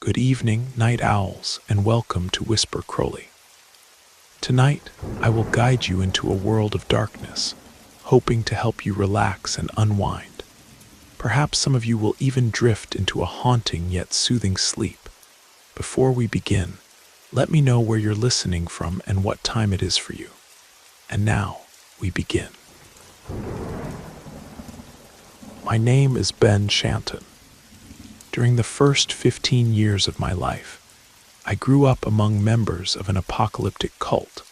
Good evening, night owls, and welcome to Whisper Crowley. Tonight, I will guide you into a world of darkness, hoping to help you relax and unwind. Perhaps some of you will even drift into a haunting yet soothing sleep. Before we begin, let me know where you're listening from and what time it is for you. And now, we begin. My name is Ben Shanton. During the first 15 years of my life, I grew up among members of an apocalyptic cult,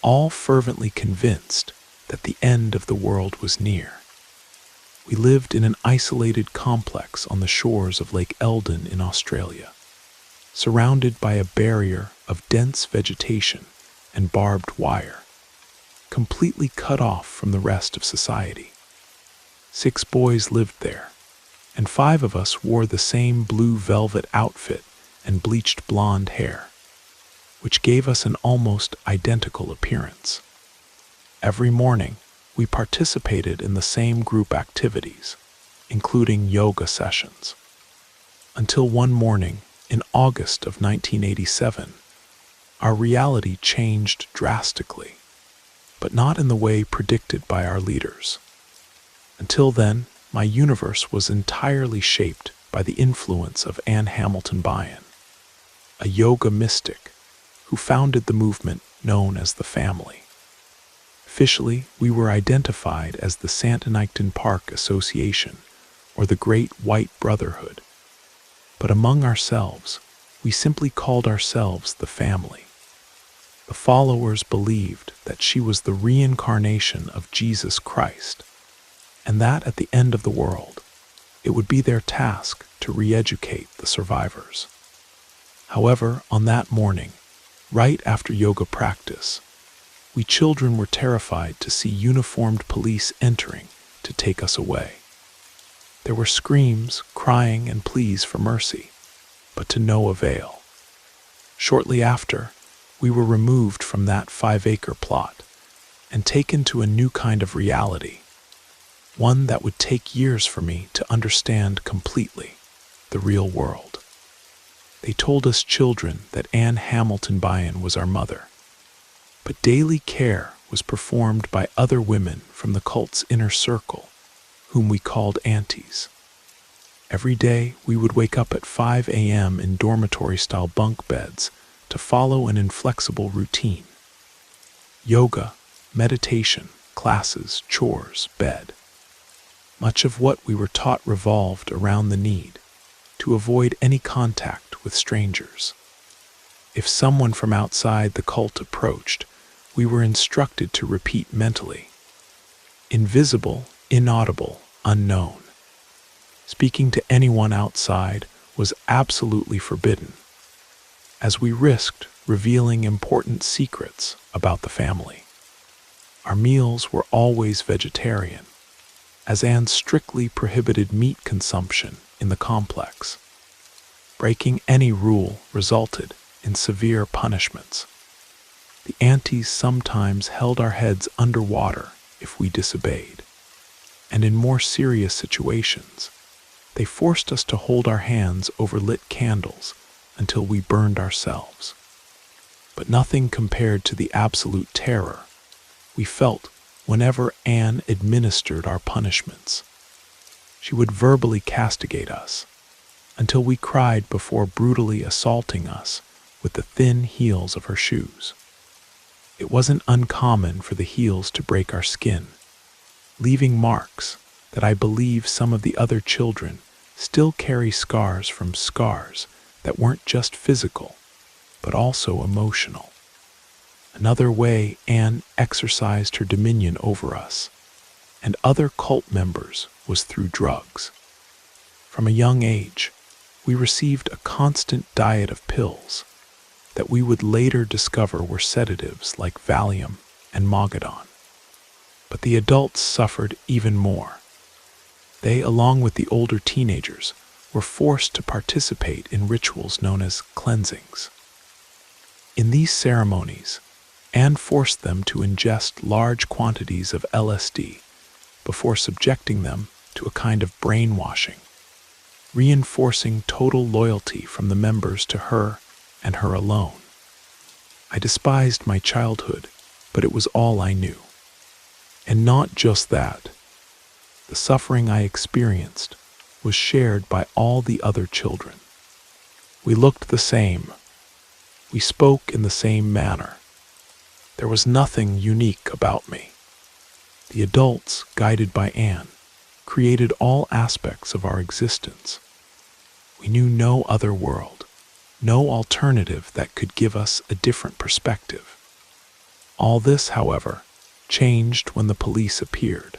all fervently convinced that the end of the world was near. We lived in an isolated complex on the shores of Lake Eldon in Australia, surrounded by a barrier of dense vegetation and barbed wire, completely cut off from the rest of society. 6 boys lived there, and 5 of us wore the same blue velvet outfit and bleached blonde hair, which gave us an almost identical appearance. Every morning, we participated in the same group activities, including yoga sessions. Until one morning, in August of 1987, our reality changed drastically, but not in the way predicted by our leaders. Until then, my universe was entirely shaped by the influence of Anne Hamilton Bryan, a yoga mystic who founded the movement known as the Family. Officially, we were identified as the Santonington Park Association, or the Great White Brotherhood. But among ourselves, we simply called ourselves the Family. The followers believed that she was the reincarnation of Jesus Christ, and that at the end of the world, it would be their task to re-educate the survivors. However, on that morning, right after yoga practice, we children were terrified to see uniformed police entering to take us away. There were screams, crying, and pleas for mercy, but to no avail. Shortly after, we were removed from that 5-acre plot and taken to a new kind of reality, one that would take years for me to understand completely: the real world. They told us children that Anne Hamilton Bryan was our mother, but daily care was performed by other women from the cult's inner circle, whom we called aunties. Every day we would wake up at 5 a.m. in dormitory-style bunk beds to follow an inflexible routine: yoga, meditation, classes, chores, bed. Much of what we were taught revolved around the need to avoid any contact with strangers. If someone from outside the cult approached, we were instructed to repeat mentally: invisible, inaudible, unknown. Speaking to anyone outside was absolutely forbidden, as we risked revealing important secrets about the family. Our meals were always vegetarian, as Anne strictly prohibited meat consumption in the complex. Breaking any rule resulted in severe punishments. The aunties sometimes held our heads underwater if we disobeyed, and in more serious situations, they forced us to hold our hands over lit candles until we burned ourselves. But nothing compared to the absolute terror we felt whenever Anne administered our punishments. She would verbally castigate us until we cried before brutally assaulting us with the thin heels of her shoes. It wasn't uncommon for the heels to break our skin, leaving marks that I believe some of the other children still carry scars that weren't just physical, but also emotional. Another way Anne exercised her dominion over us and other cult members was through drugs. From a young age, we received a constant diet of pills that we would later discover were sedatives like Valium and Mogadon. But the adults suffered even more. They, along with the older teenagers, were forced to participate in rituals known as cleansings. In these ceremonies, Anne forced them to ingest large quantities of LSD before subjecting them to a kind of brainwashing. reinforcing total loyalty from the members to her and her alone. I despised my childhood, but it was all I knew. And not just that. The suffering I experienced was shared by all the other children. We looked the same. We spoke in the same manner. There was nothing unique about me. The adults, guided by Anne, created all aspects of our existence. We knew no other world, no alternative that could give us a different perspective. All this, however, changed when the police appeared.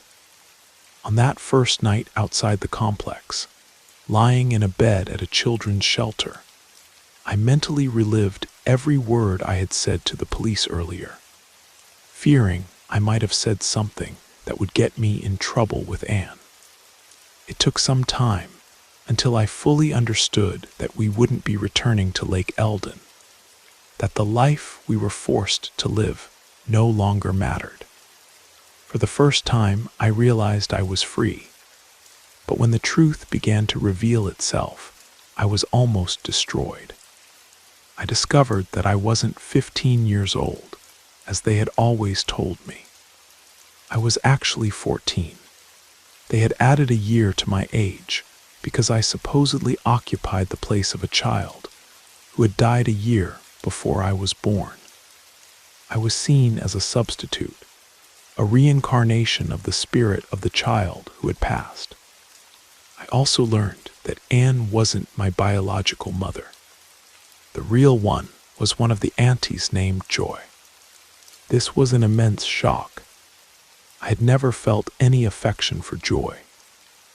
On that first night outside the complex, lying in a bed at a children's shelter, I mentally relived every word I had said to the police earlier, fearing I might have said something that would get me in trouble with Anne. It took some time until I fully understood that we wouldn't be returning to Lake Eldon, that the life we were forced to live no longer mattered. For the first time, I realized I was free. But when the truth began to reveal itself, I was almost destroyed. I discovered that I wasn't 15 years old, as they had always told me. I was actually 14. They had added a year to my age because I supposedly occupied the place of a child who had died a year before I was born. I was seen as a substitute, a reincarnation of the spirit of the child who had passed. I also learned that Anne wasn't my biological mother. The real one was one of the aunties named Joy. This was an immense shock. I had never felt any affection for Joy,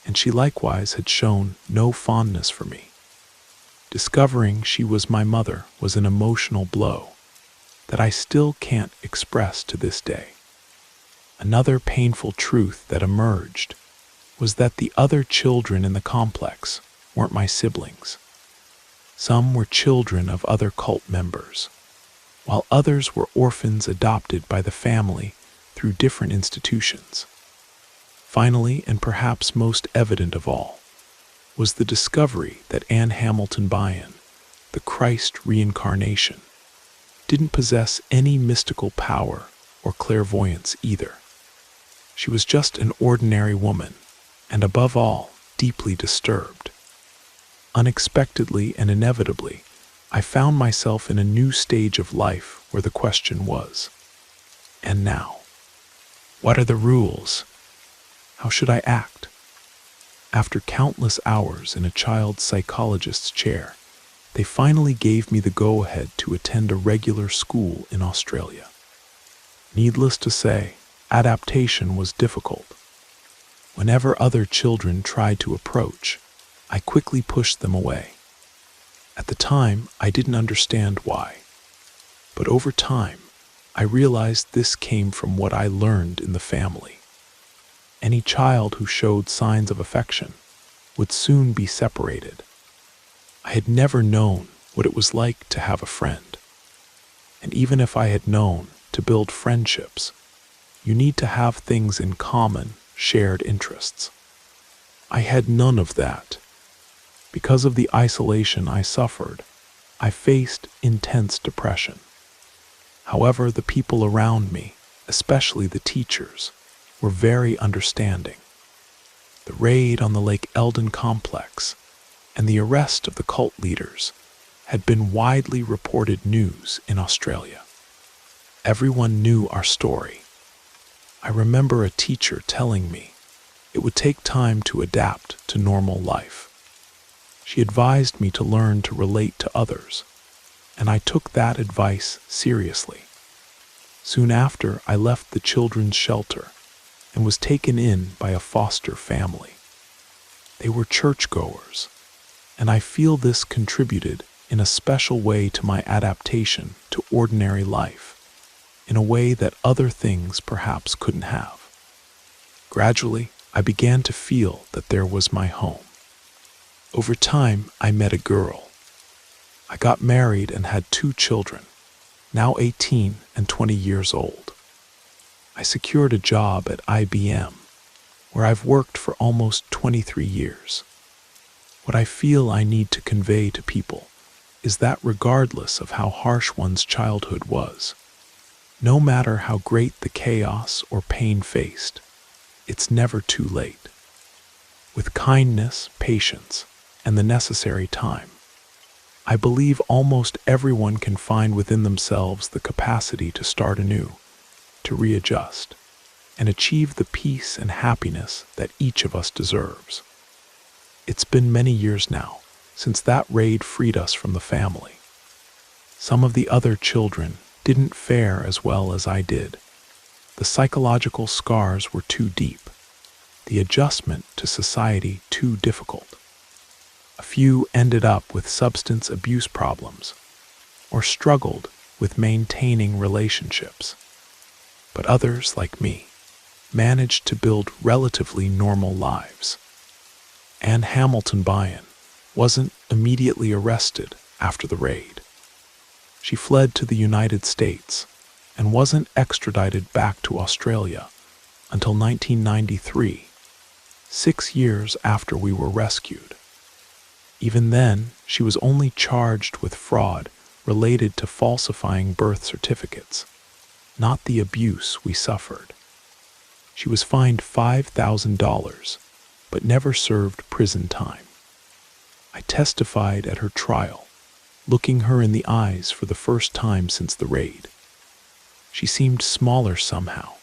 and she likewise had shown no fondness for me. Discovering she was my mother was an emotional blow that I still can't express to this day. Another painful truth that emerged was that the other children in the complex weren't my siblings. Some were children of other cult members, while others were orphans adopted by the family through different institutions. Finally, and perhaps most evident of all, was the discovery that Anne Hamilton Byon, the Christ reincarnation, didn't possess any mystical power or clairvoyance either. She was just an ordinary woman, and above all, deeply disturbed. Unexpectedly and inevitably, I found myself in a new stage of life where the question was, and now? What are the rules? How should I act? After countless hours in a child psychologist's chair, they finally gave me the go-ahead to attend a regular school in Australia. Needless to say, adaptation was difficult. Whenever other children tried to approach, I quickly pushed them away. At the time, I didn't understand why. But over time, I realized this came from what I learned in the family. Any child who showed signs of affection would soon be separated. I had never known what it was like to have a friend. And even if I had known to build friendships, you need to have things in common, shared interests. I had none of that. Because of the isolation I suffered, I faced intense depression. However, the people around me, especially the teachers, were very understanding. The raid on the Lake Eldon complex and the arrest of the cult leaders had been widely reported news in Australia. Everyone knew our story. I remember a teacher telling me it would take time to adapt to normal life. She advised me to learn to relate to others, and I took that advice seriously. Soon after, I left the children's shelter and was taken in by a foster family. They were churchgoers, and I feel this contributed in a special way to my adaptation to ordinary life, in a way that other things perhaps couldn't have. Gradually, I began to feel that there was my home. Over time, I met a girl. I got married and had 2 children, now 18 and 20 years old. I secured a job at IBM, where I've worked for almost 23 years. What I feel I need to convey to people is that regardless of how harsh one's childhood was, no matter how great the chaos or pain faced, it's never too late. With kindness, patience, and the necessary time, I believe almost everyone can find within themselves the capacity to start anew, to readjust, and achieve the peace and happiness that each of us deserves. It's been many years now since that raid freed us from the family. Some of the other children didn't fare as well as I did. The psychological scars were too deep, the adjustment to society too difficult. A few ended up with substance abuse problems or struggled with maintaining relationships. But others, like me, managed to build relatively normal lives. Anne Hamilton Bryan wasn't immediately arrested after the raid. She fled to the United States and wasn't extradited back to Australia until 1993, 6 years after we were rescued. Even then, she was only charged with fraud related to falsifying birth certificates, not the abuse we suffered. She was fined $5,000, but never served prison time. I testified at her trial, looking her in the eyes for the first time since the raid. She seemed smaller somehow,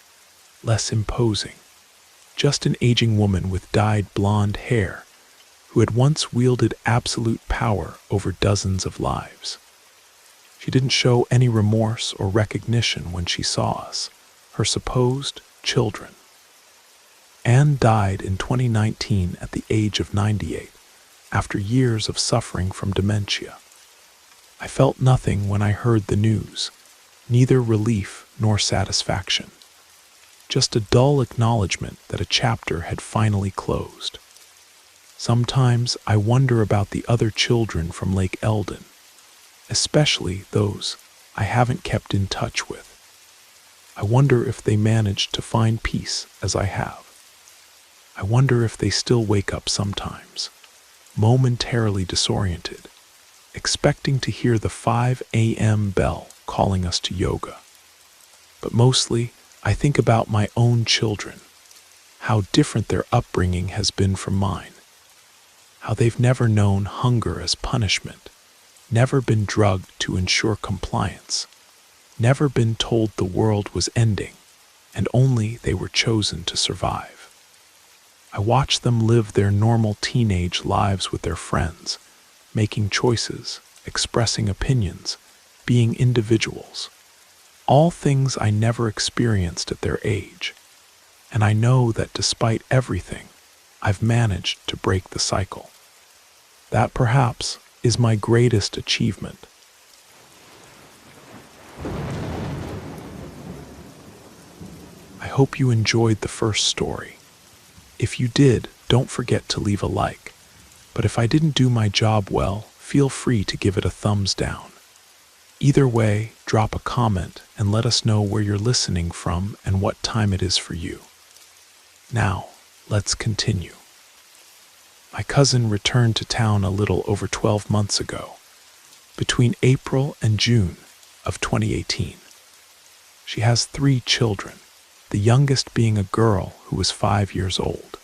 less imposing, just an aging woman with dyed blonde hair who had once wielded absolute power over dozens of lives. She didn't show any remorse or recognition when she saw us, her supposed children. Anne died in 2019 at the age of 98, after years of suffering from dementia. I felt nothing when I heard the news, neither relief nor satisfaction. Just a dull acknowledgement that a chapter had finally closed. Sometimes I wonder about the other children from Lake Eldon, especially those I haven't kept in touch with. I wonder if they managed to find peace as I have. I wonder if they still wake up sometimes, momentarily disoriented, expecting to hear the 5 a.m. bell calling us to yoga. But mostly, I think about my own children, how different their upbringing has been from mine, how they've never known hunger as punishment, never been drugged to ensure compliance, never been told the world was ending, and only they were chosen to survive. I watch them live their normal teenage lives with their friends, making choices, expressing opinions, being individuals. All things I never experienced at their age. And I know that despite everything, I've managed to break the cycle. That perhaps is my greatest achievement. I hope you enjoyed the first story. If you did, don't forget to leave a like. But if I didn't do my job well, feel free to give it a thumbs down. Either way, drop a comment and let us know where you're listening from and what time it is for you. Now, let's continue. My cousin returned to town a little over 12 months ago, between April and June of 2018. She has 3 children, the youngest being a girl who was 5 years old.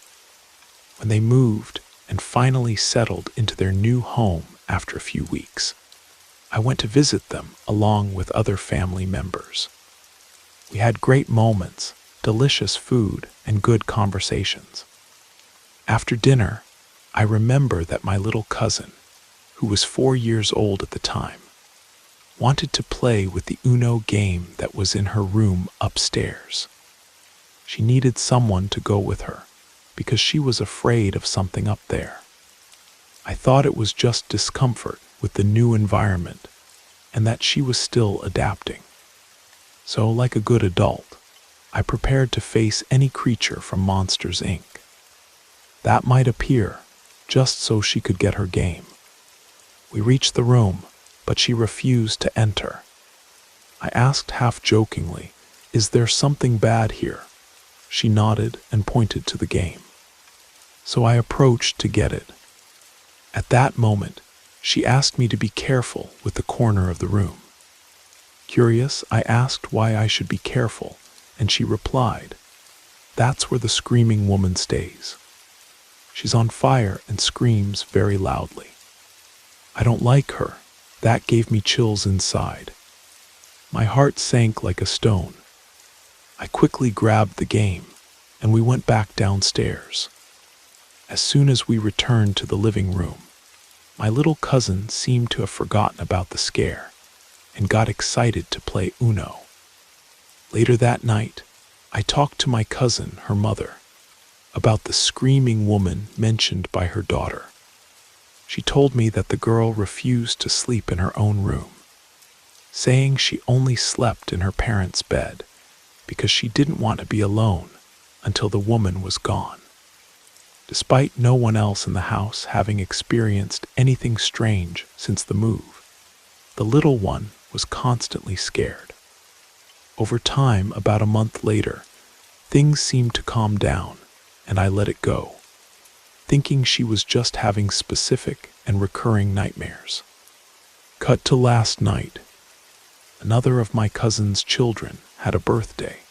When they moved and finally settled into their new home after a few weeks, I went to visit them along with other family members. We had great moments, delicious food, and good conversations. After dinner, I remember that my little cousin, who was 4 years old at the time, wanted to play with the Uno game that was in her room upstairs. She needed someone to go with her because she was afraid of something up there. I thought it was just discomfort with the new environment and that she was still adapting. So, like a good adult, I prepared to face any creature from Monsters, Inc. that might appear, just so she could get her game. We reached the room, but she refused to enter. I asked half-jokingly, "Is there something bad here?" She nodded and pointed to the game. So I approached to get it. At that moment, she asked me to be careful with the corner of the room. Curious, I asked why I should be careful, and she replied, "That's where the screaming woman stays. She's on fire and screams very loudly. I don't like her." That gave me chills inside. My heart sank like a stone. I quickly grabbed the game, and we went back downstairs. As soon as we returned to the living room, my little cousin seemed to have forgotten about the scare and got excited to play Uno. Later that night, I talked to my cousin, her mother, about the screaming woman mentioned by her daughter. She told me that the girl refused to sleep in her own room, saying she only slept in her parents' bed because she didn't want to be alone until the woman was gone. Despite no one else in the house having experienced anything strange since the move, the little one was constantly scared. Over time, about a month later, things seemed to calm down, and I let it go, thinking she was just having specific and recurring nightmares. Cut to last night. Another of my cousin's children had a birthday,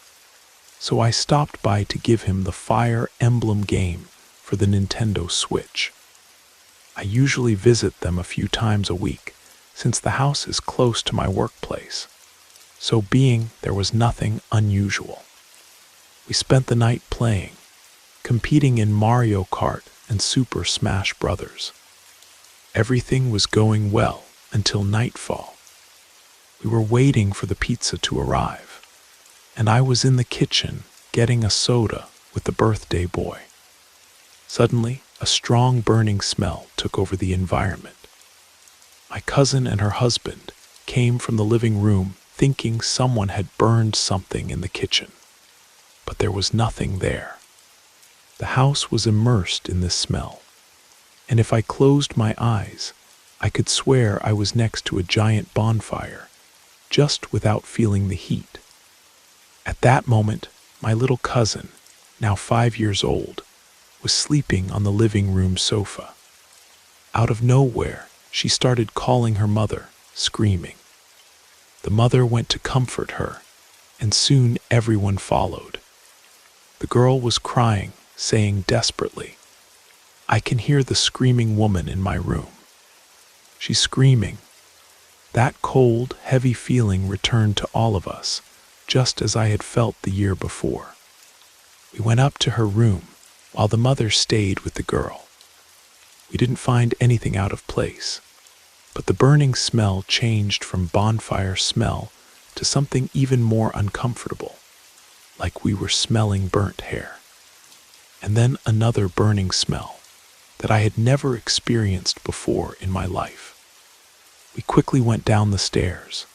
so I stopped by to give him the Fire Emblem game for the Nintendo Switch. I usually visit them a few times a week, since the house is close to my workplace, so being there was nothing unusual. We spent the night playing, competing in Mario Kart and Super Smash Bros. Everything was going well until nightfall. We were waiting for the pizza to arrive, and I was in the kitchen getting a soda with the birthday boy. Suddenly, a strong burning smell took over the environment. My cousin and her husband came from the living room thinking someone had burned something in the kitchen, but there was nothing there. The house was immersed in this smell, and if I closed my eyes, I could swear I was next to a giant bonfire, just without feeling the heat. At that moment, my little cousin, now 5 years old, was sleeping on the living room sofa. Out of nowhere, she started calling her mother, screaming. The mother went to comfort her, and soon everyone followed. The girl was crying, saying desperately, "I can hear the screaming woman in my room. She's screaming." That cold, heavy feeling returned to all of us, just as I had felt the year before. We went up to her room, while the mother stayed with the girl. We didn't find anything out of place, but the burning smell changed from bonfire smell to something even more uncomfortable, like we were smelling burnt hair. And then another burning smell that I had never experienced before in my life. We quickly went down the stairs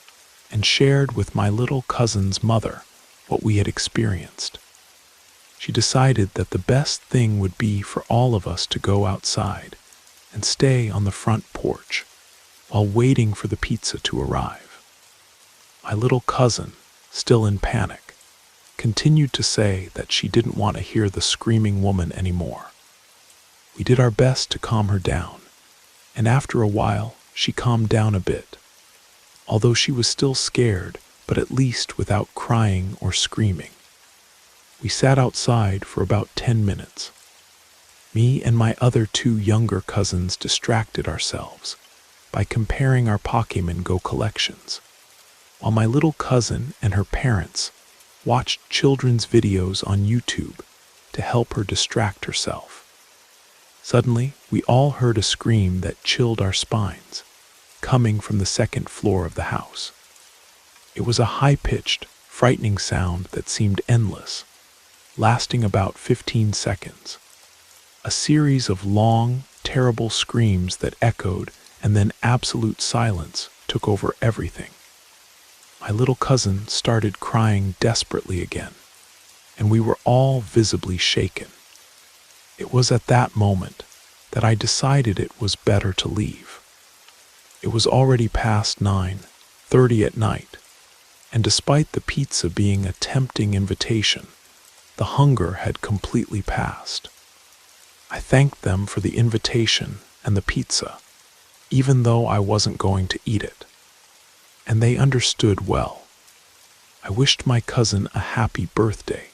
and shared with my little cousin's mother what we had experienced. She decided that the best thing would be for all of us to go outside and stay on the front porch while waiting for the pizza to arrive. My little cousin, still in panic, continued to say that she didn't want to hear the screaming woman anymore. We did our best to calm her down, and after a while, she calmed down a bit, although she was still scared, but at least without crying or screaming. We sat outside for about 10 minutes. Me and my other 2 younger cousins distracted ourselves by comparing our Pokémon Go collections, while my little cousin and her parents watched children's videos on YouTube to help her distract herself. Suddenly, we all heard a scream that chilled our spines, coming from the second floor of the house. It was a high-pitched, frightening sound that seemed endless, lasting about 15 seconds. A series of long, terrible screams that echoed, and then absolute silence took over everything. My little cousin started crying desperately again, and we were all visibly shaken. It was at that moment that I decided it was better to leave. It was already past 9:30 at night, and despite the pizza being a tempting invitation, the hunger had completely passed. I thanked them for the invitation and the pizza, even though I wasn't going to eat it. And they understood well. I wished my cousin a happy birthday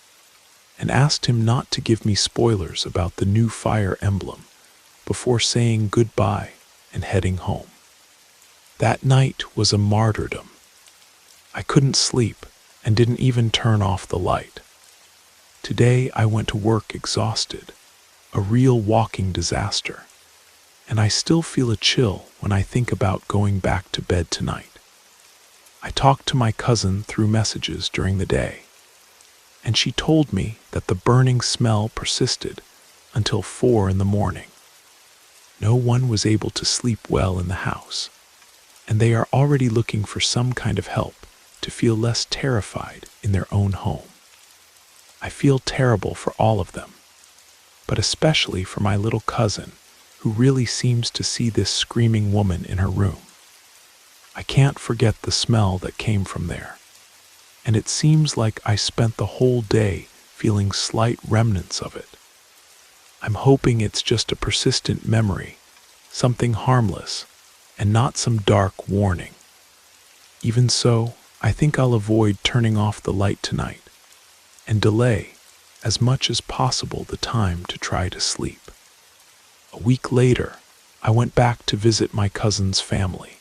and asked him not to give me spoilers about the new fire emblem before saying goodbye and heading home. That night was a martyrdom. I couldn't sleep and didn't even turn off the light. Today I went to work exhausted, a real walking disaster, and I still feel a chill when I think about going back to bed tonight. I talked to my cousin through messages during the day, and she told me that the burning smell persisted until 4 in the morning. No one was able to sleep well in the house, and they are already looking for some kind of help to feel less terrified in their own home. I feel terrible for all of them, but especially for my little cousin, who really seems to see this screaming woman in her room. I can't forget the smell that came from there, and it seems like I spent the whole day feeling slight remnants of it. I'm hoping it's just a persistent memory, something harmless, and not some dark warning. Even so, I think I'll avoid turning off the light tonight and delay as much as possible the time to try to sleep. A week later, I went back to visit my cousin's family.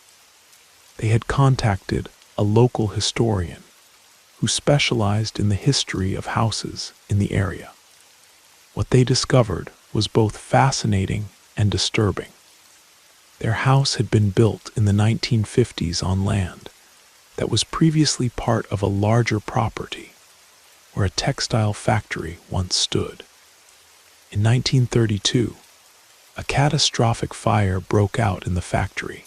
They had contacted a local historian who specialized in the history of houses in the area. What they discovered was both fascinating and disturbing. Their house had been built in the 1950s on land that was previously part of a larger property where a textile factory once stood. In 1932, a catastrophic fire broke out in the factory,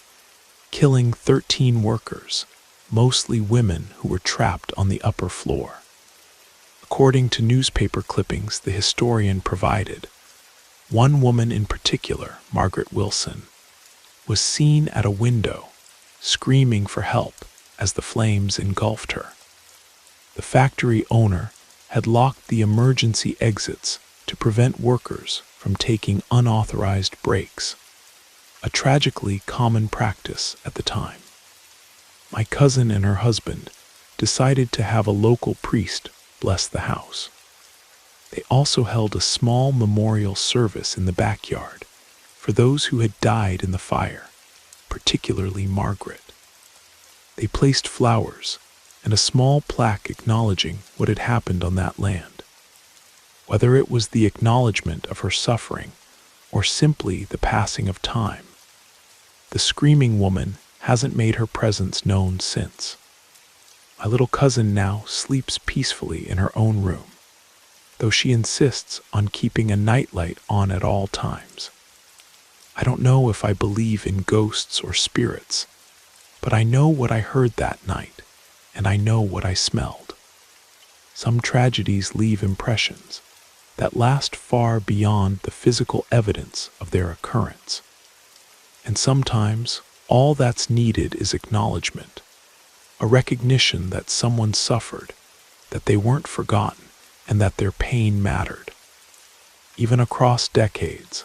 killing 13 workers, mostly women who were trapped on the upper floor. According to newspaper clippings the historian provided, one woman in particular, Margaret Wilson, was seen at a window, screaming for help as the flames engulfed her. The factory owner had locked the emergency exits to prevent workers from taking unauthorized breaks, a tragically common practice at the time. My cousin and her husband decided to have a local priest bless the house. They also held a small memorial service in the backyard for those who had died in the fire, particularly Margaret. They placed flowers and a small plaque acknowledging what had happened on that land. Whether it was the acknowledgement of her suffering or simply the passing of time, the screaming woman hasn't made her presence known since. My little cousin now sleeps peacefully in her own room, though she insists on keeping a nightlight on at all times. I don't know if I believe in ghosts or spirits, but I know what I heard that night, and I know what I smelled. Some tragedies leave impressions that last far beyond the physical evidence of their occurrence. And sometimes all that's needed is acknowledgement, a recognition that someone suffered, that they weren't forgotten, and that their pain mattered. Even across decades,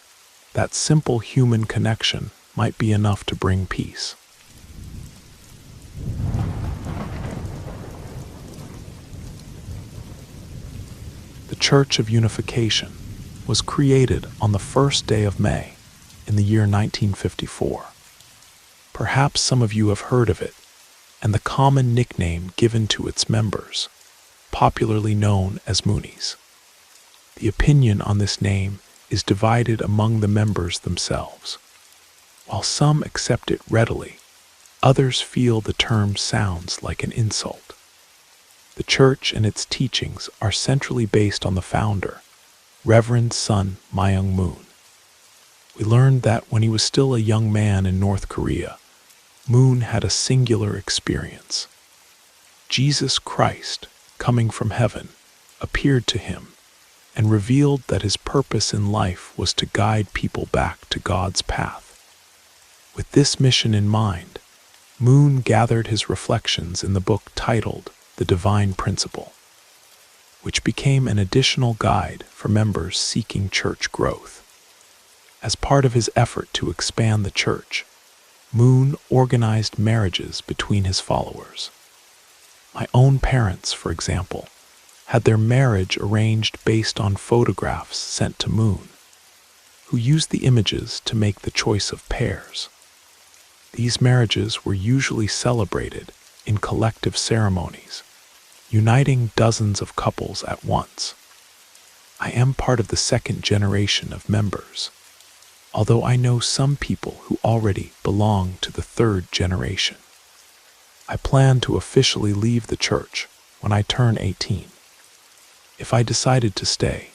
that simple human connection might be enough to bring peace. The Church of Unification was created on the first day of May in the year 1954. Perhaps some of you have heard of it, and the common nickname given to its members, popularly known as Moonies. The opinion on this name is divided among the members themselves. While some accept it readily, others feel the term sounds like an insult. The church and its teachings are centrally based on the founder, Reverend Sun Myung Moon. We learned that when he was still a young man in North Korea, Moon had a singular experience. Jesus Christ, coming from heaven, appeared to him and revealed that his purpose in life was to guide people back to God's path. With this mission in mind, Moon gathered his reflections in the book titled The Divine Principle, which became an additional guide for members seeking church growth. As part of his effort to expand the church, Moon organized marriages between his followers. My own parents, for example, had their marriage arranged based on photographs sent to Moon, who used the images to make the choice of pairs. These marriages were usually celebrated in collective ceremonies, uniting dozens of couples at once. I am part of the second generation of members, although I know some people who already belong to the third generation. I plan to officially leave the church when I turn 18. If I decided to stay,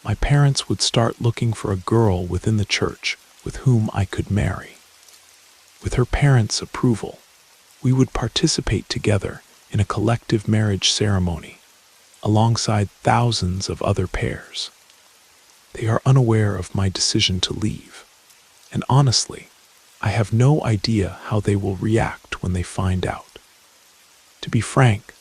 my parents would start looking for a girl within the church with whom I could marry. With her parents' approval, we would participate together in a collective marriage ceremony alongside thousands of other pairs. They are unaware of my decision to leave, and honestly, I have no idea how they will react when they find out. To be frank,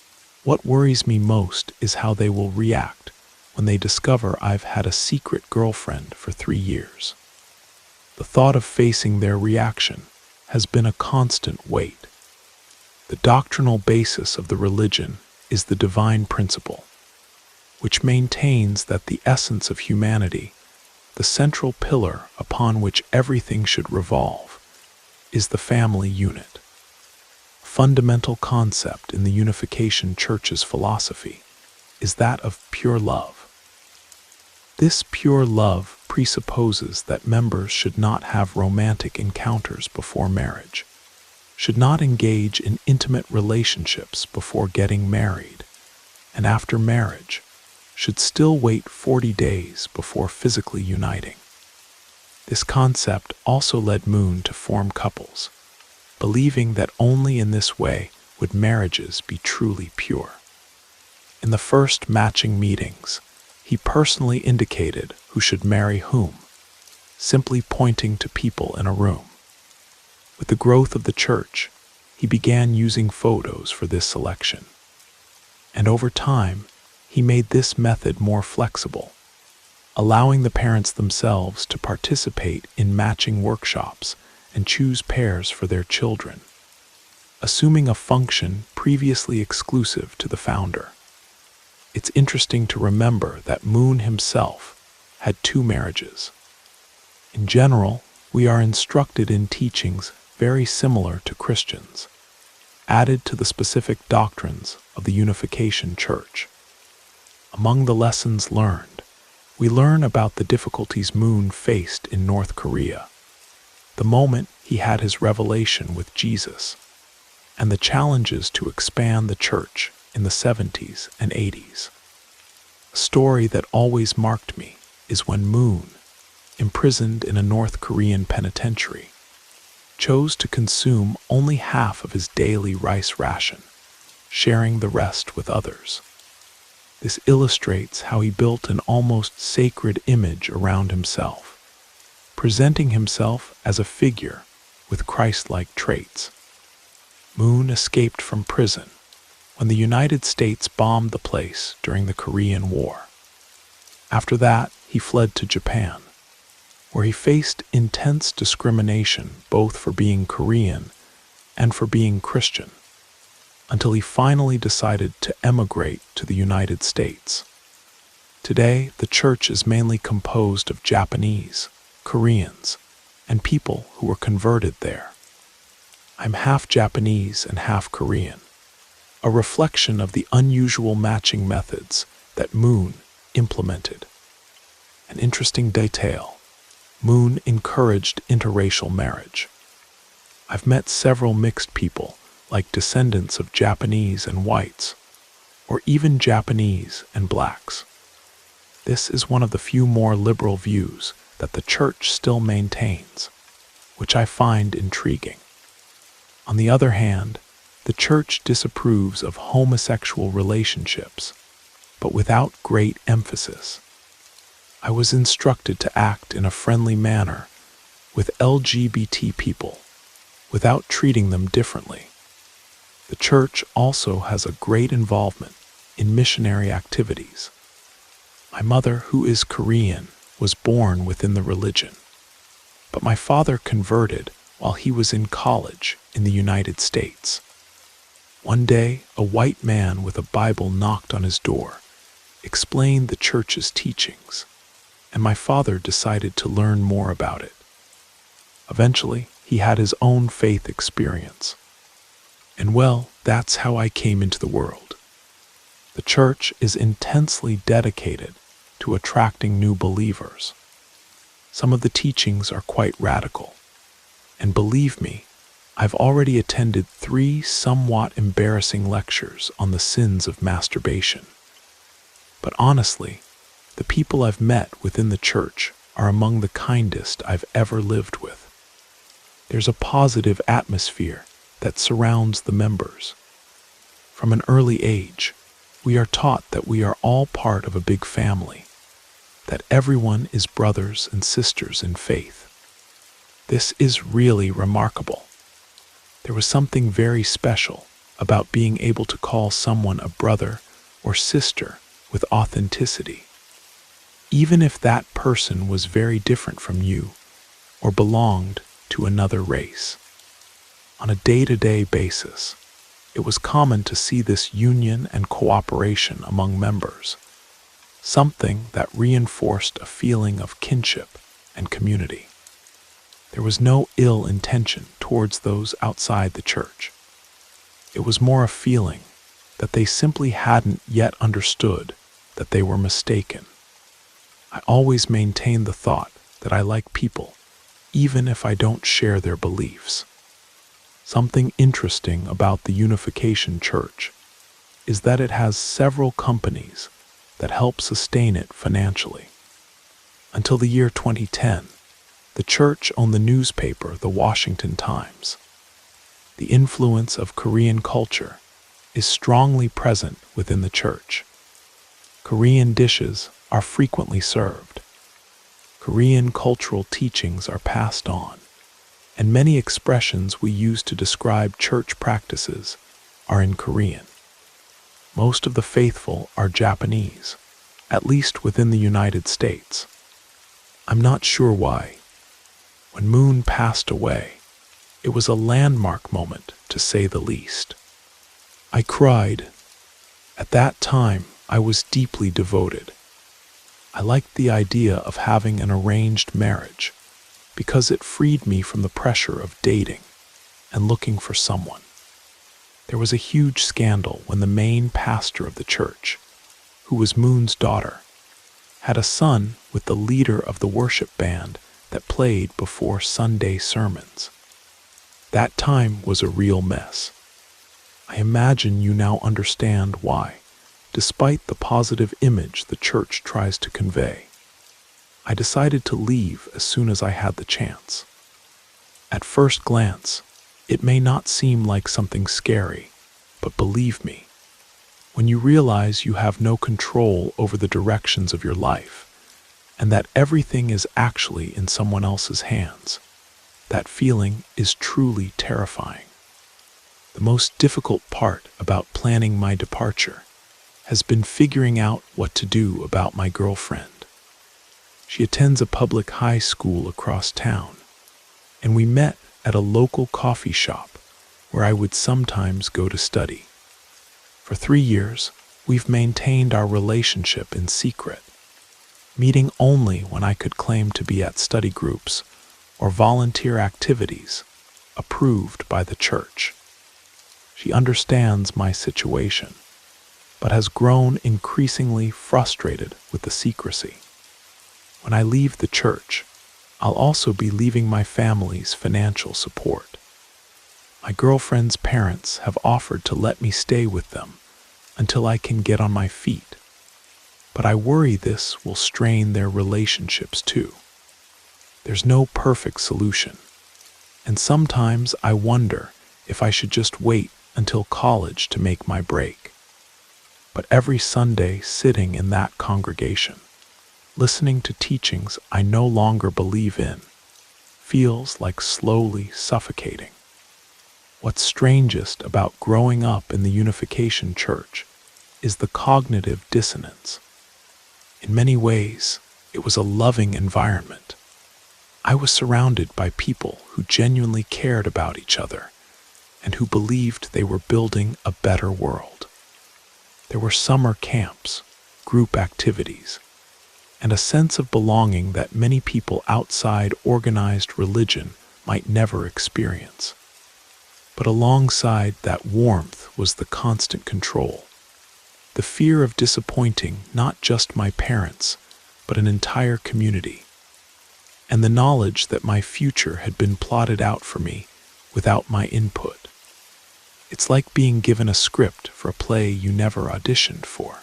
what worries me most is how they will react when they discover I've had a secret girlfriend for 3 years. The thought of facing their reaction has been a constant weight. The doctrinal basis of the religion is the divine principle, which maintains that the essence of humanity, the central pillar upon which everything should revolve, is the family unit. A fundamental concept in the Unification Church's philosophy is that of pure love. This pure love presupposes that members should not have romantic encounters before marriage, should not engage in intimate relationships before getting married, and after marriage, should still wait 40 days before physically uniting. This concept also led Moon to form couples, believing that only in this way would marriages be truly pure. In the first matching meetings, he personally indicated who should marry whom, simply pointing to people in a room. With the growth of the church, he began using photos for this selection. And over time, he made this method more flexible, allowing the parents themselves to participate in matching workshops and choose pairs for their children, assuming a function previously exclusive to the founder. It's interesting to remember that Moon himself had 2 marriages. In general, we are instructed in teachings very similar to Christians, added to the specific doctrines of the Unification Church. Among the lessons learned, we learn about the difficulties Moon faced in North Korea, the moment he had his revelation with Jesus, and the challenges to expand the church in the 70s and 80s. A story that always marked me is when Moon, imprisoned in a North Korean penitentiary, chose to consume only half of his daily rice ration, sharing the rest with others. This illustrates how he built an almost sacred image around himself, presenting himself as a figure with Christ-like traits. Moon escaped from prison when the United States bombed the place during the Korean War. After that, he fled to Japan, where he faced intense discrimination both for being Korean and for being Christian, until he finally decided to emigrate to the United States. Today, the church is mainly composed of Japanese, Koreans, and people who were converted there. I'm half Japanese and half Korean, a reflection of the unusual matching methods that Moon implemented. An interesting detail: Moon encouraged interracial marriage. I've met several mixed people, like descendants of Japanese and whites, or even Japanese and blacks. This is one of the few more liberal views that the church still maintains, which I find intriguing. On the other hand, the church disapproves of homosexual relationships, but without great emphasis. I was instructed to act in a friendly manner with LGBT people, without treating them differently. The church also has a great involvement in missionary activities. My mother, who is Korean, was born within the religion, but my father converted while he was in college in the United States. One day, a white man with a Bible knocked on his door, explained the church's teachings, and my father decided to learn more about it. Eventually, he had his own faith experience. And well, that's how I came into the world. The church is intensely dedicated to attracting new believers. Some of the teachings are quite radical. And believe me, I've already attended 3 somewhat embarrassing lectures on the sins of masturbation. But honestly, the people I've met within the church are among the kindest I've ever lived with. There's a positive atmosphere that surrounds the members. From an early age, we are taught that we are all part of a big family, that everyone is brothers and sisters in faith. This is really remarkable. There was something very special about being able to call someone a brother or sister with authenticity, even if that person was very different from you or belonged to another race. On a day-to-day basis, it was common to see this union and cooperation among members, something that reinforced a feeling of kinship and community. There was no ill intention towards those outside the church. It was more a feeling that they simply hadn't yet understood that they were mistaken. I always maintain the thought that I like people, even if I don't share their beliefs. Something interesting about the Unification Church is that it has several companies that help sustain it financially. Until the year 2010, the church owned the newspaper, The Washington Times. The influence of Korean culture is strongly present within the church. Korean dishes are frequently served. Korean cultural teachings are passed on, and many expressions we use to describe church practices are in Korean. Most of the faithful are Japanese, at least within the United States. I'm not sure why. When Moon passed away, it was a landmark moment, to say the least. I cried. At that time, I was deeply devoted. I liked the idea of having an arranged marriage because it freed me from the pressure of dating and looking for someone. There was a huge scandal when the main pastor of the church, who was Moon's daughter, had a son with the leader of the worship band that played before Sunday sermons. That time was a real mess. I imagine you now understand why, despite the positive image the church tries to convey, I decided to leave as soon as I had the chance. At first glance, it may not seem like something scary, but believe me, when you realize you have no control over the directions of your life, and that everything is actually in someone else's hands, that feeling is truly terrifying. The most difficult part about planning my departure has been figuring out what to do about my girlfriend. She attends a public high school across town, and we met at a local coffee shop where I would sometimes go to study. For 3 years, we've maintained our relationship in secret, meeting only when I could claim to be at study groups or volunteer activities approved by the church. She understands my situation, but has grown increasingly frustrated with the secrecy. When I leave the church, I'll also be leaving my family's financial support. My girlfriend's parents have offered to let me stay with them until I can get on my feet, but I worry this will strain their relationships too. There's no perfect solution, and sometimes I wonder if I should just wait until college to make my break. But every Sunday sitting in that congregation, listening to teachings I no longer believe in, feels like slowly suffocating. What's strangest about growing up in the Unification Church is the cognitive dissonance. In many ways, it was a loving environment. I was surrounded by people who genuinely cared about each other and who believed they were building a better world. There were summer camps, group activities, and a sense of belonging that many people outside organized religion might never experience. But alongside that warmth was the constant control, the fear of disappointing not just my parents, but an entire community, and the knowledge that my future had been plotted out for me without my input. It's like being given a script for a play you never auditioned for,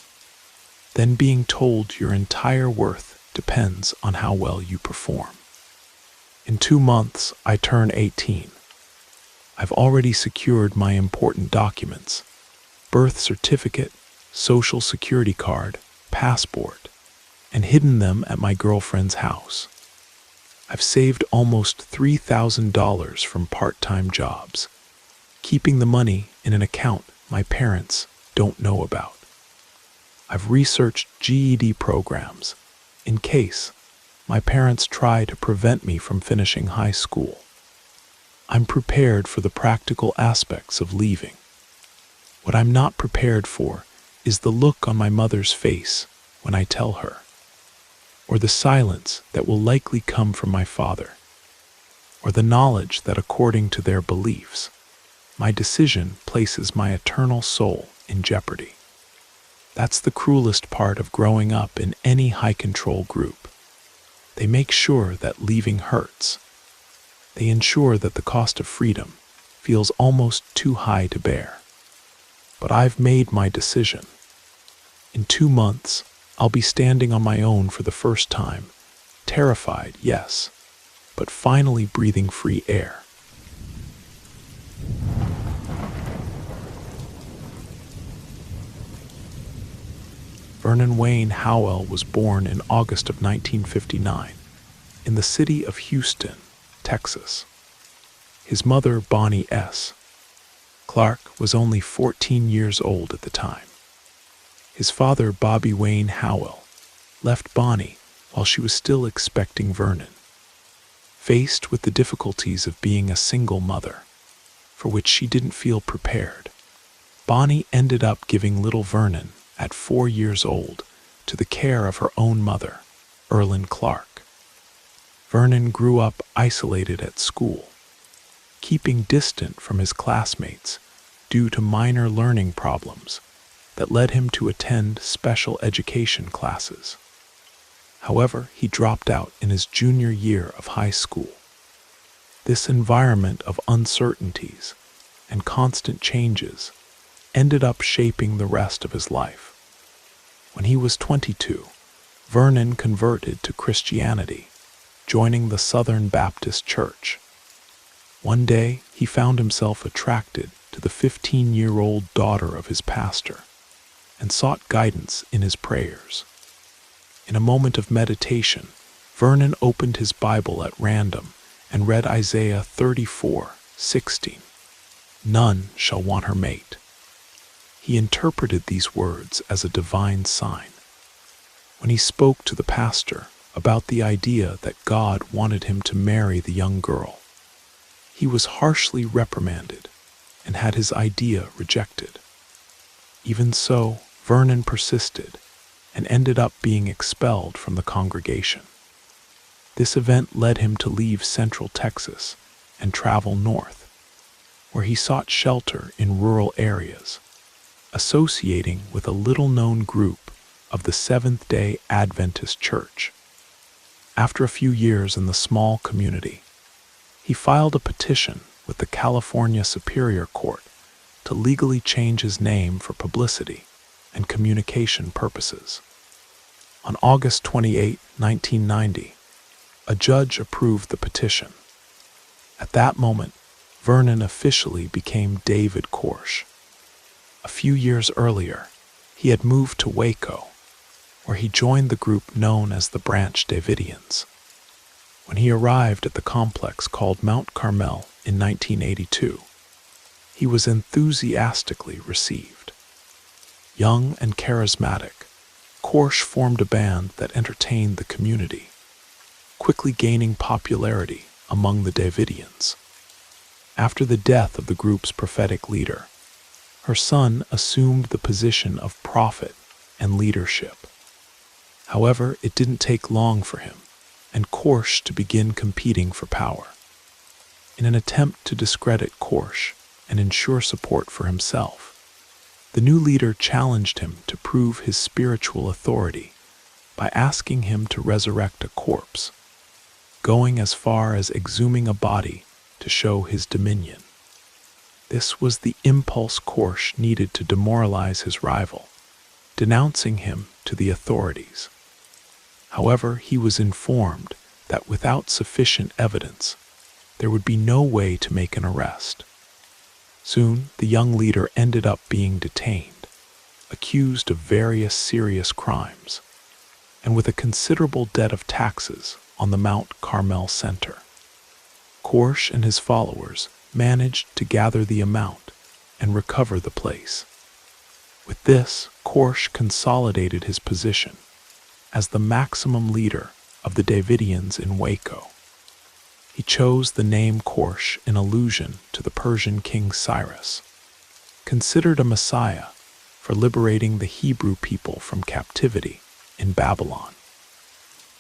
then being told your entire worth depends on how well you perform. In 2 months, I turn 18. I've already secured my important documents: birth certificate, social security card, passport, and hidden them at my girlfriend's house. I've saved almost $3,000 from part-time jobs, keeping the money in an account my parents don't know about. I've researched GED programs in case my parents try to prevent me from finishing high school. I'm prepared for the practical aspects of leaving. What I'm not prepared for is the look on my mother's face when I tell her, or the silence that will likely come from my father, or the knowledge that according to their beliefs, my decision places my eternal soul in jeopardy. That's the cruelest part of growing up in any high-control group. They make sure that leaving hurts. They ensure that the cost of freedom feels almost too high to bear. But I've made my decision. In 2 months, I'll be standing on my own for the first time, terrified, yes, but finally breathing free air. Vernon Wayne Howell was born in August of 1959 in the city of Houston, Texas. His mother, Bonnie S. Clark, was only 14 years old at the time. His father, Bobby Wayne Howell, left Bonnie while she was still expecting Vernon. Faced with the difficulties of being a single mother, for which she didn't feel prepared, Bonnie ended up giving little Vernon, at 4 years old, to the care of her own mother, Erlyn Clark. Vernon grew up isolated at school, keeping distant from his classmates due to minor learning problems that led him to attend special education classes. However, he dropped out in his junior year of high school. This environment of uncertainties and constant changes ended up shaping the rest of his life. When he was 22, Vernon converted to Christianity, joining the Southern Baptist Church. One day, he found himself attracted to the 15-year-old daughter of his pastor and sought guidance in his prayers. In a moment of meditation, Vernon opened his Bible at random and read Isaiah 34:16. None shall want her mate. He interpreted these words as a divine sign. When he spoke to the pastor about the idea that God wanted him to marry the young girl, he was harshly reprimanded and had his idea rejected. Even so, Vernon persisted and ended up being expelled from the congregation. This event led him to leave Central Texas and travel north, where he sought shelter in rural areas, associating with a little-known group of the Seventh-day Adventist Church. After a few years in the small community, he filed a petition with the California Superior Court to legally change his name for publicity and communication purposes. On August 28, 1990, a judge approved the petition. At that moment, Vernon officially became David Korsh. A few years earlier, he had moved to Waco, where he joined the group known as the Branch Davidians. When he arrived at the complex called Mount Carmel in 1982, he was enthusiastically received. Young and charismatic, Korsh formed a band that entertained the community, quickly gaining popularity among the Davidians. After the death of the group's prophetic leader, her son assumed the position of prophet and leadership. However, it didn't take long for him and Korsh to begin competing for power. In an attempt to discredit Korsh and ensure support for himself, the new leader challenged him to prove his spiritual authority by asking him to resurrect a corpse, going as far as exhuming a body to show his dominion. This was the impulse Korsh needed to demoralize his rival, denouncing him to the authorities. However, he was informed that without sufficient evidence, there would be no way to make an arrest. Soon, the young leader ended up being detained, accused of various serious crimes, and with a considerable debt of taxes on the Mount Carmel Center. Korsh and his followers managed to gather the amount and recover the place. With this, Korsh consolidated his position as the maximum leader of the Davidians in Waco. He chose the name Korsh in allusion to the Persian king Cyrus, considered a messiah for liberating the Hebrew people from captivity in Babylon.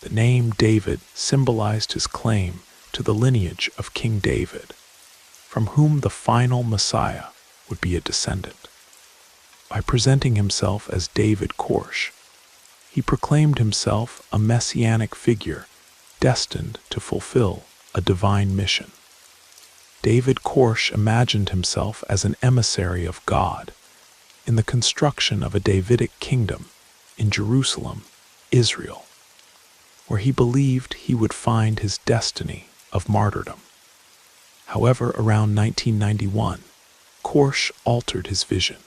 The name David symbolized his claim to the lineage of King David, from whom the final Messiah would be a descendant. By presenting himself as David Korsh, he proclaimed himself a messianic figure destined to fulfill a divine mission. David Korsh imagined himself as an emissary of God in the construction of a Davidic kingdom in Jerusalem, Israel, where he believed he would find his destiny of martyrdom. However, around 1991, Korsh altered his vision.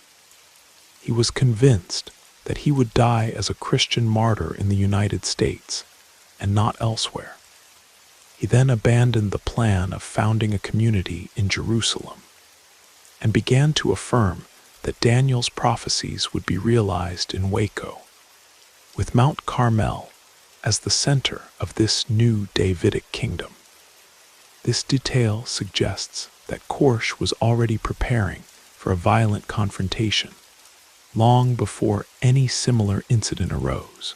He was convinced that he would die as a Christian martyr in the United States and not elsewhere. He then abandoned the plan of founding a community in Jerusalem and began to affirm that Daniel's prophecies would be realized in Waco, with Mount Carmel as the center of this new Davidic kingdom. This detail suggests that Korsh was already preparing for a violent confrontation long before any similar incident arose.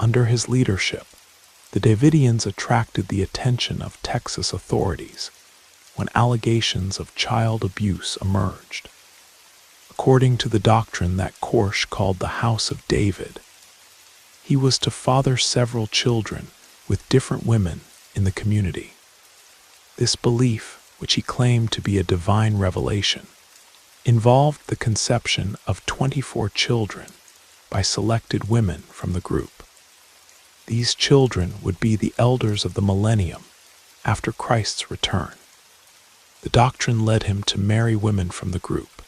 Under his leadership, the Davidians attracted the attention of Texas authorities when allegations of child abuse emerged. According to the doctrine that Korsh called the House of David, he was to father several children with different women in the community. This belief, which he claimed to be a divine revelation, involved the conception of 24 children by selected women from the group. These children would be the elders of the millennium after Christ's return. The doctrine led him to marry women from the group,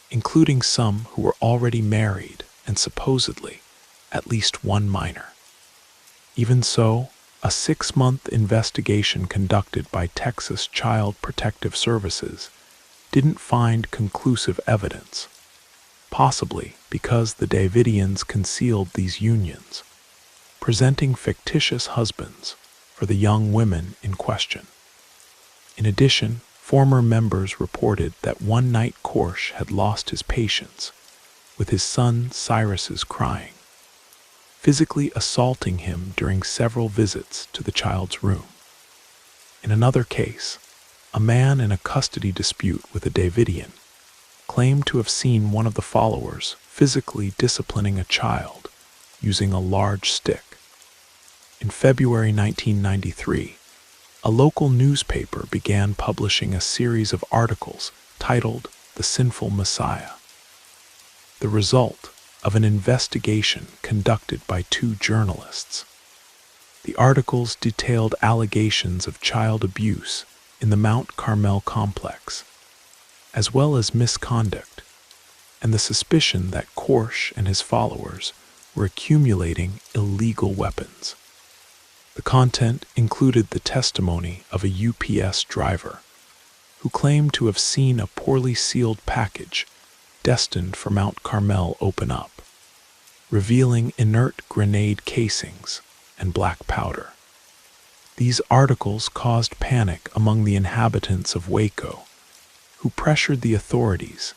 including some who were already married and supposedly at least one minor. Even so, a 6-month investigation conducted by Texas Child Protective Services didn't find conclusive evidence, possibly because the Davidians concealed these unions, presenting fictitious husbands for the young women in question. In addition, former members reported that one night Korsh had lost his patience with his son Cyrus's crying, physically assaulting him during several visits to the child's room. In another case, a man in a custody dispute with a Davidian claimed to have seen one of the followers physically disciplining a child using a large stick. In February 1993, a local newspaper began publishing a series of articles titled "The Sinful Messiah," the result of an investigation conducted by 2 journalists. The articles detailed allegations of child abuse in the Mount Carmel complex, as well as misconduct, and the suspicion that Korsh and his followers were accumulating illegal weapons. The content included the testimony of a UPS driver who claimed to have seen a poorly sealed package destined for Mount Carmel open up, revealing inert grenade casings and black powder. These articles caused panic among the inhabitants of Waco, who pressured the authorities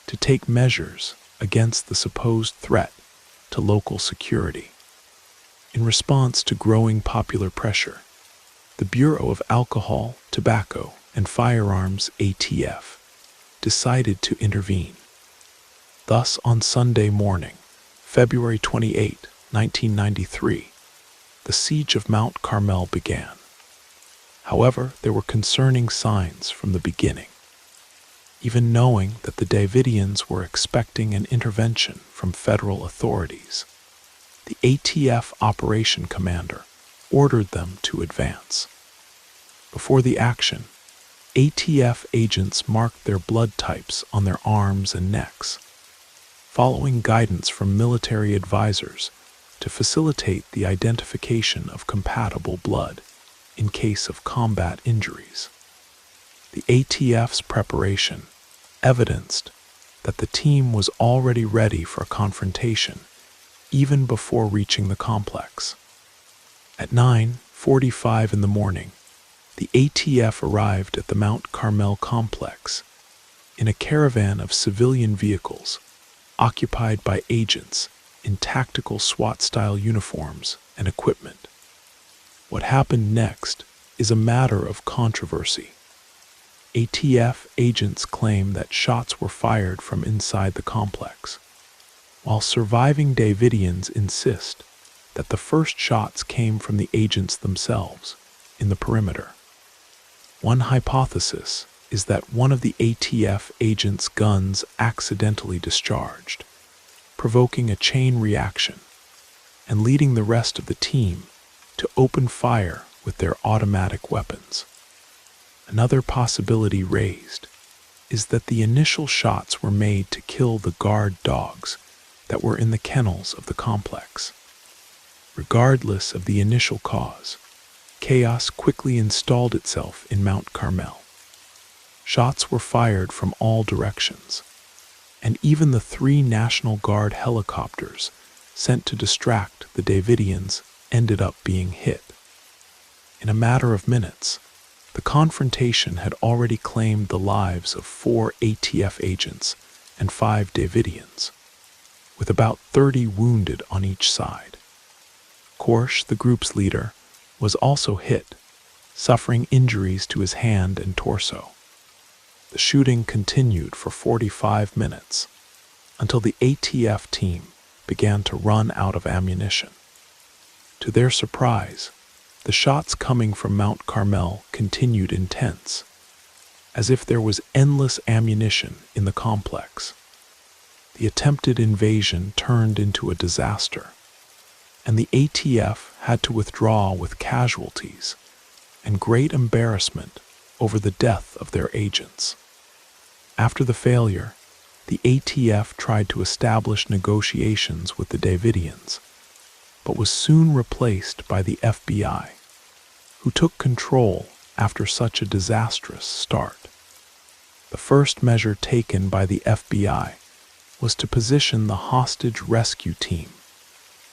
to take measures against the supposed threat to local security. In response to growing popular pressure, the Bureau of Alcohol, Tobacco, and Firearms (ATF) decided to intervene. Thus, on Sunday morning, February 28, 1993, the siege of Mount Carmel began. However, there were concerning signs from the beginning. Even knowing that the Davidians were expecting an intervention from federal authorities, the ATF operation commander ordered them to advance. Before the action, ATF agents marked their blood types on their arms and necks, following guidance from military advisors to facilitate the identification of compatible blood in case of combat injuries. The ATF's preparation evidenced that the team was already ready for a confrontation even before reaching the complex. At 9:45 in the morning, the ATF arrived at the Mount Carmel complex in a caravan of civilian vehicles occupied by agents in tactical SWAT-style uniforms and equipment. What happened next is a matter of controversy. ATF agents claim that shots were fired from inside the complex, while surviving Davidians insist that the first shots came from the agents themselves in the perimeter. One hypothesis is that one of the ATF agents' guns accidentally discharged, provoking a chain reaction and leading the rest of the team to open fire with their automatic weapons. Another possibility raised is that the initial shots were made to kill the guard dogs that were in the kennels of the complex. Regardless of the initial cause, chaos quickly installed itself in Mount Carmel. Shots were fired from all directions, and even the 3 National Guard helicopters sent to distract the Davidians ended up being hit. In a matter of minutes, the confrontation had already claimed the lives of 4 ATF agents and 5 Davidians, with about 30 wounded on each side. Korsh, the group's leader, was also hit, suffering injuries to his hand and torso. The shooting continued for 45 minutes until the ATF team began to run out of ammunition. To their surprise, the shots coming from Mount Carmel continued intense, as if there was endless ammunition in the complex. The attempted invasion turned into a disaster, and the ATF had to withdraw with casualties and great embarrassment over the death of their agents. After the failure, the ATF tried to establish negotiations with the Davidians, but was soon replaced by the FBI, who took control after such a disastrous start. The first measure taken by the FBI was to position the hostage rescue team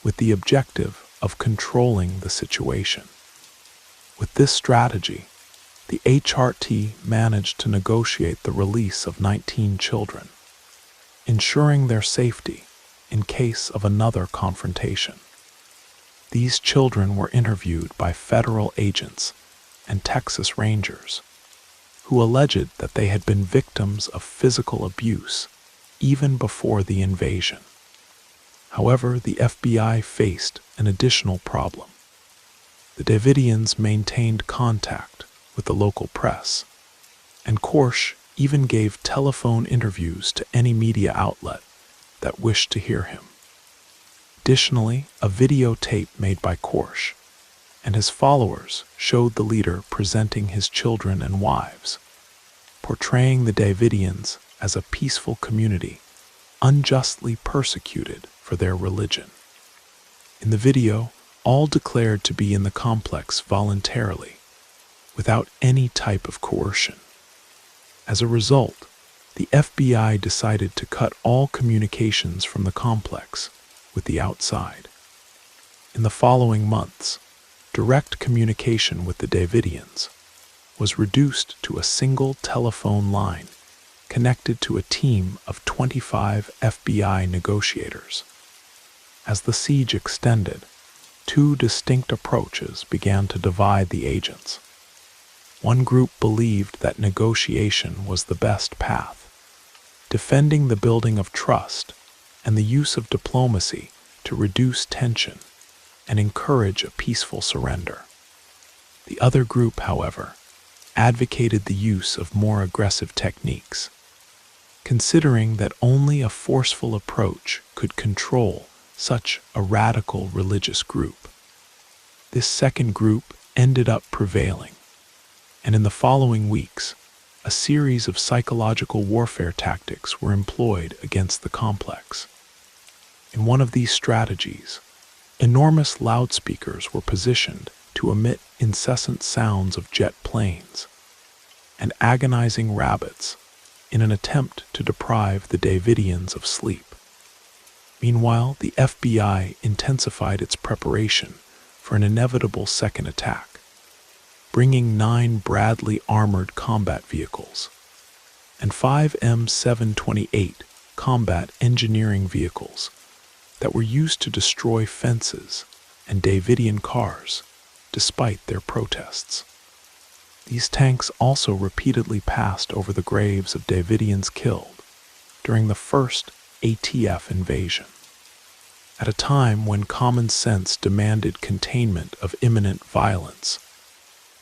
with the objective of controlling the situation. With this strategy, the HRT managed to negotiate the release of 19 children, ensuring their safety in case of another confrontation. These children were interviewed by federal agents and Texas Rangers, who alleged that they had been victims of physical abuse even before the invasion. However, the FBI faced an additional problem. The Davidians maintained contact with the local press, and Korsh even gave telephone interviews to any media outlet that wished to hear him. Additionally, a videotape made by Korsh and his followers showed the leader presenting his children and wives, portraying the Davidians as a peaceful community unjustly persecuted for their religion. In the video, all declared to be in the complex voluntarily, without any type of coercion. As a result, the FBI decided to cut all communications from the complex with the outside. In the following months, direct communication with the Davidians was reduced to a single telephone line connected to a team of 25 FBI negotiators. As the siege extended, two distinct approaches began to divide the agents. One group believed that negotiation was the best path, defending the building of trust and the use of diplomacy to reduce tension and encourage a peaceful surrender. The other group, however, advocated the use of more aggressive techniques, considering that only a forceful approach could control such a radical religious group. This second group ended up prevailing, and in the following weeks, a series of psychological warfare tactics were employed against the complex. In one of these strategies, enormous loudspeakers were positioned to emit incessant sounds of jet planes and agonizing rabbits in an attempt to deprive the Davidians of sleep. Meanwhile, the FBI intensified its preparation for an inevitable second attack, bringing 9 Bradley armored combat vehicles and 5 M728 combat engineering vehicles that were used to destroy fences and Davidian cars despite their protests. These tanks also repeatedly passed over the graves of Davidians killed during the first ATF invasion. At a time when common sense demanded containment of imminent violence,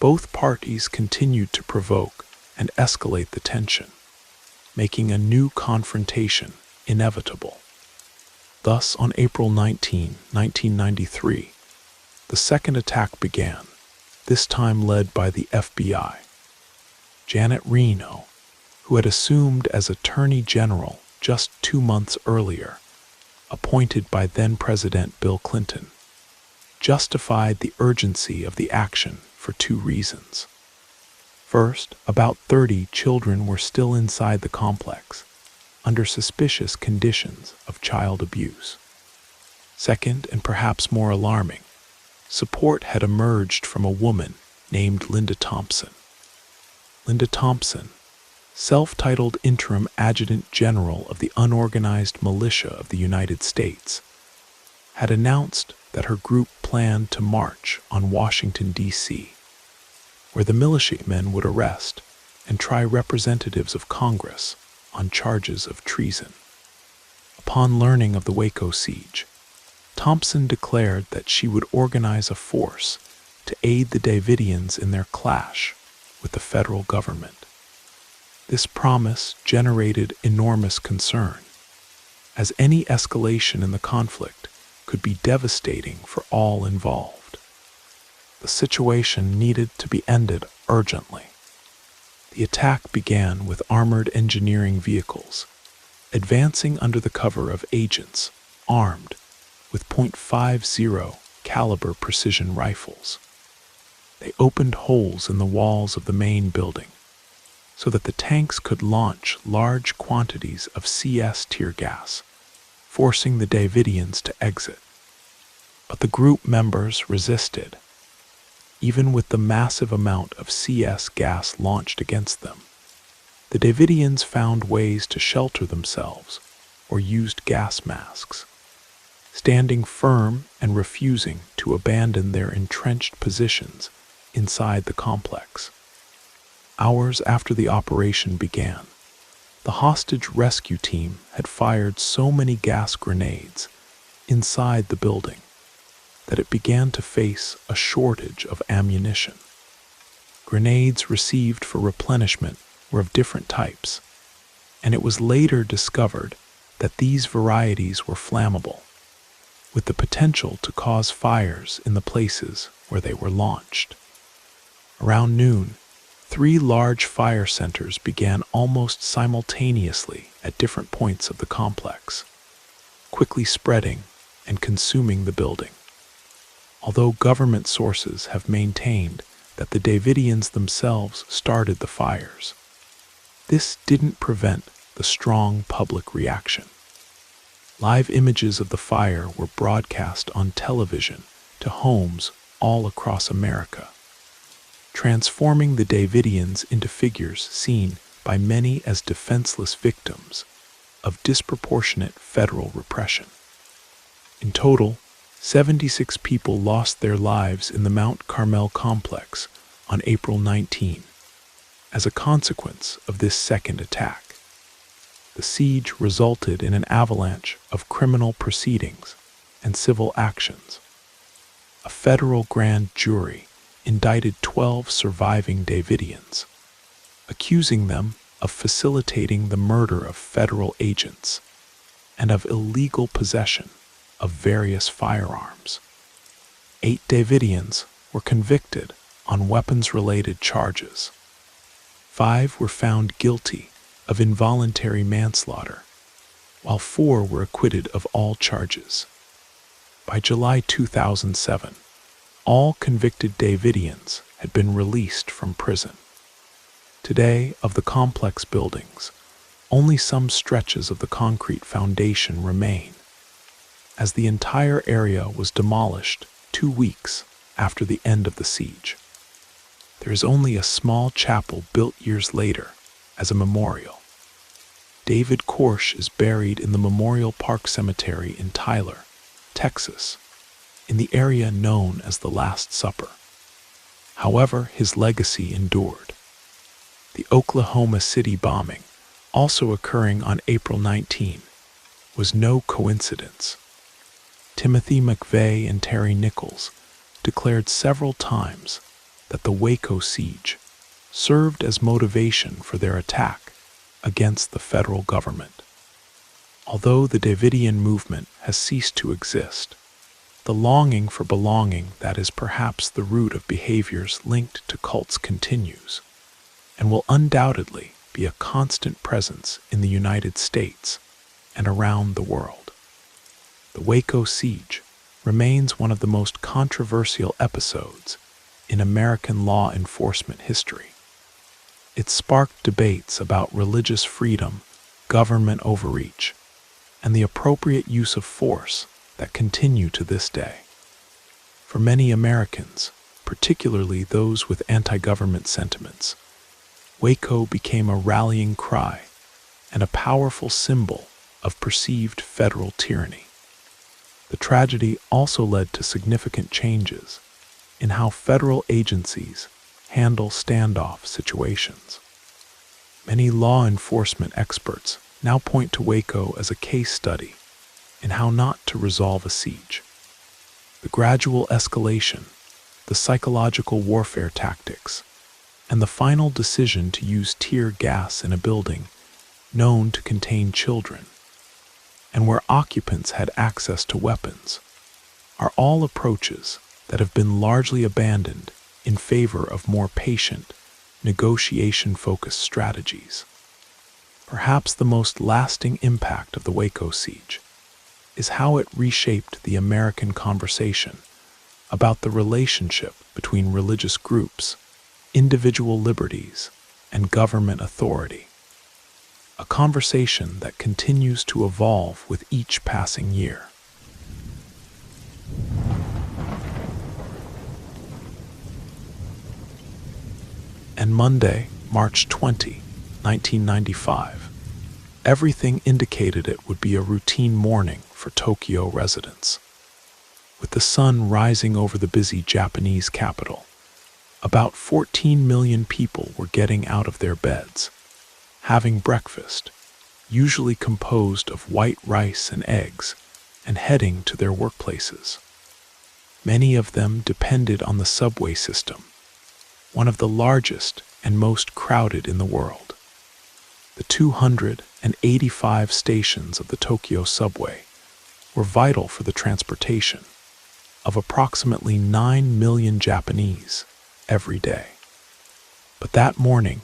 both parties continued to provoke and escalate the tension, making a new confrontation inevitable. Thus, on April 19, 1993, the second attack began, this time led by the FBI. Janet Reno, who had assumed as Attorney General just 2 months earlier, appointed by then-President Bill Clinton, justified the urgency of the action for 2 reasons. First, about 30 children were still inside the complex, under suspicious conditions of child abuse. Second, and perhaps more alarming, support had emerged from a woman named Linda Thompson. Linda Thompson, self-titled interim adjutant general of the unorganized militia of the United States, had announced that her group planned to march on Washington, D.C., where the militiamen would arrest and try representatives of Congress on charges of treason. Upon learning of the Waco siege, Thompson declared that she would organize a force to aid the Davidians in their clash with the federal government. This promise generated enormous concern, as any escalation in the conflict could be devastating for all involved. The situation needed to be ended urgently. The attack began with armored engineering vehicles, advancing under the cover of agents armed with .50 caliber precision rifles. They opened holes in the walls of the main building so that the tanks could launch large quantities of CS tear gas, forcing the Davidians to exit. But the group members resisted. Even with the massive amount of CS gas launched against them, the Davidians found ways to shelter themselves or used gas masks, standing firm and refusing to abandon their entrenched positions inside the complex. Hours after the operation began, the hostage rescue team had fired so many gas grenades inside the building that it began to face a shortage of ammunition. Grenades received for replenishment were of different types, and it was later discovered that these varieties were flammable, with the potential to cause fires in the places where they were launched. Around noon, 3 large fire centers began almost simultaneously at different points of the complex, quickly spreading and consuming the building. Although government sources have maintained that the Davidians themselves started the fires, this didn't prevent the strong public reaction. Live images of the fire were broadcast on television to homes all across America, transforming the Davidians into figures seen by many as defenseless victims of disproportionate federal repression. In total, 76 people lost their lives in the Mount Carmel complex on April 19 as a consequence of this second attack. The siege resulted in an avalanche of criminal proceedings and civil actions. A federal grand jury indicted 12 surviving Davidians, accusing them of facilitating the murder of federal agents and of illegal possession of various firearms. 8 Davidians were convicted on weapons-related charges. 5 were found guilty of involuntary manslaughter, while 4 were acquitted of all charges. By July 2007, all convicted Davidians had been released from prison. Today, of the complex buildings, only some stretches of the concrete foundation remain, as the entire area was demolished 2 weeks after the end of the siege. There is only a small chapel built years later as a memorial. David Koresh is buried in the Memorial Park Cemetery in Tyler, Texas, in the area known as the Last Supper. However, his legacy endured. The Oklahoma City bombing, also occurring on April 19, was no coincidence. Timothy McVeigh and Terry Nichols declared several times that the Waco siege served as motivation for their attack against the federal government. Although the Davidian movement has ceased to exist, the longing for belonging that is perhaps the root of behaviors linked to cults continues, and will undoubtedly be a constant presence in the United States and around the world. The Waco siege remains one of the most controversial episodes in American law enforcement history. It sparked debates about religious freedom, government overreach, and the appropriate use of force that continue to this day. For many Americans, particularly those with anti-government sentiments, Waco became a rallying cry and a powerful symbol of perceived federal tyranny. The tragedy also led to significant changes in how federal agencies handle standoff situations. Many law enforcement experts now point to Waco as a case study in how not to resolve a siege. The gradual escalation, the psychological warfare tactics, and the final decision to use tear gas in a building known to contain children, and where occupants had access to weapons, are all approaches that have been largely abandoned in favor of more patient, negotiation-focused strategies. Perhaps the most lasting impact of the Waco siege is how it reshaped the American conversation about the relationship between religious groups, individual liberties, and government authority. A conversation that continues to evolve with each passing year. And Monday, March 20, 1995, everything indicated it would be a routine morning for Tokyo residents. With the sun rising over the busy Japanese capital, about 14 million people were getting out of their beds, having breakfast, usually composed of white rice and eggs, and heading to their workplaces. Many of them depended on the subway system, one of the largest and most crowded in the world. The 285 stations of the Tokyo subway were vital for the transportation of approximately 9 million Japanese every day. But that morning,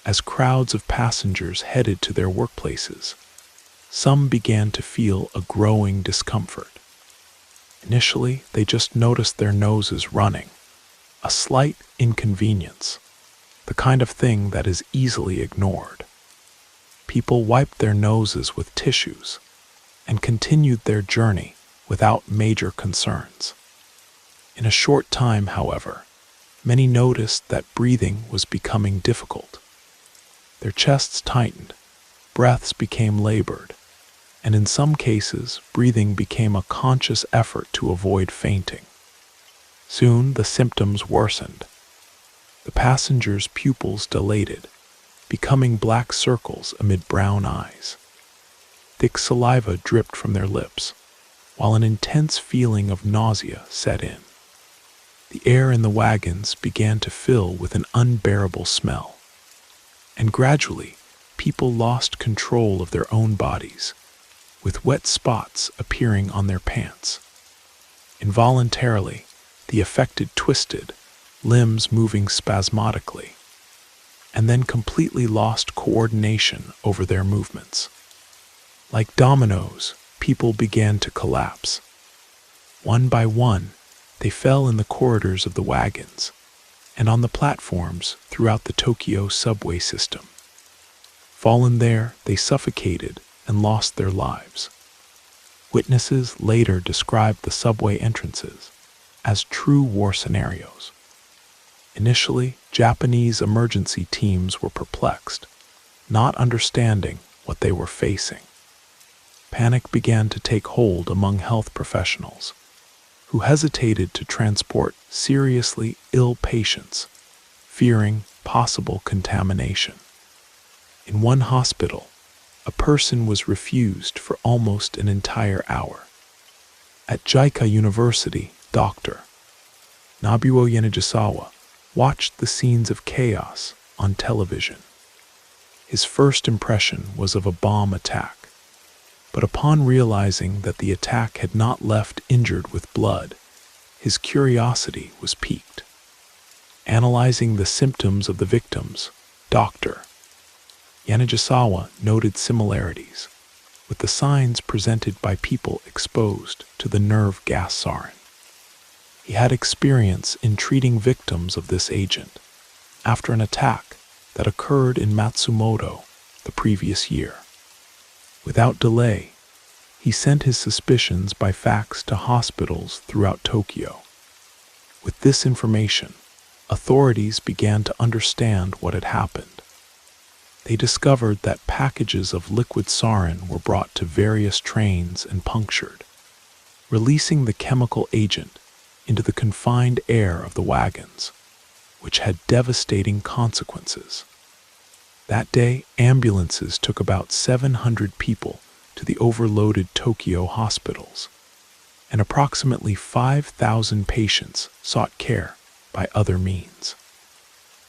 as crowds of passengers headed to their workplaces, some began to feel a growing discomfort. Initially, they just noticed their noses running, a slight inconvenience, the kind of thing that is easily ignored. People wiped their noses with tissues and continued their journey without major concerns. In a short time, however, many noticed that breathing was becoming difficult. Their chests tightened, breaths became labored, and in some cases, breathing became a conscious effort to avoid fainting. Soon the symptoms worsened. The passengers' pupils dilated, becoming black circles amid brown eyes. Thick saliva dripped from their lips, while an intense feeling of nausea set in. The air in the wagons began to fill with an unbearable smell, and gradually people lost control of their own bodies, with wet spots appearing on their pants. Involuntarily, the affected twisted, limbs moving spasmodically, and then completely lost coordination over their movements. Like dominoes, people began to collapse. One by one, they fell in the corridors of the wagons and on the platforms throughout the Tokyo subway system. Fallen there, they suffocated and lost their lives. Witnesses later described the subway entrances as true war scenarios. Initially, Japanese emergency teams were perplexed, not understanding what they were facing. Panic began to take hold among health professionals, who hesitated to transport seriously ill patients, fearing possible contamination. In one hospital, a person was refused for almost an entire hour. At Jica University, Dr. Nobuo Yanagisawa watched the scenes of chaos on television. His first impression was of a bomb attack, but upon realizing that the attack had not left injured with blood, his curiosity was piqued. Analyzing the symptoms of the victims, Dr. Yanagisawa noted similarities with the signs presented by people exposed to the nerve gas sarin. He had experience in treating victims of this agent after an attack that occurred in Matsumoto the previous year. Without delay, he sent his suspicions by fax to hospitals throughout Tokyo. With this information, authorities began to understand what had happened. They discovered that packages of liquid sarin were brought to various trains and punctured, releasing the chemical agent into the confined air of the wagons, which had devastating consequences. That day, ambulances took about 700 people to the overloaded Tokyo hospitals, and approximately 5,000 patients sought care by other means.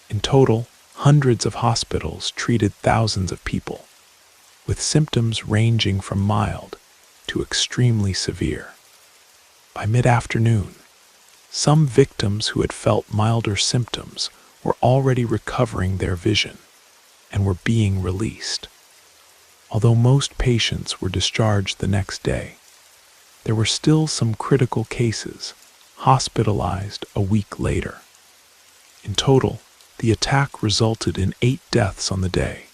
In total, hundreds of hospitals treated thousands of people, with symptoms ranging from mild to extremely severe. By mid-afternoon, some victims who had felt milder symptoms were already recovering their vision and were being released. Although most patients were discharged the next day, there were still some critical cases hospitalized a week later. In total, the attack resulted in 8 deaths on the day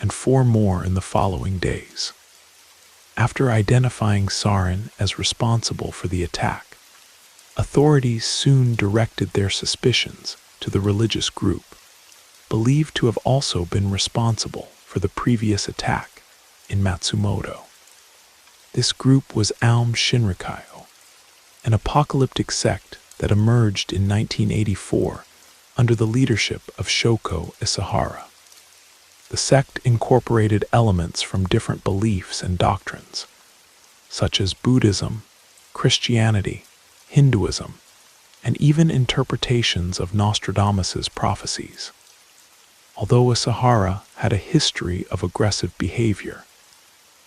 and 4 more in the following days. After identifying sarin as responsible for the attack, authorities soon directed their suspicions to the religious group, believed to have also been responsible for the previous attack in Matsumoto. This group was Aum Shinrikyo, an apocalyptic sect that emerged in 1984 under the leadership of Shoko Isahara. The sect incorporated elements from different beliefs and doctrines, such as Buddhism, Christianity, Hinduism, and even interpretations of Nostradamus's prophecies. Although Isahara had a history of aggressive behavior,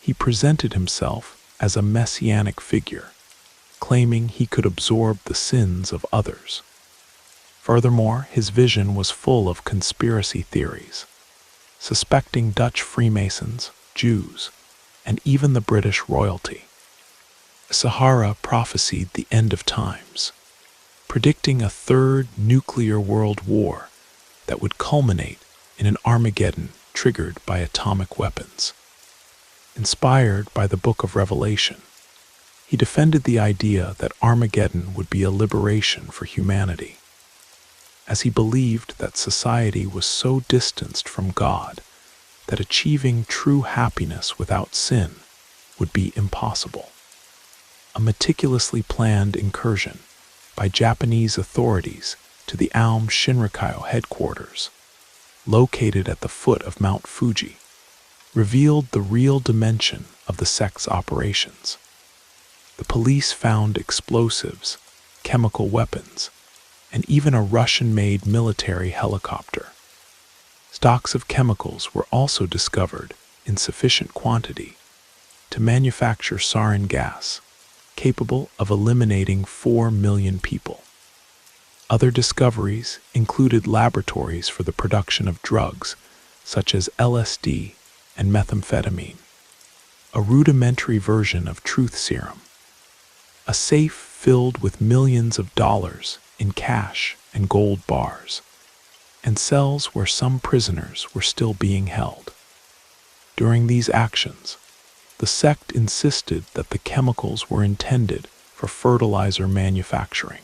he presented himself as a messianic figure, claiming he could absorb the sins of others. Furthermore, his vision was full of conspiracy theories, suspecting Dutch Freemasons, Jews, and even the British royalty. Isahara prophesied the end of times, predicting a third nuclear world war that would culminate in an Armageddon triggered by atomic weapons. Inspired by the Book of Revelation, He defended the idea that Armageddon would be a liberation for humanity, as he believed that society was so distanced from God that achieving true happiness without sin would be impossible. A meticulously planned incursion by Japanese authorities to the Aum Shinrikyo headquarters, located at the foot of Mount Fuji, revealed the real dimension of the sect's operations. The police found explosives, chemical weapons, and even a Russian-made military helicopter. Stocks of chemicals were also discovered in sufficient quantity to manufacture sarin gas, capable of eliminating 4 million people. Other discoveries included laboratories for the production of drugs such as LSD and methamphetamine, a rudimentary version of truth serum, a safe filled with millions of dollars in cash and gold bars, and cells where some prisoners were still being held. During these actions, the sect insisted that the chemicals were intended for fertilizer manufacturing.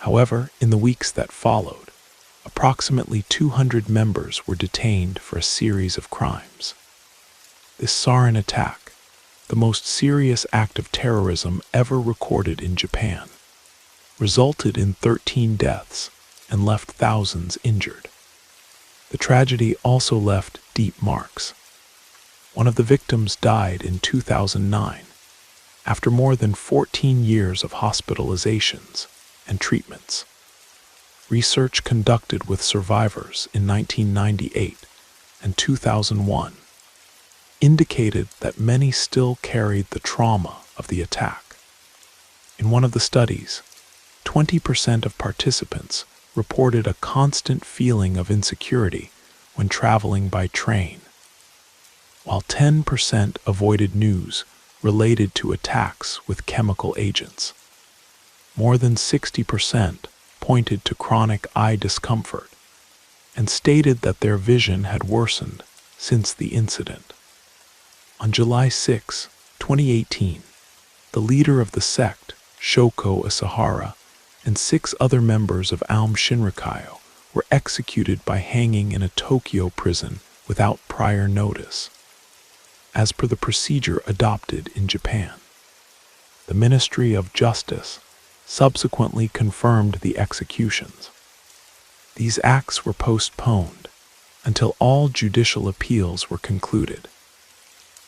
However, in the weeks that followed, approximately 200 members were detained for a series of crimes. This sarin attack, the most serious act of terrorism ever recorded in Japan, resulted in 13 deaths and left thousands injured. The tragedy also left deep marks. One of the victims died in 2009, after more than 14 years of hospitalizations and treatments. Research conducted with survivors in 1998 and 2001 indicated that many still carried the trauma of the attack. In one of the studies, 20% of participants reported a constant feeling of insecurity when traveling by train, while 10% avoided news related to attacks with chemical agents. More than 60% pointed to chronic eye discomfort and stated that their vision had worsened since the incident. On July 6, 2018, the leader of the sect, Shoko Asahara, and 6 other members of Aum Shinrikyo were executed by hanging in a Tokyo prison without prior notice, as per the procedure adopted in Japan. The Ministry of Justice subsequently confirmed the executions. These acts were postponed until all judicial appeals were concluded.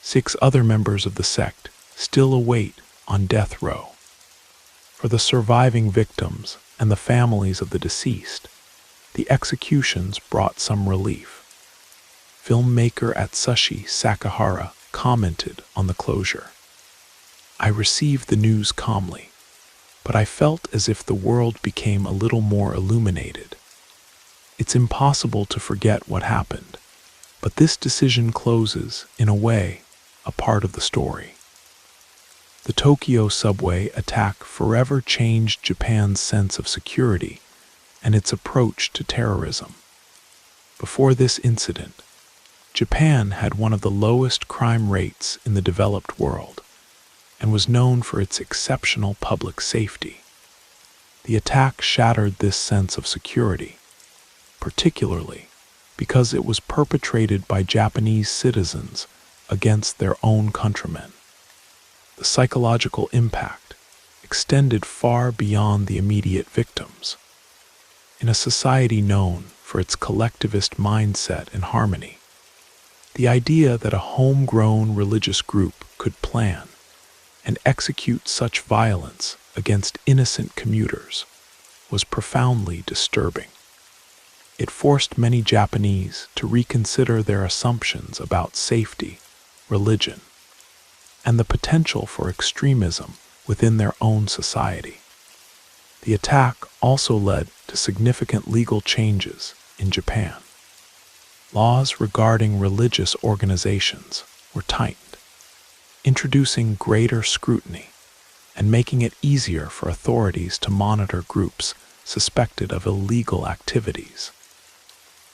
6 other members of the sect still await on death row. For the surviving victims and the families of the deceased, the executions brought some relief. Filmmaker Atsushi Sakahara commented on the closure. "I received the news calmly, but I felt as if the world became a little more illuminated. It's impossible to forget what happened, but this decision closes, in a way, a part of the story." The Tokyo subway attack forever changed Japan's sense of security and its approach to terrorism. Before this incident, Japan had one of the lowest crime rates in the developed world and was known for its exceptional public safety. The attack shattered this sense of security, particularly because it was perpetrated by Japanese citizens against their own countrymen. The psychological impact extended far beyond the immediate victims. In a society known for its collectivist mindset and harmony, the idea that a homegrown religious group could plan and execute such violence against innocent commuters was profoundly disturbing. It forced many Japanese to reconsider their assumptions about safety, religion, and the potential for extremism within their own society. The attack also led to significant legal changes in Japan. Laws regarding religious organizations were tightened, introducing greater scrutiny and making it easier for authorities to monitor groups suspected of illegal activities.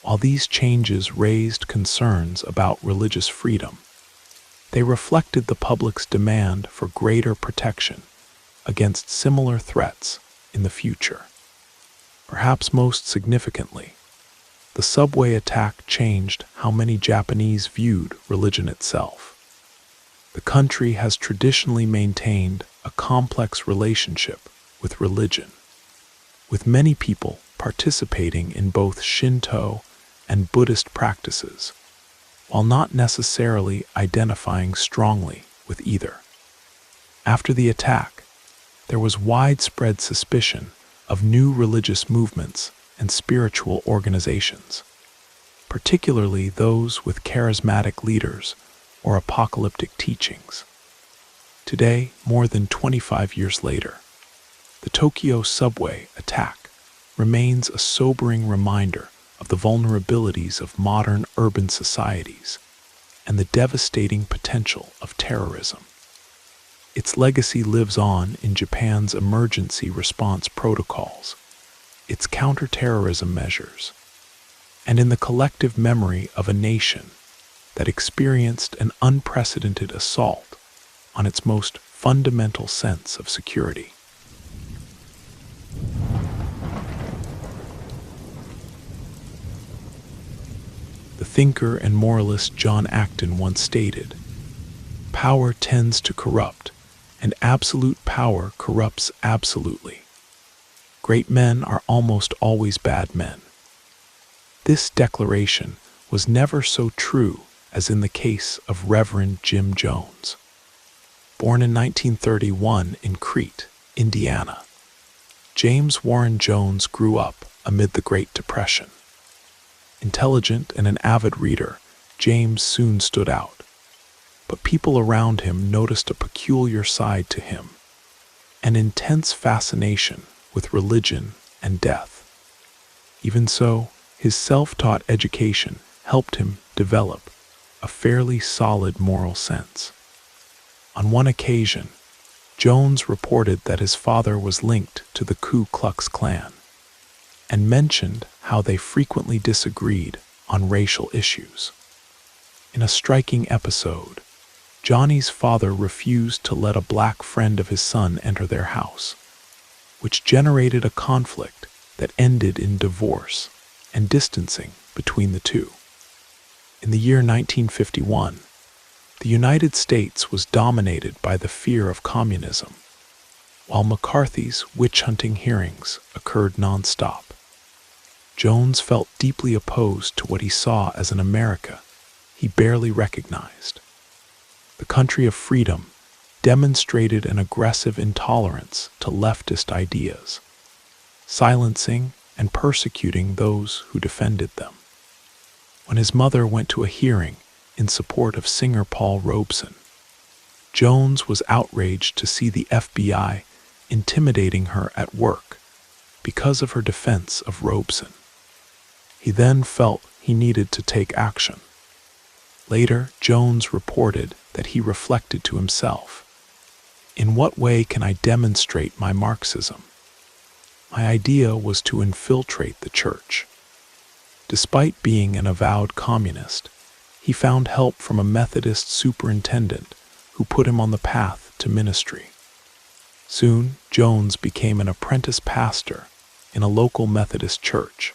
While these changes raised concerns about religious freedom, They reflected the public's demand for greater protection against similar threats in the future. Perhaps most significantly, the subway attack changed how many Japanese viewed religion itself. The country has traditionally maintained a complex relationship with religion, with many people participating in both Shinto and Buddhist practices, while not necessarily identifying strongly with either. After the attack, there was widespread suspicion of new religious movements and spiritual organizations, particularly those with charismatic leaders or apocalyptic teachings. Today, more than 25 years later, the Tokyo subway attack remains a sobering reminder of the vulnerabilities of modern urban societies and the devastating potential of terrorism. Its legacy lives on in Japan's emergency response protocols, its counterterrorism measures, and in the collective memory of a nation that experienced an unprecedented assault on its most fundamental sense of security. The thinker and moralist John Acton once stated, "Power tends to corrupt, and absolute power corrupts absolutely. Great men are almost always bad men." This declaration was never so true as in the case of Reverend Jim Jones. Born in 1931 in Crete, Indiana, James Warren Jones grew up amid the Great Depression. Intelligent and an avid reader, James soon stood out, but people around him noticed a peculiar side to him, an intense fascination with religion and death. Even so, his self-taught education helped him develop a fairly solid moral sense. On one occasion, Jones reported that his father was linked to the Ku Klux Klan, and mentioned how they frequently disagreed on racial issues. In a striking episode, Johnny's father refused to let a black friend of his son enter their house, which generated a conflict that ended in divorce and distancing between the two. In the year 1951, the United States was dominated by the fear of communism, while McCarthy's witch-hunting hearings occurred nonstop. Jones felt deeply opposed to what he saw as an America he barely recognized. The country of freedom demonstrated an aggressive intolerance to leftist ideas, silencing and persecuting those who defended them. When his mother went to a hearing in support of singer Paul Robeson, Jones was outraged to see the FBI intimidating her at work because of her defense of Robeson. He then felt he needed to take action. Later, Jones reported that he reflected to himself, "In what way can I demonstrate my Marxism? My idea was to infiltrate the church." Despite being an avowed communist, he found help from a Methodist superintendent who put him on the path to ministry. Soon, Jones became an apprentice pastor in a local Methodist church.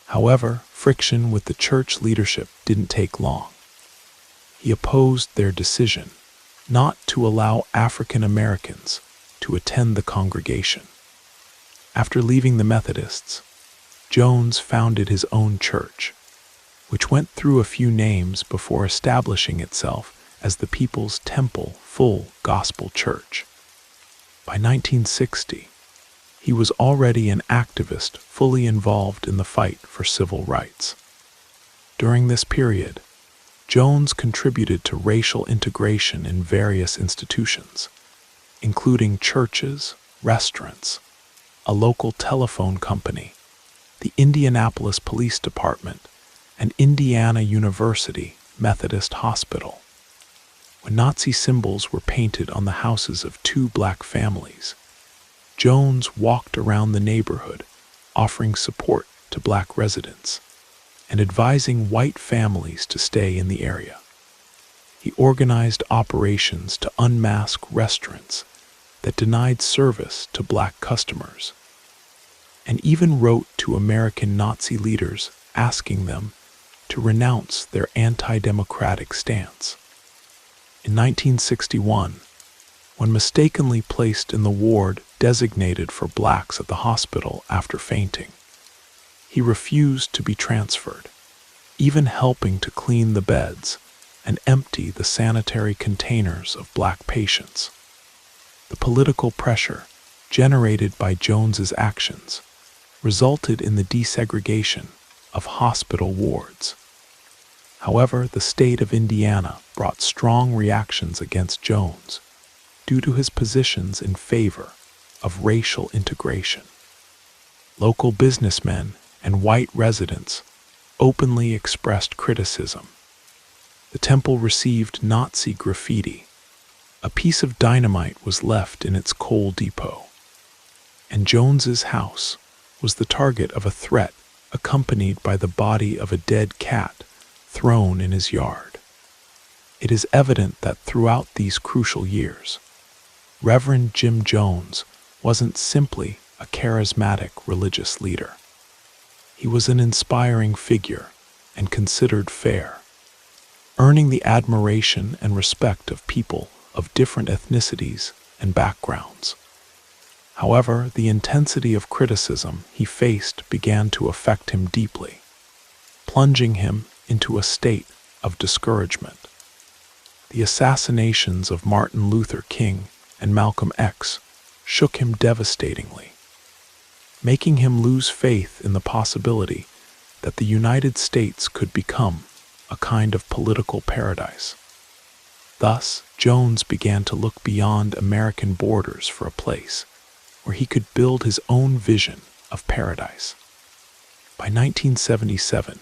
However, friction with the church leadership didn't take long. He opposed their decision not to allow African Americans to attend the congregation. After leaving the Methodists, Jones founded his own church, which went through a few names before establishing itself as the People's Temple Full Gospel Church. By 1960, he was already an activist fully involved in the fight for civil rights. During this period, Jones contributed to racial integration in various institutions, including churches, restaurants, a local telephone company, the Indianapolis Police Department, and Indiana University Methodist Hospital. When Nazi symbols were painted on the houses of two black families, Jones walked around the neighborhood offering support to black residents and advising white families to stay in the area. He organized operations to unmask restaurants that denied service to black customers, and even wrote to American Nazi leaders asking them to renounce their anti-democratic stance. In 1961, when mistakenly placed in the ward designated for blacks at the hospital after fainting, he refused to be transferred, even helping to clean the beds and empty the sanitary containers of black patients. The political pressure generated by Jones's actions resulted in the desegregation of hospital wards. However, the state of Indiana brought strong reactions against Jones due to his positions in favor of racial integration. Local businessmen and white residents openly expressed criticism. The temple received Nazi graffiti. A piece of dynamite was left in its coal depot, and Jones's house was the target of a threat accompanied by the body of a dead cat thrown in his yard. It is evident that throughout these crucial years, Reverend Jim Jones wasn't simply a charismatic religious leader. He was an inspiring figure and considered fair, earning the admiration and respect of people of different ethnicities and backgrounds. However, the intensity of criticism he faced began to affect him deeply, plunging him into a state of discouragement. The assassinations of Martin Luther King and Malcolm X shook him devastatingly, making him lose faith in the possibility that the United States could become a kind of political paradise. Thus, Jones began to look beyond American borders for a place where he could build his own vision of paradise. By 1977,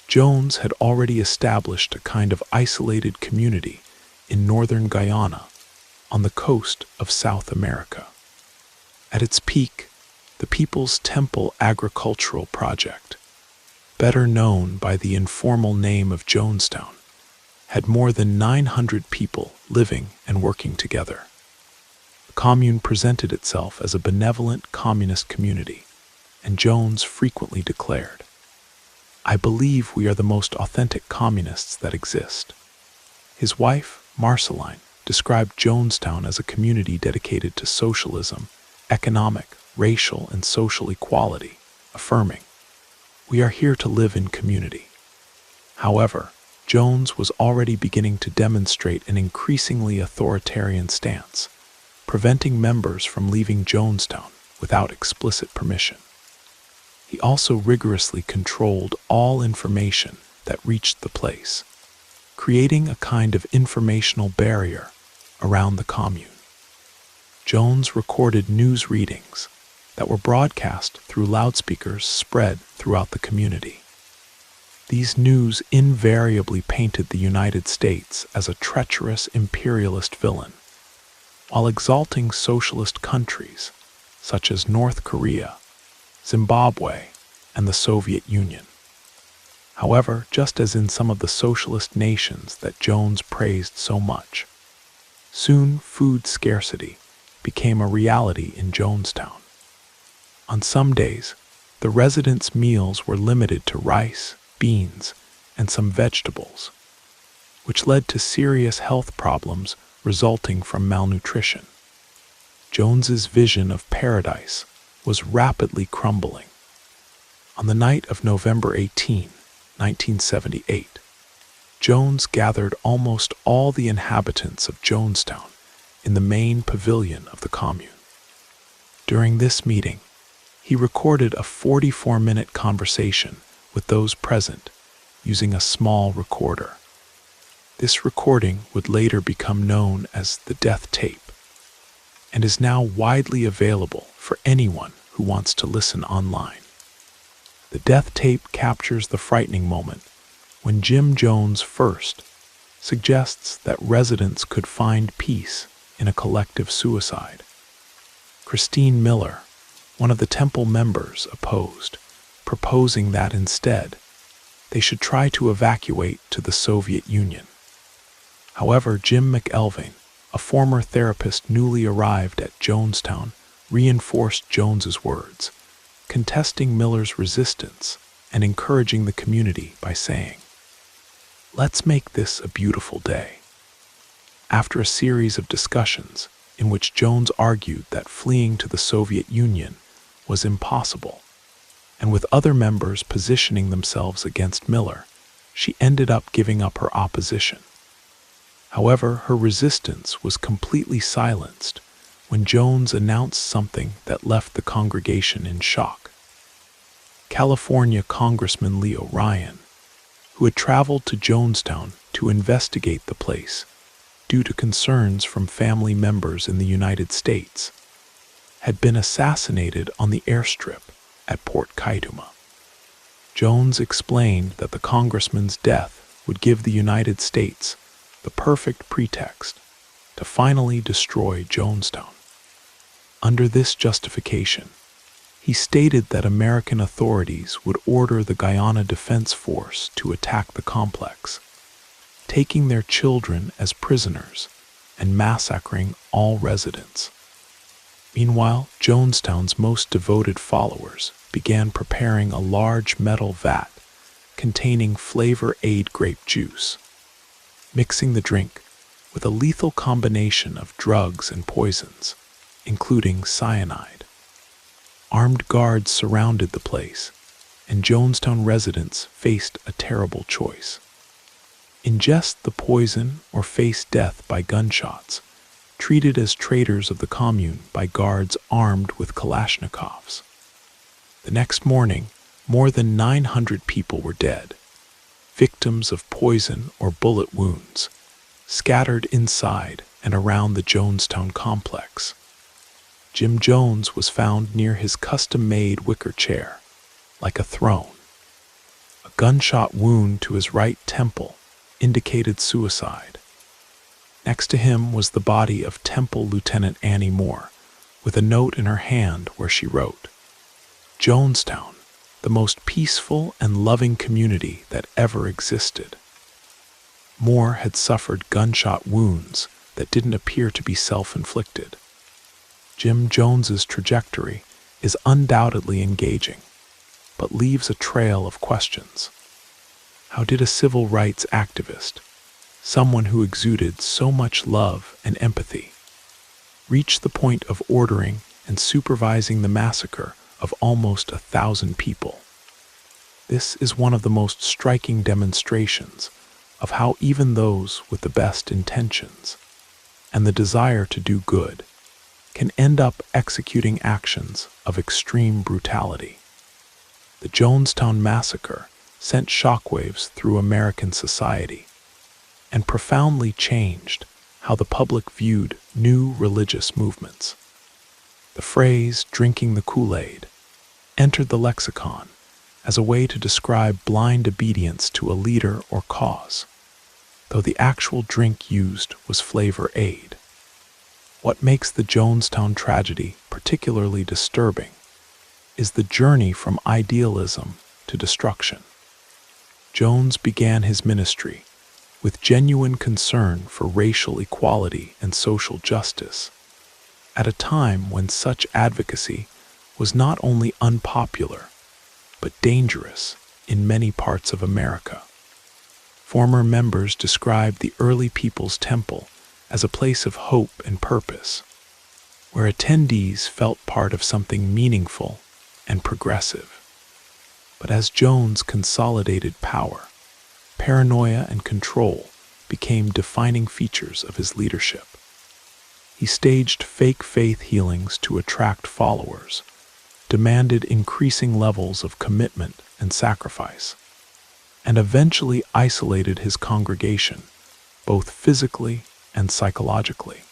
Jones had already established a kind of isolated community in northern Guyana, on the coast of South America. At its peak, the People's Temple Agricultural Project, better known by the informal name of Jonestown, had more than 900 people living and working together. The commune presented itself as a benevolent communist community, and Jones frequently declared, "I believe we are the most authentic communists that exist." His wife, Marceline, described Jonestown as a community dedicated to socialism, economic, racial, and social equality, affirming, "We are here to live in community." However, Jones was already beginning to demonstrate an increasingly authoritarian stance, preventing members from leaving Jonestown without explicit permission. He also rigorously controlled all information that reached the place, creating a kind of informational barrier around the commune. Jones recorded news readings that were broadcast through loudspeakers spread throughout the community. These news invariably painted the United States as a treacherous imperialist villain, while exalting socialist countries such as North Korea, Zimbabwe, and the Soviet Union. However, just as in some of the socialist nations that Jones praised so much, soon food scarcity became a reality in Jonestown. On some days, the residents' meals were limited to rice, beans, and some vegetables, which led to serious health problems resulting from malnutrition. Jones's vision of paradise was rapidly crumbling. On the night of November 18, 1978, Jones gathered almost all the inhabitants of Jonestown in the main pavilion of the commune. During this meeting, he recorded a 44-minute conversation with those present using a small recorder. This recording would later become known as the death tape and is now widely available for anyone who wants to listen online. The death tape captures the frightening moment when Jim Jones first suggests that residents could find peace in a collective suicide. Christine Miller, one of the temple members, opposed, proposing that instead they should try to evacuate to the Soviet Union. However, Jim McElvain, a former therapist newly arrived at Jonestown, reinforced Jones's words, contesting Miller's resistance and encouraging the community by saying, "Let's make this a beautiful day." After a series of discussions in which Jones argued that fleeing to the Soviet Union was impossible, and with other members positioning themselves against Miller, she ended up giving up her opposition. However, her resistance was completely silenced when Jones announced something that left the congregation in shock. California Congressman Leo Ryan, who had traveled to Jonestown to investigate the place due to concerns from family members in the United States, had been assassinated on the airstrip at Port Kaituma. Jones explained that the congressman's death would give the United States the perfect pretext to finally destroy Jonestown. Under this justification, he stated that American authorities would order the Guyana Defense Force to attack the complex, taking their children as prisoners and massacring all residents. Meanwhile, Jonestown's most devoted followers began preparing a large metal vat containing Flavor Aid grape juice, mixing the drink with a lethal combination of drugs and poisons, including cyanide. Armed guards surrounded the place, and Jonestown residents faced a terrible choice: ingest the poison or face death by gunshots, treated as traitors of the commune by guards armed with Kalashnikovs. The next morning, more than 900 people were dead, victims of poison or bullet wounds, scattered inside and around the Jonestown complex. Jim Jones was found near his custom-made wicker chair, like a throne. A gunshot wound to his right temple indicated suicide. Next to him was the body of Temple Lieutenant Annie Moore, with a note in her hand where she wrote, "Jonestown, the most peaceful and loving community that ever existed." Moore had suffered gunshot wounds that didn't appear to be self-inflicted. Jim Jones's trajectory is undoubtedly engaging, but leaves a trail of questions. How did a civil rights activist, someone who exuded so much love and empathy, reach the point of ordering and supervising the massacre of almost 1,000 people? This is one of the most striking demonstrations of how even those with the best intentions and the desire to do good can end up executing actions of extreme brutality. The Jonestown Massacre sent shockwaves through American society and profoundly changed how the public viewed new religious movements. The phrase "drinking the Kool-Aid" entered the lexicon as a way to describe blind obedience to a leader or cause, though the actual drink used was Flavor Aid. What makes the Jonestown tragedy particularly disturbing is the journey from idealism to destruction. Jones began his ministry with genuine concern for racial equality and social justice, at a time when such advocacy was not only unpopular, but dangerous in many parts of America. Former members described the early People's Temple as a place of hope and purpose, where attendees felt part of something meaningful and progressive. But as Jones consolidated power, paranoia and control became defining features of his leadership. He staged fake faith healings to attract followers, demanded increasing levels of commitment and sacrifice, and eventually isolated his congregation, both physically and psychologically.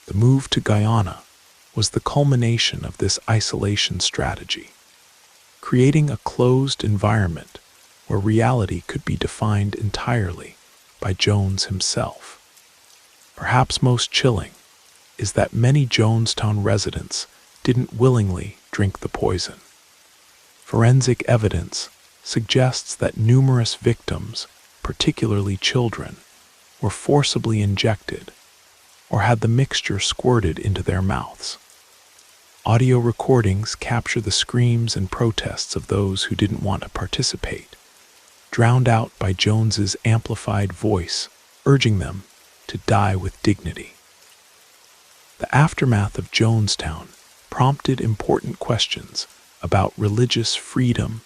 The move to Guyana was the culmination of this isolation strategy, creating a closed environment where reality could be defined entirely by Jones himself. Perhaps most chilling is that many Jonestown residents didn't willingly drink the poison. Forensic evidence suggests that numerous victims, particularly children, were forcibly injected or had the mixture squirted into their mouths. Audio recordings capture the screams and protests of those who didn't want to participate, drowned out by Jones's amplified voice, urging them to die with dignity. The aftermath of Jonestown prompted important questions about religious freedom,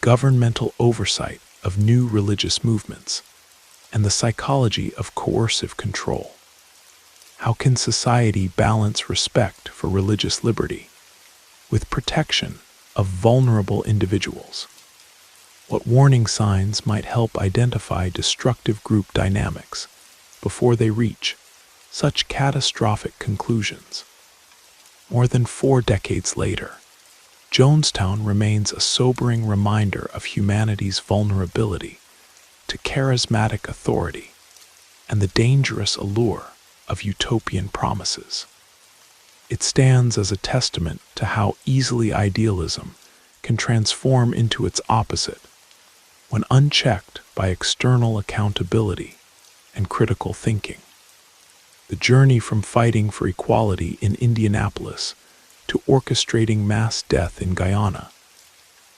governmental oversight of new religious movements, and the psychology of coercive control. How can society balance respect for religious liberty with protection of vulnerable individuals? What warning signs might help identify destructive group dynamics before they reach such catastrophic conclusions? More than 4 decades later, Jonestown remains a sobering reminder of humanity's vulnerability to charismatic authority and the dangerous allure of utopian promises. It stands as a testament to how easily idealism can transform into its opposite when unchecked by external accountability and critical thinking. The journey from fighting for equality in Indianapolis to orchestrating mass death in Guyana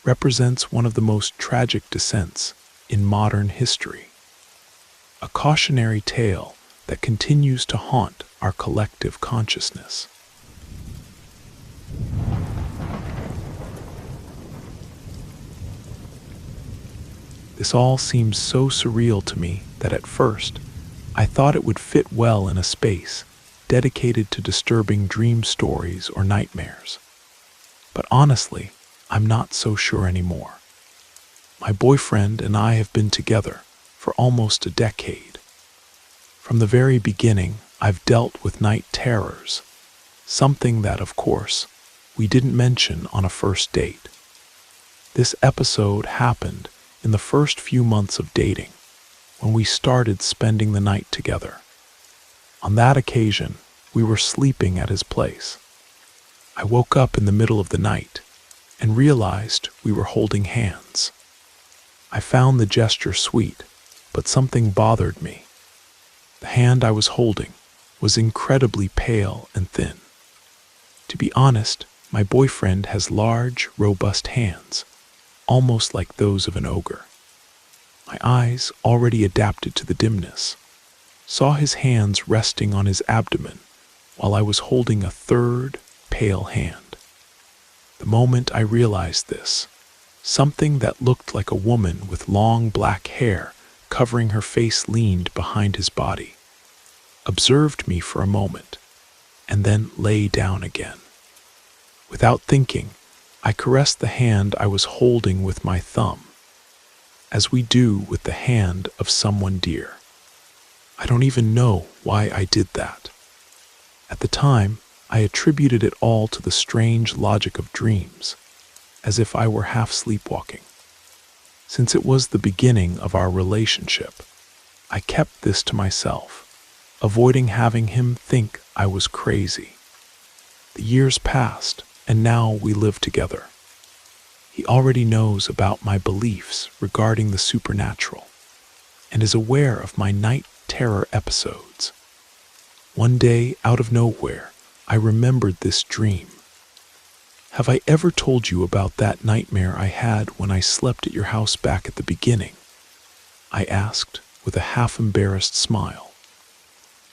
represents one of the most tragic descents in modern history, a cautionary tale that continues to haunt our collective consciousness. This all seems so surreal to me that at first I thought it would fit well in a space dedicated to disturbing dream stories or nightmares. But honestly, I'm not so sure anymore. My boyfriend and I have been together for almost a decade. From the very beginning, I've dealt with night terrors, something that, of course, we didn't mention on a first date. This episode happened in the first few months of dating, when we started spending the night together. On that occasion, we were sleeping at his place. I woke up in the middle of the night and realized we were holding hands. I found the gesture sweet, but something bothered me. The hand I was holding was incredibly pale and thin. To be honest, my boyfriend has large, robust hands, almost like those of an ogre. My eyes, already adapted to the dimness, saw his hands resting on his abdomen while I was holding a third, pale hand. The moment I realized this, something that looked like a woman with long black hair covering her face leaned behind his body, observed me for a moment, and then lay down again. Without thinking, I caressed the hand I was holding with my thumb, as we do with the hand of someone dear. I don't even know why I did that. At the time, I attributed it all to the strange logic of dreams, as if I were half sleepwalking. Since it was the beginning of our relationship, I kept this to myself, avoiding having him think I was crazy. The years passed, and now we live together. He already knows about my beliefs regarding the supernatural, and is aware of my night terror episodes. One day, out of nowhere, I remembered this dream. Have I ever told you about that nightmare I had when I slept at your house back at the beginning? I asked with a half-embarrassed smile.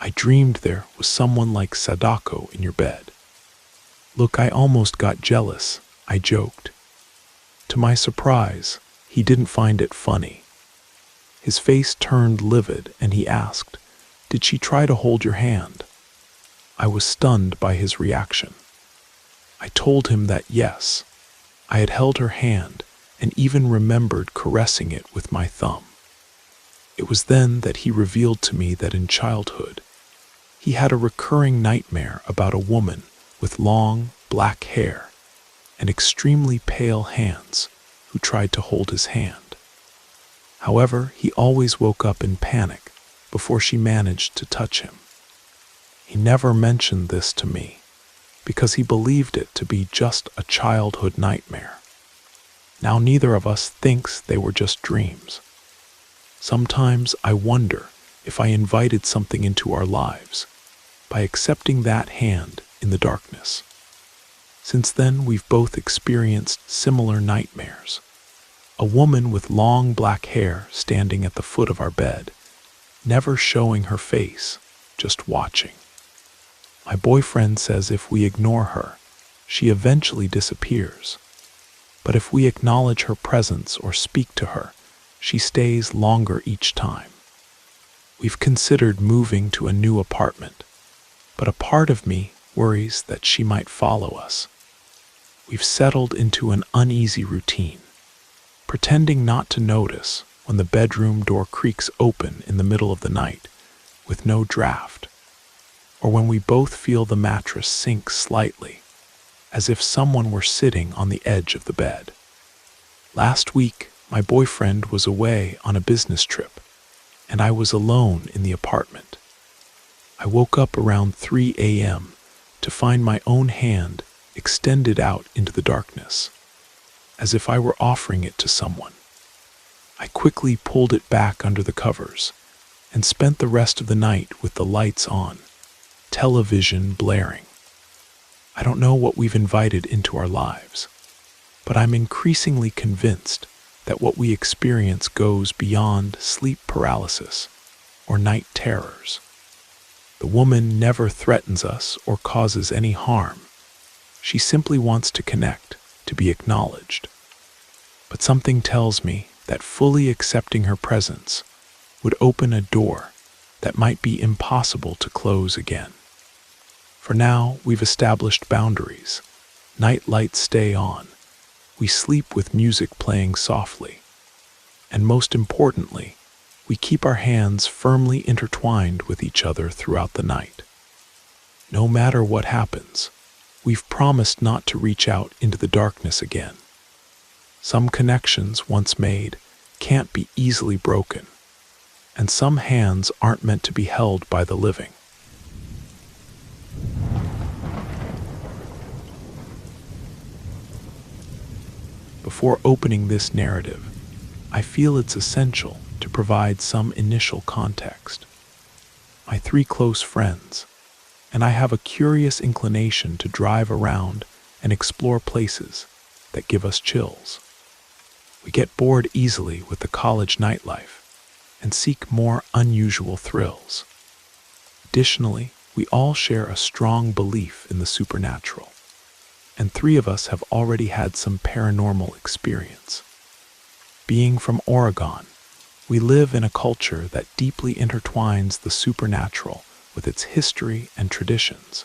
I dreamed there was someone like Sadako in your bed. Look, I almost got jealous, I joked. To my surprise, he didn't find it funny. His face turned livid and he asked, "Did she try to hold your hand?" I was stunned by his reaction. I told him that yes, I had held her hand and even remembered caressing it with my thumb. It was then that he revealed to me that in childhood, he had a recurring nightmare about a woman with long, black hair and extremely pale hands who tried to hold his hand. However, he always woke up in panic before she managed to touch him. He never mentioned this to me because he believed it to be just a childhood nightmare. Now neither of us thinks they were just dreams. Sometimes I wonder if I invited something into our lives, by accepting that hand in the darkness. Since then, we've both experienced similar nightmares. A woman with long black hair standing at the foot of our bed, never showing her face, just watching. My boyfriend says if we ignore her, she eventually disappears. But if we acknowledge her presence or speak to her, she stays longer each time. We've considered moving to a new apartment, but a part of me worries that she might follow us. We've settled into an uneasy routine, pretending not to notice when the bedroom door creaks open in the middle of the night with no draft, or when we both feel the mattress sink slightly, as if someone were sitting on the edge of the bed. Last week, my boyfriend was away on a business trip, and I was alone in the apartment. I woke up around 3 a.m. to find my own hand extended out into the darkness, as if I were offering it to someone. I quickly pulled it back under the covers and spent the rest of the night with the lights on, television blaring. I don't know what we've invited into our lives, but I'm increasingly convinced that what we experience goes beyond sleep paralysis or night terrors. The woman never threatens us or causes any harm. She simply wants to connect, to be acknowledged. But something tells me that fully accepting her presence would open a door that might be impossible to close again. For now, we've established boundaries. Night lights stay on. We sleep with music playing softly. And most importantly, we keep our hands firmly intertwined with each other throughout the night. No matter what happens, we've promised not to reach out into the darkness again. Some connections once made can't be easily broken, and some hands aren't meant to be held by the living. Before opening this narrative, I feel it's essential to provide some initial context. My 3 close friends, and I have a curious inclination to drive around and explore places that give us chills. We get bored easily with the college nightlife and seek more unusual thrills. Additionally, we all share a strong belief in the supernatural, and 3 of us have already had some paranormal experience. Being from Oregon, we live in a culture that deeply intertwines the supernatural with its history and traditions,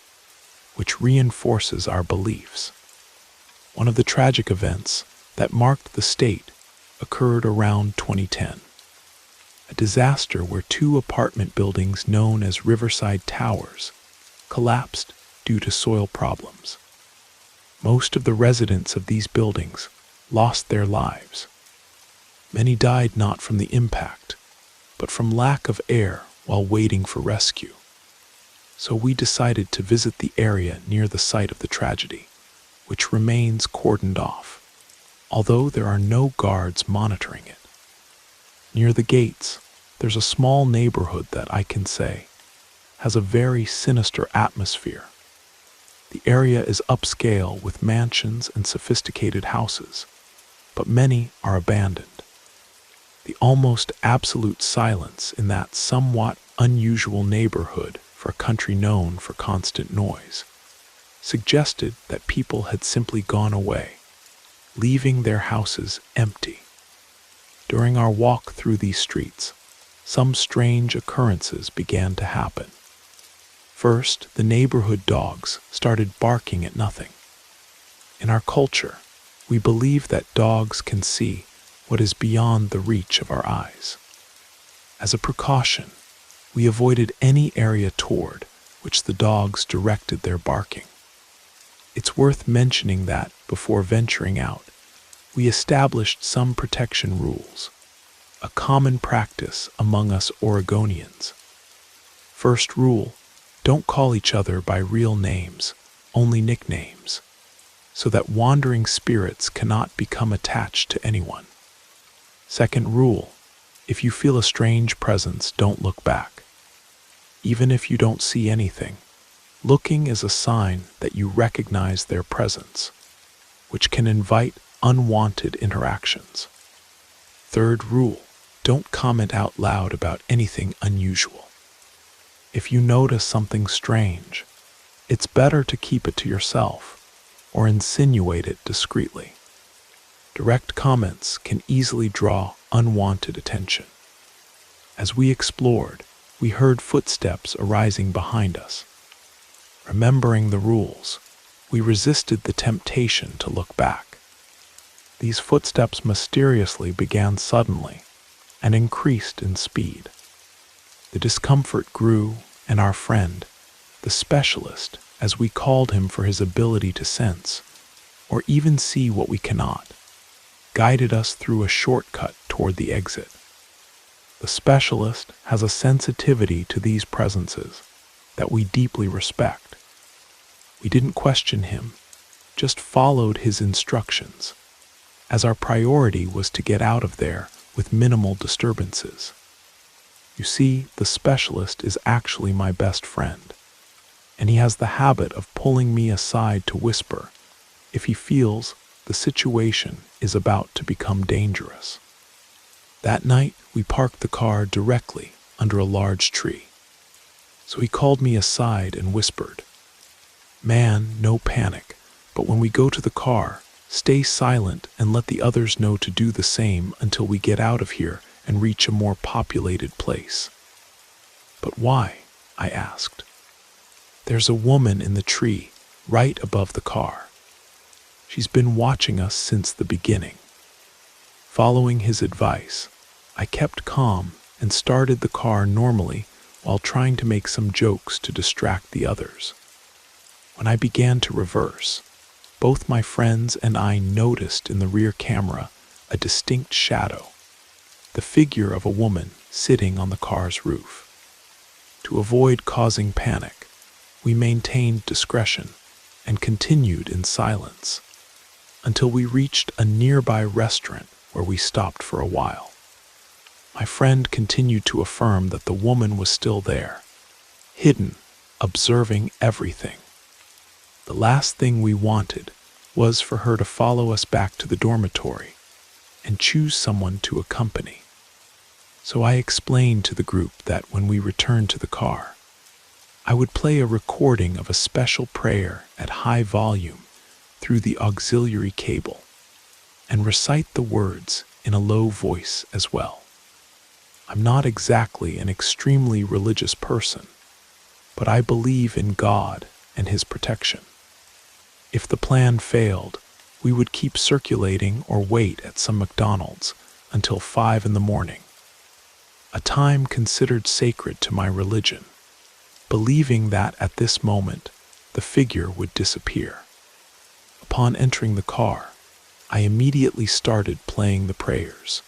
which reinforces our beliefs. One of the tragic events that marked the state occurred around 2010, a disaster where 2 apartment buildings known as Riverside Towers collapsed due to soil problems. Most of the residents of these buildings lost their lives. Many died not from the impact, but from lack of air while waiting for rescue. So we decided to visit the area near the site of the tragedy, which remains cordoned off, although there are no guards monitoring it. Near the gates, there's a small neighborhood that I can say has a very sinister atmosphere. The area is upscale with mansions and sophisticated houses, but many are abandoned. The almost absolute silence in that somewhat unusual neighborhood for a country known for constant noise suggested that people had simply gone away, leaving their houses empty. During our walk through these streets, some strange occurrences began to happen. First, the neighborhood dogs started barking at nothing. In our culture, we believe that dogs can see what is beyond the reach of our eyes. As a precaution, we avoided any area toward which the dogs directed their barking. It's worth mentioning that, before venturing out, we established some protection rules, a common practice among us Oregonians. First rule: don't call each other by real names, only nicknames, so that wandering spirits cannot become attached to anyone. Second rule: If you feel a strange presence, don't look back. Even if you don't see anything, looking is a sign that you recognize their presence, which can invite unwanted interactions. Third rule, don't comment out loud about anything unusual. If you notice something strange, it's better to keep it to yourself or insinuate it discreetly. Direct comments can easily draw unwanted attention. As we explored, we heard footsteps arising behind us. Remembering the rules, we resisted the temptation to look back. These footsteps mysteriously began suddenly and increased in speed. The discomfort grew, and our friend, the specialist, as we called him for his ability to sense, or even see what we cannot, guided us through a shortcut toward the exit. The specialist has a sensitivity to these presences that we deeply respect. We didn't question him, just followed his instructions, as our priority was to get out of there with minimal disturbances. You see, the specialist is actually my best friend, and he has the habit of pulling me aside to whisper if he feels the situation is about to become dangerous. That night, we parked the car directly under a large tree. So he called me aside and whispered, "Man, no panic, but when we go to the car, stay silent and let the others know to do the same until we get out of here and reach a more populated place." "But why?" I asked. "There's a woman in the tree right above the car. She's been watching us since the beginning." Following his advice, I kept calm and started the car normally while trying to make some jokes to distract the others. When I began to reverse, both my friends and I noticed in the rear camera a distinct shadow, the figure of a woman sitting on the car's roof. To avoid causing panic, we maintained discretion and continued in silence until we reached a nearby restaurant where we stopped for a while. My friend continued to affirm that the woman was still there, hidden, observing everything. The last thing we wanted was for her to follow us back to the dormitory and choose someone to accompany. So I explained to the group that when we returned to the car, I would play a recording of a special prayer at high volume through the auxiliary cable and recite the words in a low voice as well. I'm not exactly an extremely religious person, but I believe in God and His protection. If the plan failed, we would keep circulating or wait at some McDonald's until 5 in the morning, a time considered sacred to my religion, believing that at this moment the figure would disappear. Upon entering the car, I immediately started playing the prayers.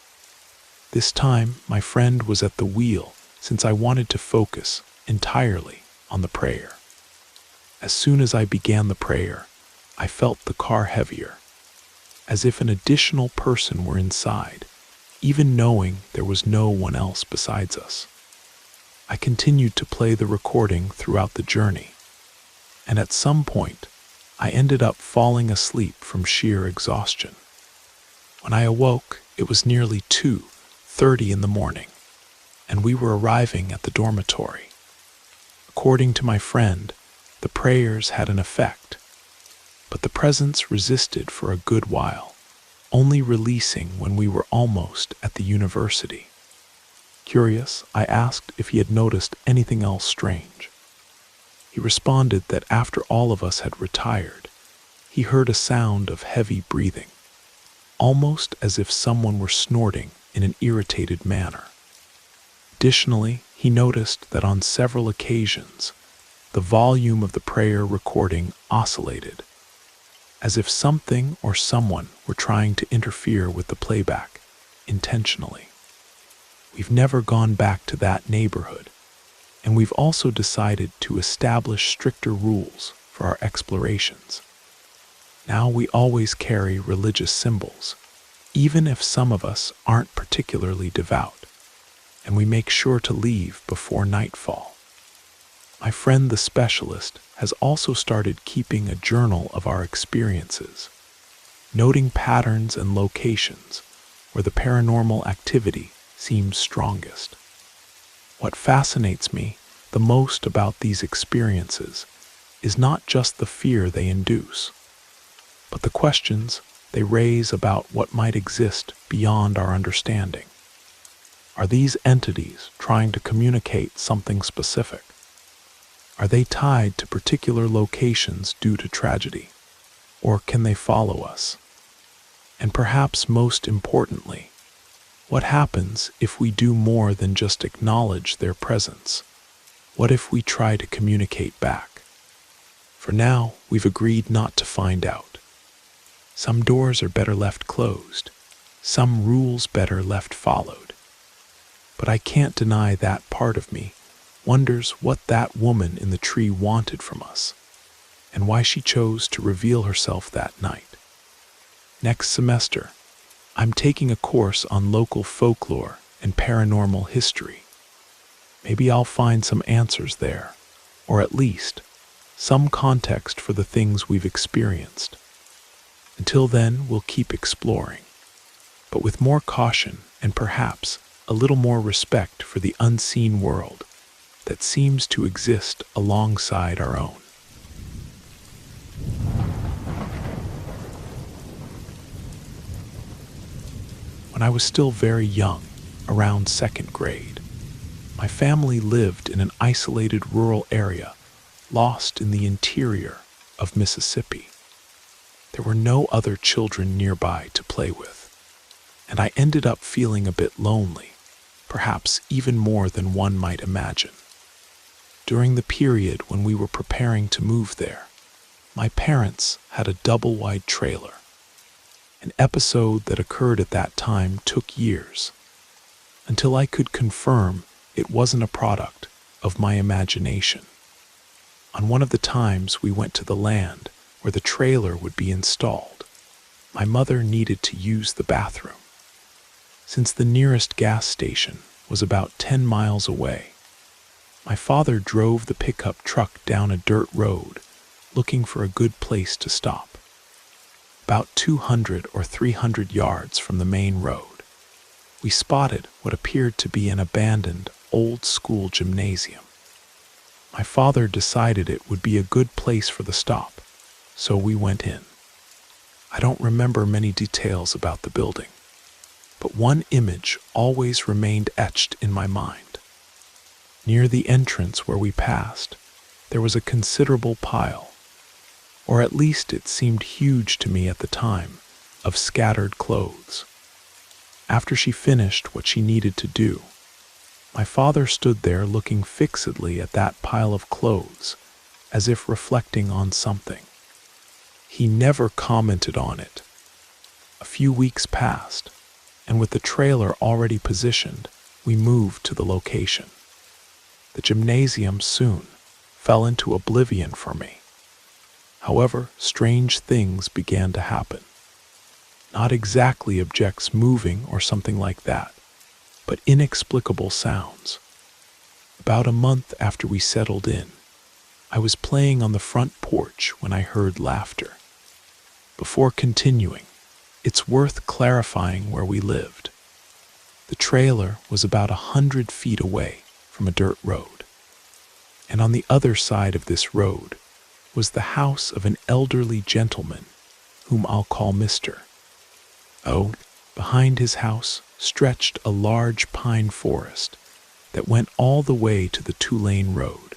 This time, my friend was at the wheel since I wanted to focus entirely on the prayer. As soon as I began the prayer, I felt the car heavier, as if an additional person were inside, even knowing there was no one else besides us. I continued to play the recording throughout the journey, and at some point, I ended up falling asleep from sheer exhaustion. When I awoke, it was nearly 2:30 in the morning, and we were arriving at the dormitory. According to my friend, the prayers had an effect, but the presence resisted for a good while, only releasing when we were almost at the university. Curious, I asked if he had noticed anything else strange. He responded that after all of us had retired, he heard a sound of heavy breathing, almost as if someone were snorting in an irritated manner. Additionally, he noticed that on several occasions, the volume of the prayer recording oscillated, as if something or someone were trying to interfere with the playback intentionally. We've never gone back to that neighborhood, and we've also decided to establish stricter rules for our explorations. Now we always carry religious symbols, even if some of us aren't particularly devout. and we make sure to leave before nightfall. My friend the specialist has also started keeping a journal of our experiences, noting patterns and locations where the paranormal activity seems strongest. What fascinates me the most about these experiences is not just the fear they induce, but the questions they raise about what might exist beyond our understanding. Are these entities trying to communicate something specific? Are they tied to particular locations due to tragedy? Or can they follow us? And perhaps most importantly, what happens if we do more than just acknowledge their presence? What if we try to communicate back? For now, we've agreed not to find out. Some doors are better left closed, some rules better left followed. But I can't deny that part of me wonders what that woman in the tree wanted from us, and why she chose to reveal herself that night. Next semester, I'm taking a course on local folklore and paranormal history. Maybe I'll find some answers there, or at least some context for the things we've experienced. Until then, we'll keep exploring, but with more caution and perhaps a little more respect for the unseen world that seems to exist alongside our own. When I was still very young, around second grade, my family lived in an isolated rural area, lost in the interior of Mississippi. There were no other children nearby to play with, and I ended up feeling a bit lonely, perhaps even more than one might imagine. During the period when we were preparing to move there, my parents had a double-wide trailer. An episode that occurred at that time took years, until I could confirm it wasn't a product of my imagination. On one of the times we went to the land where the trailer would be installed, my mother needed to use the bathroom. Since the nearest gas station was about 10 miles away, my father drove the pickup truck down a dirt road, looking for a good place to stop. About 200 or 300 yards from the main road, we spotted what appeared to be an abandoned old-school gymnasium. My father decided it would be a good place for the stop, so we went in. I don't remember many details about the building, but one image always remained etched in my mind. Near the entrance where we passed, there was a considerable pile, or at least it seemed huge to me at the time, of scattered clothes. After she finished what she needed to do, my father stood there looking fixedly at that pile of clothes, as if reflecting on something. He never commented on it. A few weeks passed, and with the trailer already positioned, we moved to the location. The gymnasium soon fell into oblivion for me. However, strange things began to happen. Not exactly objects moving or something like that, but inexplicable sounds. About a month after we settled in, I was playing on the front porch when I heard laughter. Before continuing, it's worth clarifying where we lived. The trailer was about 100 feet away from a dirt road, and on the other side of this road was the house of an elderly gentleman whom I'll call Mr. O. Behind his house stretched a large pine forest that went all the way to the two-lane road,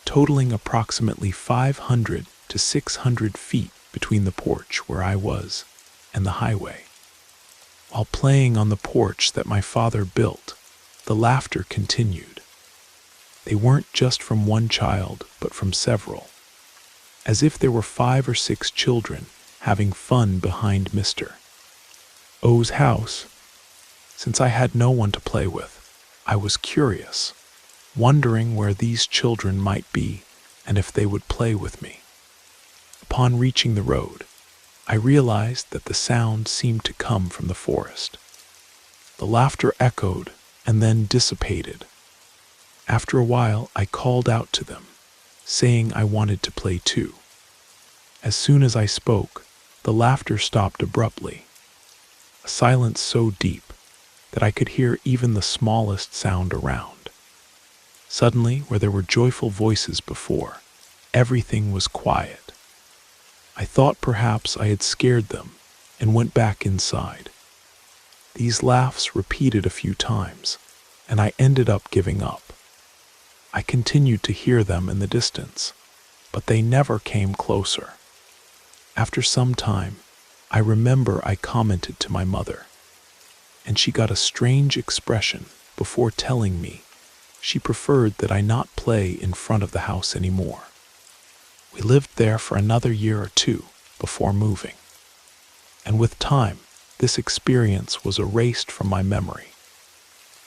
totaling approximately 500 to 600 feet between the porch where I was and the highway. While playing on the porch that my father built, the laughter continued. They weren't just from one child, but from several, as if there were 5 or 6 children having fun behind Mr. O's house. Since I had no one to play with, I was curious, wondering where these children might be and if they would play with me. Upon reaching the road, I realized that the sound seemed to come from the forest. The laughter echoed and then dissipated. After a while, I called out to them, saying I wanted to play too. As soon as I spoke, the laughter stopped abruptly, a silence so deep that I could hear even the smallest sound around. Suddenly, where there were joyful voices before, everything was quiet. I thought perhaps I had scared them and went back inside. These laughs repeated a few times, and I ended up giving up. I continued to hear them in the distance, but they never came closer. After some time, I remember I commented to my mother, and she got a strange expression before telling me she preferred that I not play in front of the house anymore. We lived there for another year or two before moving, and with time, this experience was erased from my memory.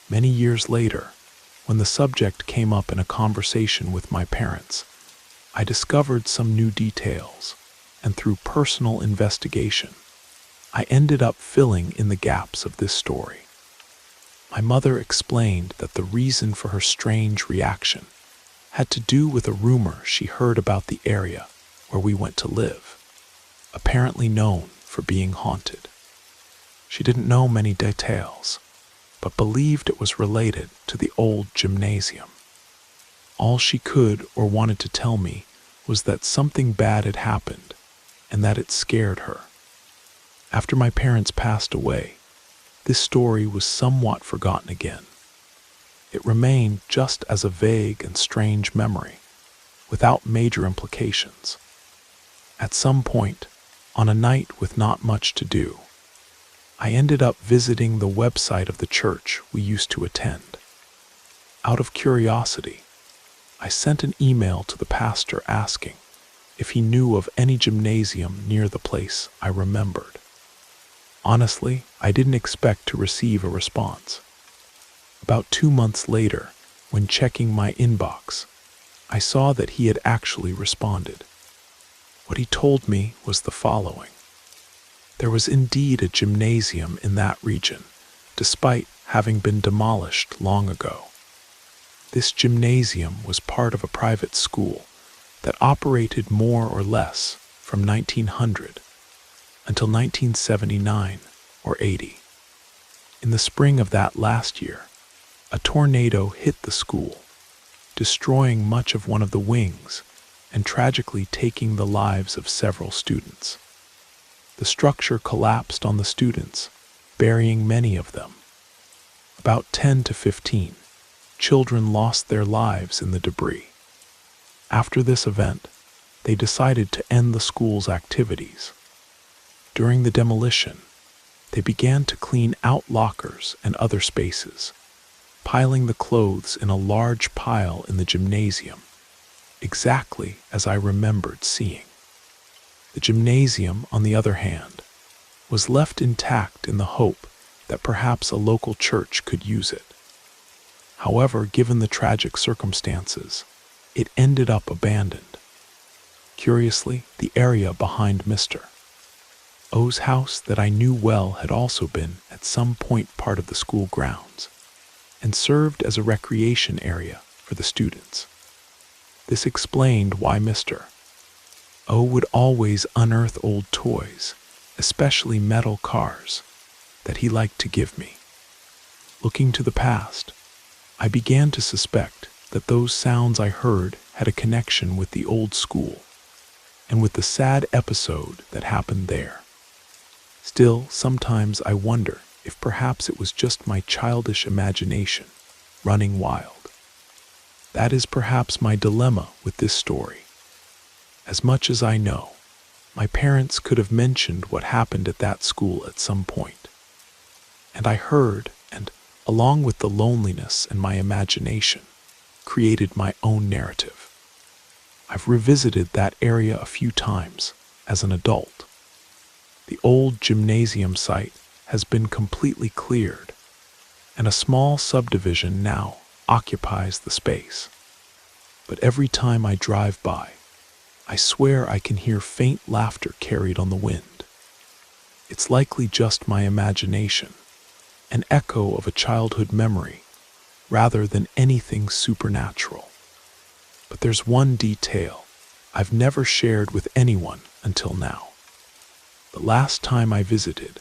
Many years later, when the subject came up in a conversation with my parents, I discovered some new details, and through personal investigation, I ended up filling in the gaps of this story. My mother explained that the reason for her strange reaction had to do with a rumor she heard about the area where we went to live, apparently known for being haunted. She didn't know many details, but believed it was related to the old gymnasium. All she could or wanted to tell me was that something bad had happened and that it scared her. After my parents passed away, this story was somewhat forgotten again. It remained just as a vague and strange memory, without major implications. At some point, on a night with not much to do, I ended up visiting the website of the church we used to attend. Out of curiosity, I sent an email to the pastor asking if he knew of any gymnasium near the place I remembered. Honestly, I didn't expect to receive a response. About 2 months later, when checking my inbox, I saw that he had actually responded. What he told me was the following. There was indeed a gymnasium in that region, despite having been demolished long ago. This gymnasium was part of a private school that operated more or less from 1900 until 1979 or 80. In the spring of that last year, a tornado hit the school, destroying much of one of the wings and tragically taking the lives of several students. The structure collapsed on the students, burying many of them. About 10 to 15 children lost their lives in the debris. After this event, they decided to end the school's activities. During the demolition, they began to clean out lockers and other spaces, piling the clothes in a large pile in the gymnasium, exactly as I remembered seeing. The gymnasium, on the other hand, was left intact in the hope that perhaps a local church could use it. However, given the tragic circumstances, it ended up abandoned. Curiously, the area behind Mr. O's house that I knew well had also been at some point part of the school grounds and served as a recreation area for the students. This explained why Mr. O would always unearth old toys, especially metal cars, that he liked to give me. Looking to the past, I began to suspect that those sounds I heard had a connection with the old school and with the sad episode that happened there. Still, sometimes I wonder if perhaps it was just my childish imagination running wild. That is perhaps my dilemma with this story. As much as I know, my parents could have mentioned what happened at that school at some point. And I heard, and along with the loneliness and my imagination, created my own narrative. I've revisited that area a few times as an adult. The old gymnasium site has been completely cleared, and a small subdivision now occupies the space. But every time I drive by, I swear I can hear faint laughter carried on the wind. It's likely just my imagination, an echo of a childhood memory rather than anything supernatural. But there's one detail I've never shared with anyone until now. The last time I visited,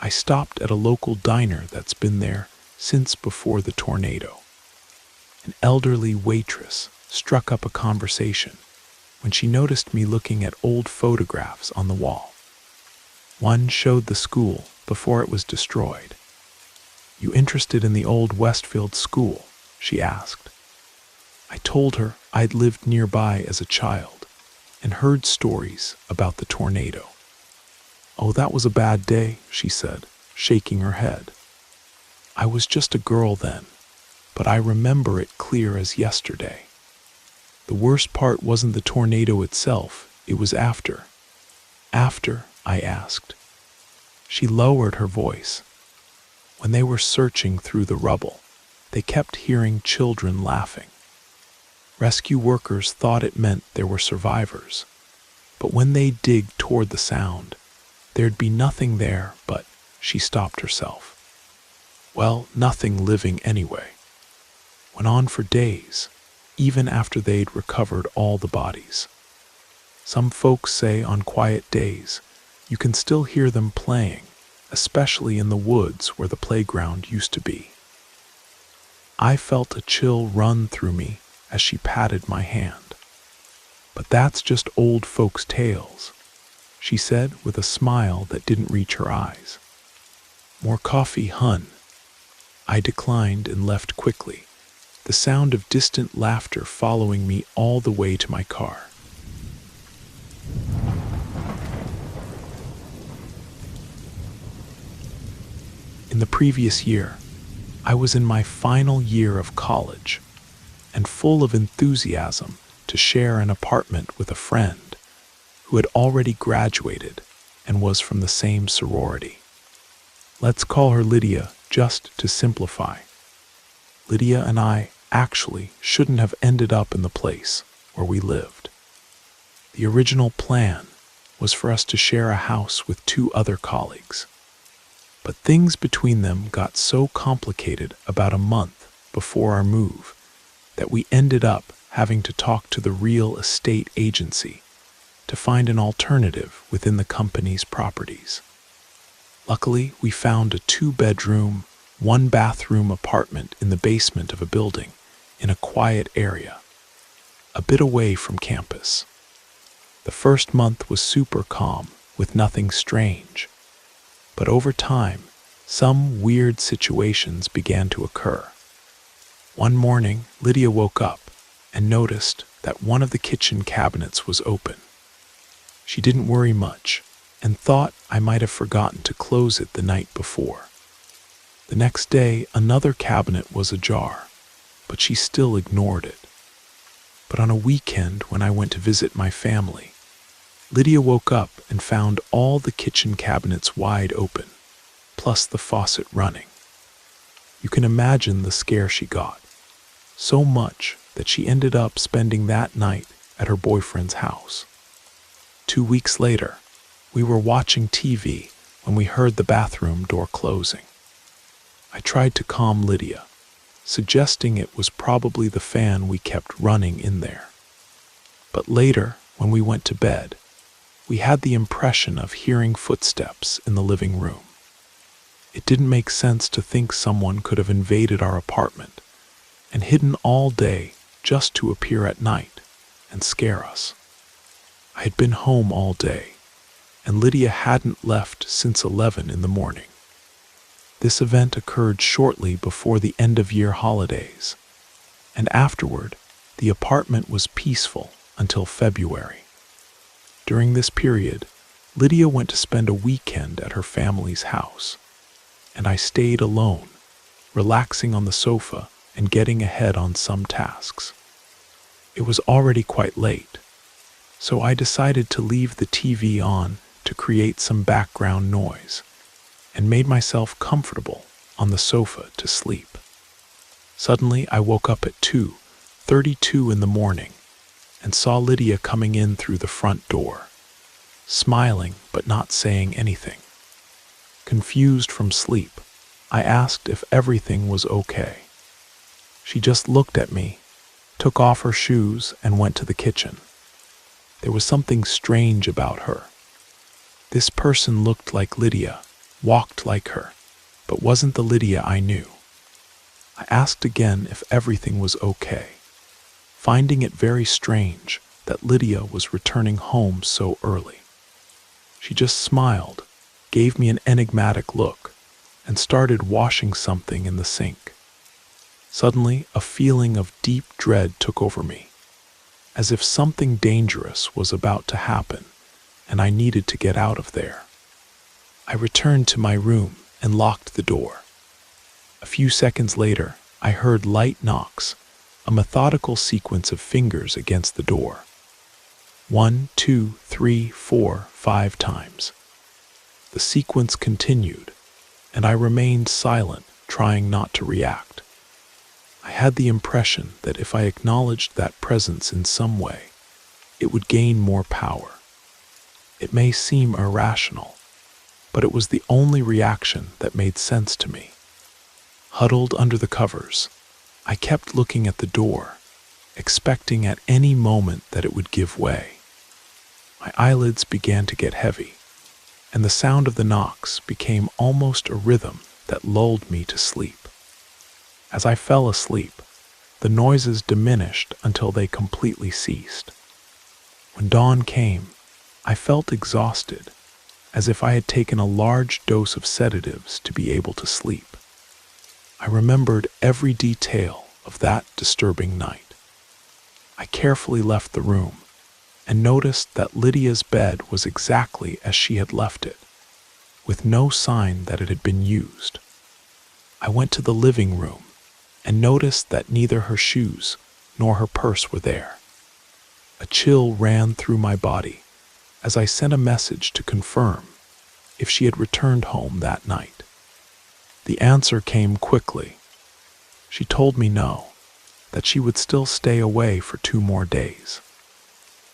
I stopped at a local diner that's been there since before the tornado. An elderly waitress struck up a conversation when she noticed me looking at old photographs on the wall. One showed the school before it was destroyed. "You interested in the old Westfield school?" she asked. I told her I'd lived nearby as a child and heard stories about the tornado. "Oh, that was a bad day," she said, shaking her head. "I was just a girl then, but I remember it clear as yesterday. The worst part wasn't the tornado itself, it was after." "After?" I asked. She lowered her voice. "When they were searching through the rubble, they kept hearing children laughing. Rescue workers thought it meant there were survivors, but when they digged toward the sound, there'd be nothing there but," she stopped herself. "Well, nothing living anyway. Went on for days, even after they'd recovered all the bodies. Some folks say on quiet days, you can still hear them playing, especially in the woods where the playground used to be." I felt a chill run through me as she patted my hand. "But that's just old folks' tales," she said with a smile that didn't reach her eyes. "More coffee, hun?" I declined and left quickly, the sound of distant laughter following me all the way to my car. In the previous year, I was in my final year of college and full of enthusiasm to share an apartment with a friend who had already graduated and was from the same sorority. Let's call her Lydia, just to simplify. Lydia and I actually shouldn't have ended up in the place where we lived. The original plan was for us to share a house with 2 other colleagues. But things between them got so complicated about a month before our move that we ended up having to talk to the real estate agency to find an alternative within the company's properties. Luckily, we found a 2-bedroom, 1-bathroom apartment in the basement of a building in a quiet area, a bit away from campus. The first month was super calm with nothing strange. But over time, some weird situations began to occur. One morning, Lydia woke up and noticed that one of the kitchen cabinets was open. She didn't worry much and thought I might have forgotten to close it the night before. The next day, another cabinet was ajar, but she still ignored it. But on a weekend when I went to visit my family, Lydia woke up and found all the kitchen cabinets wide open, plus the faucet running. You can imagine the scare she got, so much that she ended up spending that night at her boyfriend's house. 2 weeks later, we were watching TV when we heard the bathroom door closing. I tried to calm Lydia, suggesting it was probably the fan we kept running in there. But later, when we went to bed, we had the impression of hearing footsteps in the living room. It didn't make sense to think someone could have invaded our apartment and hidden all day just to appear at night and scare us. I had been home all day, and Lydia hadn't left since 11 in the morning. This event occurred shortly before the end-of-year holidays, and afterward, the apartment was peaceful until February. During this period, Lydia went to spend a weekend at her family's house, and I stayed alone, relaxing on the sofa and getting ahead on some tasks. It was already quite late, so I decided to leave the TV on to create some background noise, and made myself comfortable on the sofa to sleep. Suddenly, I woke up at 2:32 in the morning and saw Lydia coming in through the front door, smiling but not saying anything. Confused from sleep, I asked if everything was okay. She just looked at me, took off her shoes, and went to the kitchen. There was something strange about her. This person looked like Lydia, walked like her, but wasn't the Lydia I knew. I asked again if everything was okay, finding it very strange that Lydia was returning home so early. She just smiled, gave me an enigmatic look, and started washing something in the sink. Suddenly, a feeling of deep dread took over me, as if something dangerous was about to happen, and I needed to get out of there. I returned to my room and locked the door. A few seconds later, I heard light knocks, a methodical sequence of fingers against the door. 1, 2, 3, 4, 5 times. The sequence continued, and I remained silent, trying not to react. I had the impression that if I acknowledged that presence in some way, it would gain more power. It may seem irrational, but it was the only reaction that made sense to me. Huddled under the covers, I kept looking at the door, expecting at any moment that it would give way. My eyelids began to get heavy, and the sound of the knocks became almost a rhythm that lulled me to sleep. As I fell asleep, the noises diminished until they completely ceased. When dawn came, I felt exhausted, as if I had taken a large dose of sedatives to be able to sleep. I remembered every detail of that disturbing night. I carefully left the room and noticed that Lydia's bed was exactly as she had left it, with no sign that it had been used. I went to the living room and noticed that neither her shoes nor her purse were there. A chill ran through my body as I sent a message to confirm if she had returned home that night. The answer came quickly. She told me no, that she would still stay away for 2 more days.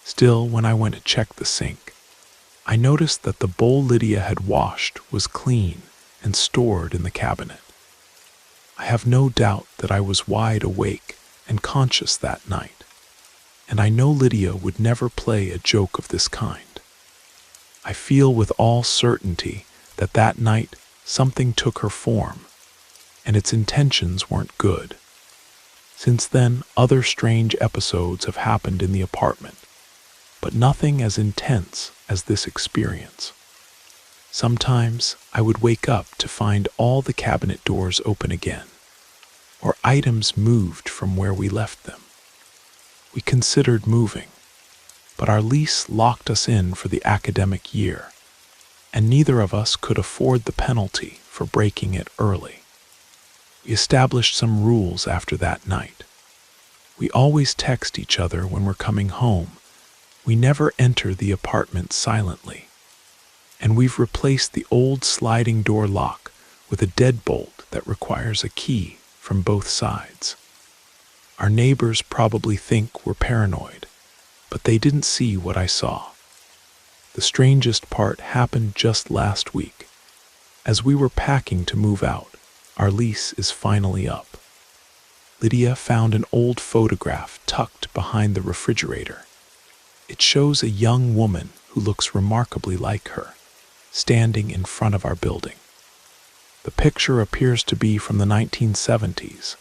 Still, when I went to check the sink, I noticed that the bowl Lydia had washed was clean and stored in the cabinet. I have no doubt that I was wide awake and conscious that night, and I know Lydia would never play a joke of this kind. I feel with all certainty that that night something took her form, and its intentions weren't good. Since then, other strange episodes have happened in the apartment, but nothing as intense as this experience. Sometimes I would wake up to find all the cabinet doors open again, or items moved from where we left them. We considered moving, but our lease locked us in for the academic year, and neither of us could afford the penalty for breaking it early. We established some rules after that night. We always text each other when we're coming home. We never enter the apartment silently. And we've replaced the old sliding door lock with a deadbolt that requires a key from both sides. Our neighbors probably think we're paranoid, but they didn't see what I saw. The strangest part happened just last week. As we were packing to move out, our lease is finally up. Lydia found an old photograph tucked behind the refrigerator. It shows a young woman who looks remarkably like her, standing in front of our building. The picture appears to be from the 1970s,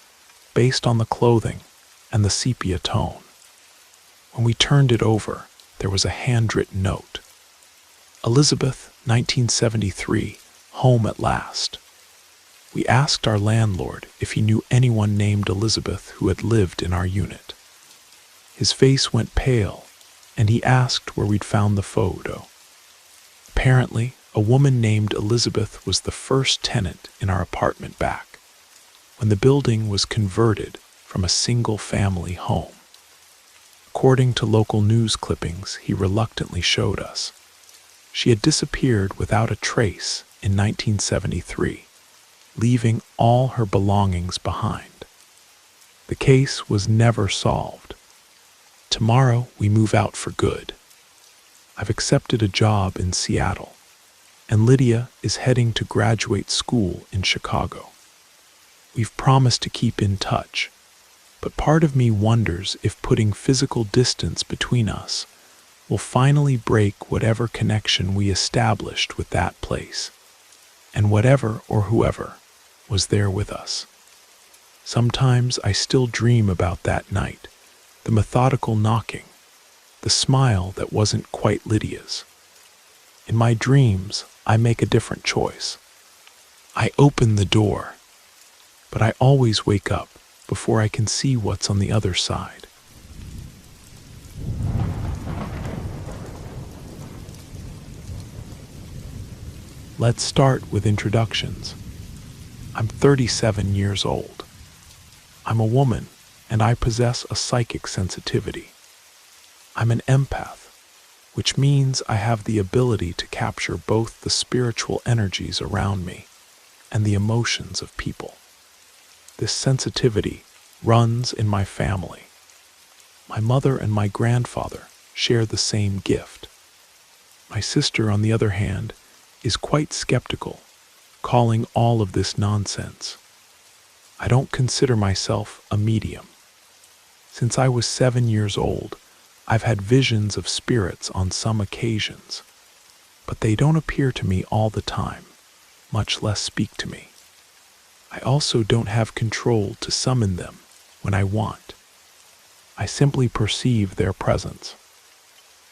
based on the clothing and the sepia tone. When we turned it over, there was a handwritten note. Elizabeth, 1973, home at last. We asked our landlord if he knew anyone named Elizabeth who had lived in our unit. His face went pale, and he asked where we'd found the photo. Apparently, a woman named Elizabeth was the first tenant in our apartment back, when the building was converted from a single-family home. According to local news clippings he reluctantly showed us, she had disappeared without a trace in 1973, leaving all her belongings behind. The case was never solved. Tomorrow we move out for good. I've accepted a job in Seattle, and Lydia is heading to graduate school in Chicago. We've promised to keep in touch, But part of me wonders if putting physical distance between us will finally break whatever connection we established with that place, and whatever or whoever was there with us. Sometimes I still dream about that night, the methodical knocking, the smile that wasn't quite Lydia's. In my dreams, I make a different choice. I open the door, but I always wake up before I can see what's on the other side. Let's start with introductions. I'm 37 years old. I'm a woman, and I possess a psychic sensitivity. I'm an empath, which means I have the ability to capture both the spiritual energies around me and the emotions of people. This sensitivity runs in my family. My mother and my grandfather share the same gift. My sister, on the other hand, is quite skeptical, calling all of this nonsense. I don't consider myself a medium. Since I was 7 years old, I've had visions of spirits on some occasions, but they don't appear to me all the time, much less speak to me. I also don't have control to summon them when I want. I simply perceive their presence.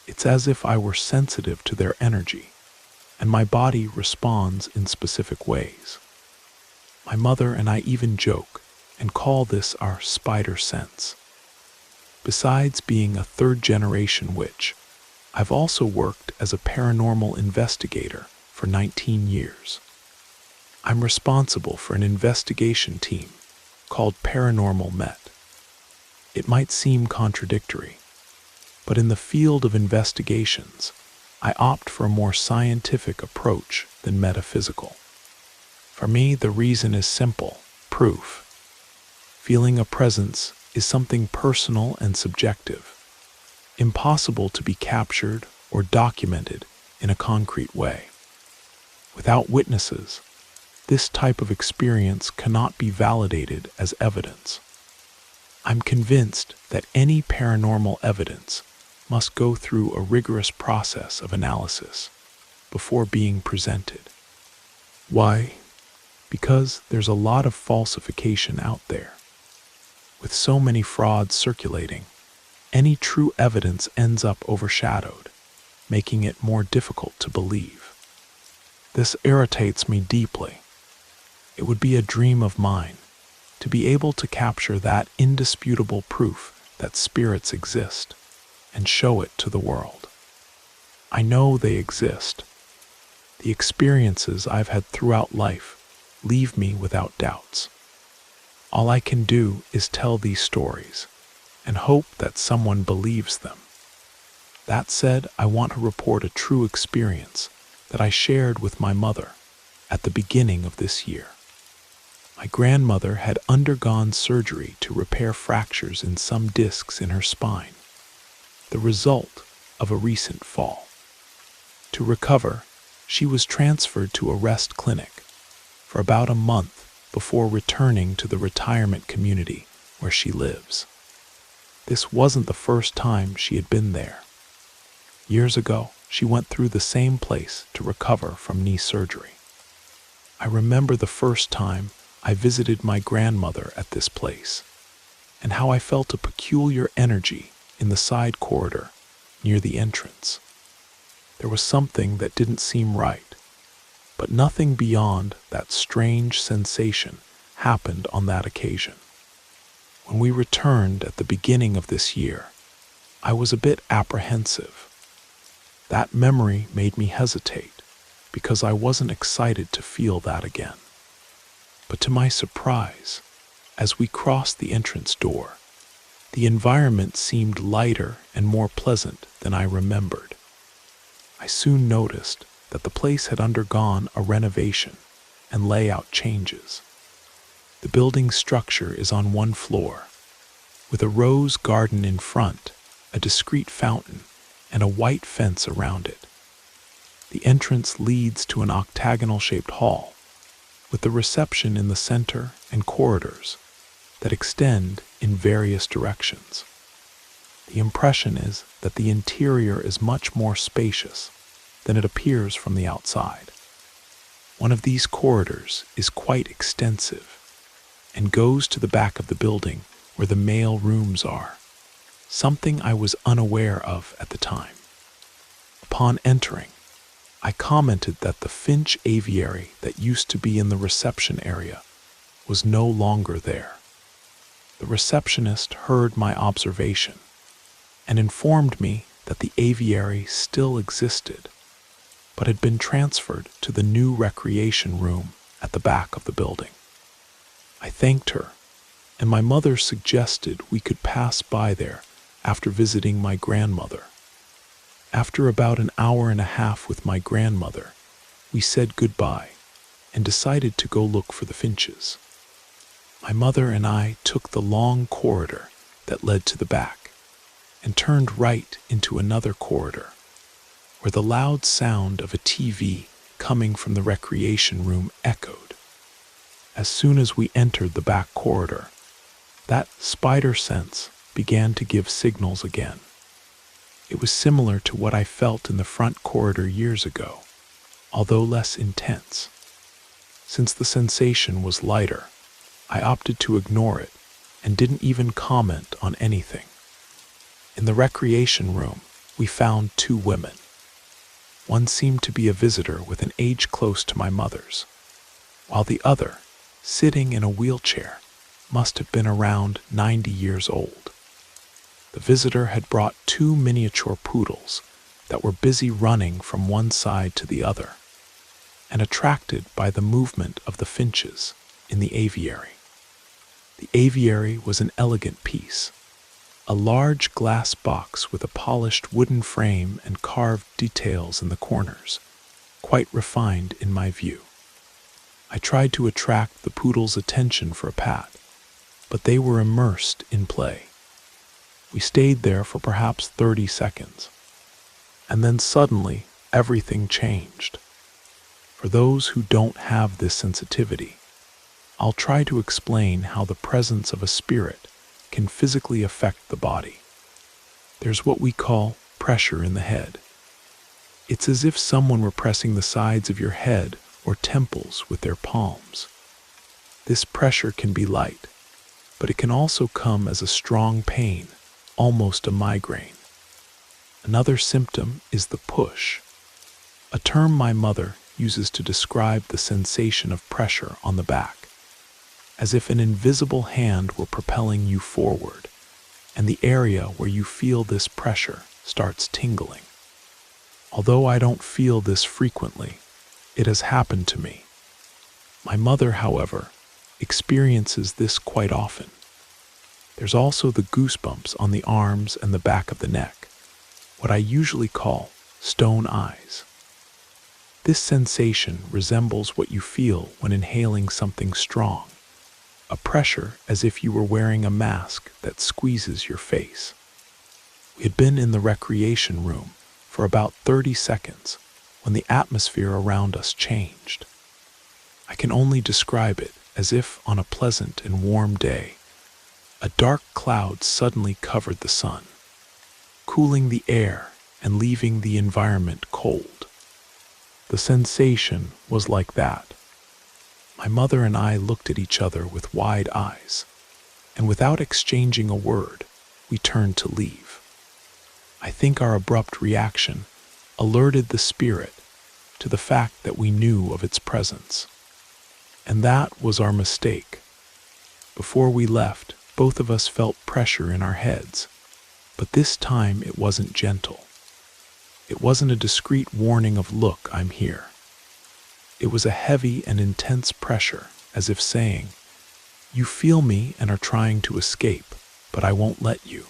It's as if I were sensitive to their energy, and my body responds in specific ways. My mother and I even joke and call this our spider sense. Besides being a third-generation witch, I've also worked as a paranormal investigator for 19 years. I'm responsible for an investigation team called Paranormal Met. It might seem contradictory, but in the field of investigations, I opt for a more scientific approach than metaphysical. For me, the reason is simple: proof. Feeling a presence is something personal and subjective, impossible to be captured or documented in a concrete way. Without witnesses, this type of experience cannot be validated as evidence. I'm convinced that any paranormal evidence must go through a rigorous process of analysis before being presented. Why? Because there's a lot of falsification out there. With so many frauds circulating, any true evidence ends up overshadowed, making it more difficult to believe. This irritates me deeply. It would be a dream of mine to be able to capture that indisputable proof that spirits exist and show it to the world. I know they exist. The experiences I've had throughout life leave me without doubts. All I can do is tell these stories and hope that someone believes them. That said, I want to report a true experience that I shared with my mother at the beginning of this year. My grandmother had undergone surgery to repair fractures in some discs in her spine, the result of a recent fall. To recover, she was transferred to a rest clinic for about a month before returning to the retirement community where she lives. This wasn't the first time she had been there. Years ago, she went through the same place to recover from knee surgery. I remember the first time I visited my grandmother at this place, and how I felt a peculiar energy in the side corridor near the entrance. There was something that didn't seem right, but nothing beyond that strange sensation happened on that occasion. When we returned at the beginning of this year, I was a bit apprehensive. That memory made me hesitate because I wasn't excited to feel that again. But to my surprise, as we crossed the entrance door, the environment seemed lighter and more pleasant than I remembered. I soon noticed that the place had undergone a renovation and layout changes. The building's structure is on one floor, with a rose garden in front, a discreet fountain, and a white fence around it. The entrance leads to an octagonal-shaped hall, with the reception in the center and corridors, that extend in various directions. The impression is that the interior is much more spacious than it appears from the outside. One of these corridors is quite extensive and goes to the back of the building where the male rooms are, something I was unaware of at the time. Upon entering, I commented that the Finch aviary that used to be in the reception area was no longer there. The receptionist heard my observation and informed me that the aviary still existed, but had been transferred to the new recreation room at the back of the building. I thanked her, and my mother suggested we could pass by there after visiting my grandmother. After about an hour and a half with my grandmother, we said goodbye and decided to go look for the Finches. My mother and I took the long corridor that led to the back and turned right into another corridor where the loud sound of a TV coming from the recreation room echoed. As soon as we entered the back corridor, that spider sense began to give signals again. It was similar to what I felt in the front corridor years ago, although less intense. Since the sensation was lighter, I opted to ignore it and didn't even comment on anything. In the recreation room, we found two women. One seemed to be a visitor with an age close to my mother's, while the other, sitting in a wheelchair, must have been around 90 years old. The visitor had brought two miniature poodles that were busy running from one side to the other, and attracted by the movement of the Finches in the aviary. The aviary was an elegant piece, a large glass box with a polished wooden frame and carved details in the corners, quite refined in my view. I tried to attract the poodles' attention for a pat, but they were immersed in play. We stayed there for perhaps 30 seconds, and then suddenly everything changed. For those who don't have this sensitivity, I'll try to explain how the presence of a spirit can physically affect the body. There's what we call pressure in the head. It's as if someone were pressing the sides of your head or temples with their palms. This pressure can be light, but it can also come as a strong pain, almost a migraine. Another symptom is the push, a term my mother uses to describe the sensation of pressure on the back, as if an invisible hand were propelling you forward, and the area where you feel this pressure starts tingling. Although I don't feel this frequently, it has happened to me. My mother, however, experiences this quite often. There's also the goosebumps on the arms and the back of the neck, what I usually call stone eyes. This sensation resembles what you feel when inhaling something strong, a pressure as if you were wearing a mask that squeezes your face. We had been in the recreation room for about 30 seconds when the atmosphere around us changed. I can only describe it as if on a pleasant and warm day, a dark cloud suddenly covered the sun, cooling the air and leaving the environment cold. The sensation was like that. My mother and I looked at each other with wide eyes, and without exchanging a word, we turned to leave. I think our abrupt reaction alerted the spirit to the fact that we knew of its presence. And that was our mistake. Before we left, both of us felt pressure in our heads, but this time it wasn't gentle. It wasn't a discreet warning of "Look, I'm here." It was a heavy and intense pressure, as if saying, "You feel me and are trying to escape, but I won't let you."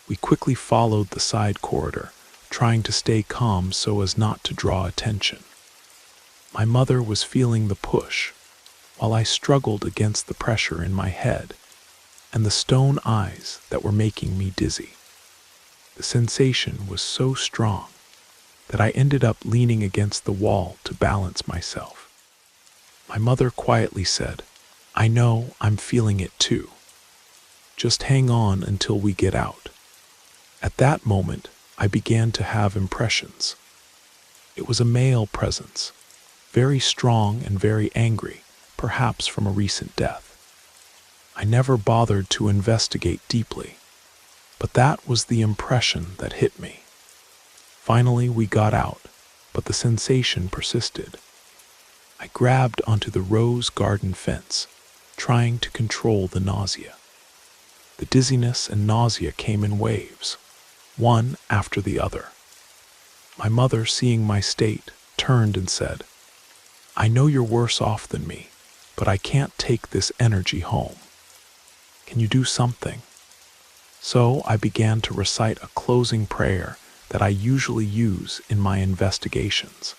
We quickly followed the side corridor, trying to stay calm so as not to draw attention. My mother was feeling the push, while I struggled against the pressure in my head and the stone eyes that were making me dizzy. The sensation was so strong that I ended up leaning against the wall to balance myself. My mother quietly said, I know I'm feeling it too. Just hang on until we get out." At that moment, I began to have impressions. It was a male presence, very strong and very angry, perhaps from a recent death. I never bothered to investigate deeply, but that was the impression that hit me. Finally, we got out, but the sensation persisted. I grabbed onto the rose garden fence, trying to control the nausea. The dizziness and nausea came in waves, one after the other. My mother, seeing my state, turned and said, "I know you're worse off than me, but I can't take this energy home. Can you do something?" So I began to recite a closing prayer that I usually use in my investigations.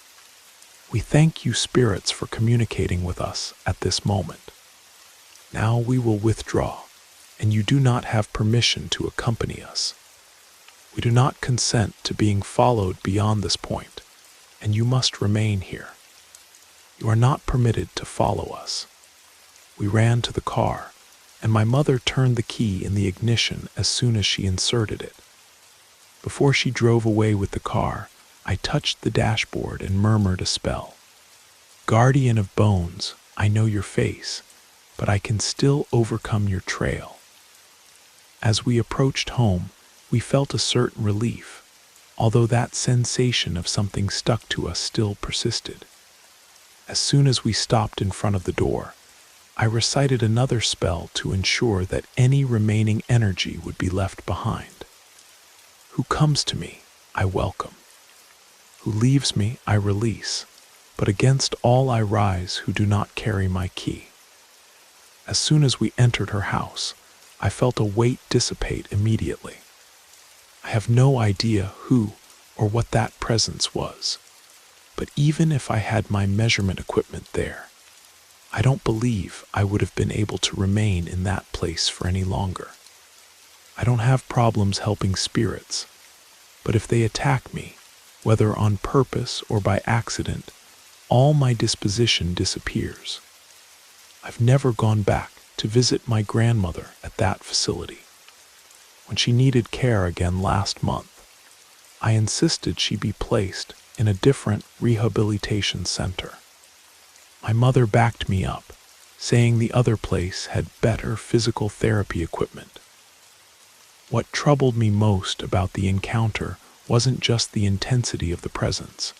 "We thank you, spirits, for communicating with us at this moment. Now we will withdraw, and you do not have permission to accompany us. We do not consent to being followed beyond this point, and you must remain here. You are not permitted to follow us." We ran to the car, and my mother turned the key in the ignition as soon as she inserted it. Before she drove away with the car, I touched the dashboard and murmured a spell. "Guardian of bones, I know your face, but I can still overcome your trail." As we approached home, we felt a certain relief, although that sensation of something stuck to us still persisted. As soon as we stopped in front of the door, I recited another spell to ensure that any remaining energy would be left behind. "Who comes to me, I welcome. Who leaves me, I release, but against all I rise who do not carry my key." As soon as we entered her house, I felt a weight dissipate immediately. I have no idea who or what that presence was, but even if I had my measurement equipment there, I don't believe I would have been able to remain in that place for any longer. I don't have problems helping spirits, but if they attack me, whether on purpose or by accident, all my disposition disappears. I've never gone back to visit my grandmother at that facility. When she needed care again last month, I insisted she be placed in a different rehabilitation center. My mother backed me up, saying the other place had better physical therapy equipment. What troubled me most about the encounter wasn't just the intensity of the presence,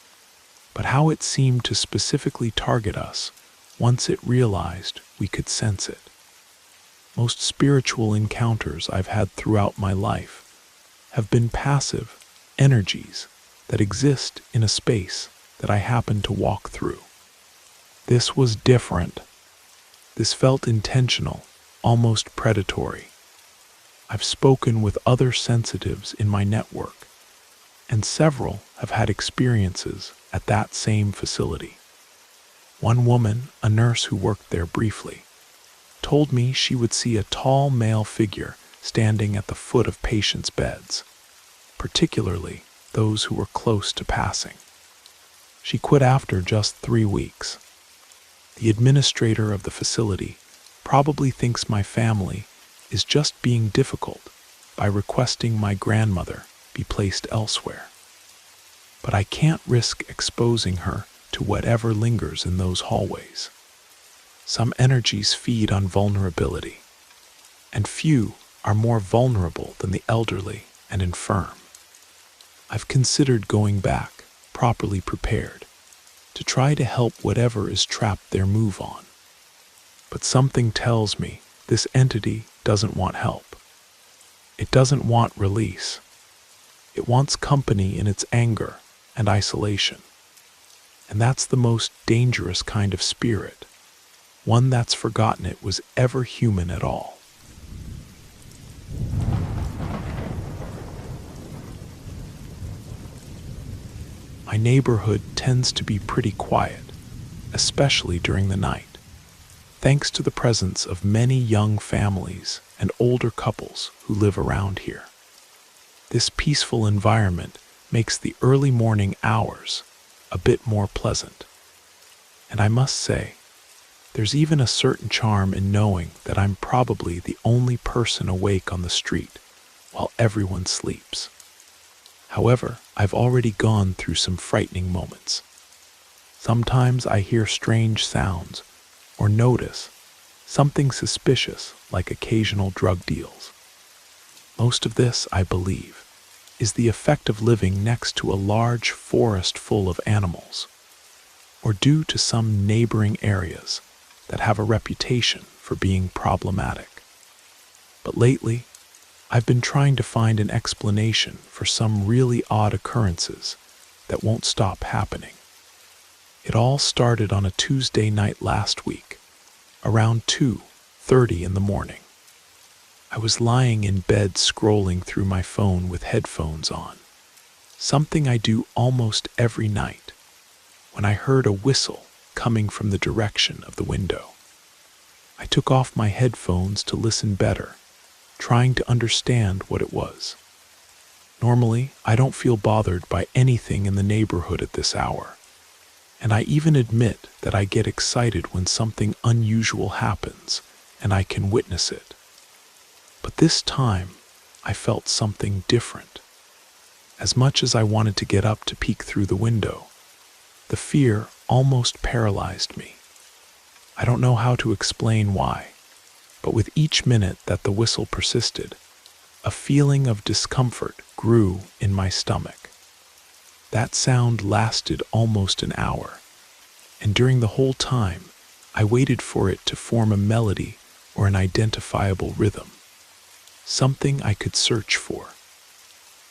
but how it seemed to specifically target us once it realized we could sense it. Most spiritual encounters I've had throughout my life have been passive energies that exist in a space that I happen to walk through. This was different. This felt intentional, almost predatory. I've spoken with other sensitives in my network, and several have had experiences at that same facility. One woman, a nurse who worked there briefly, told me she would see a tall male figure standing at the foot of patients' beds, particularly those who were close to passing. She quit after just 3 weeks. The administrator of the facility probably thinks my family is just being difficult by requesting my grandmother be placed elsewhere. But I can't risk exposing her to whatever lingers in those hallways. Some energies feed on vulnerability, and few are more vulnerable than the elderly and infirm. I've considered going back, properly prepared, to try to help whatever is trapped there move on. But something tells me this entity doesn't want help. It doesn't want release. It wants company in its anger and isolation. And that's the most dangerous kind of spirit, one that's forgotten it was ever human at all. My neighborhood tends to be pretty quiet, especially during the night, thanks to the presence of many young families and older couples who live around here. This peaceful environment makes the early morning hours a bit more pleasant. And I must say, There's even a certain charm in knowing that I'm probably the only person awake on the street while everyone sleeps. However, I've already gone through some frightening moments. Sometimes I hear strange sounds or notice something suspicious like occasional drug deals. Most of this, I believe, is the effect of living next to a large forest full of animals, or due to some neighboring areas that have a reputation for being problematic. But lately, I've been trying to find an explanation for some really odd occurrences that won't stop happening. It all started on a Tuesday night last week, around 2:30 in the morning. I was lying in bed scrolling through my phone with headphones on, something I do almost every night, when I heard a whistle coming from the direction of the window. I took off my headphones to listen better, trying to understand what it was. Normally, I don't feel bothered by anything in the neighborhood at this hour, and I even admit that I get excited when something unusual happens and I can witness it. But this time, I felt something different. As much as I wanted to get up to peek through the window, the fear almost paralyzed me. I don't know how to explain why, but with each minute that the whistle persisted, a feeling of discomfort grew in my stomach. That sound lasted almost an hour, and during the whole time, I waited for it to form a melody or an identifiable rhythm, something I could search for.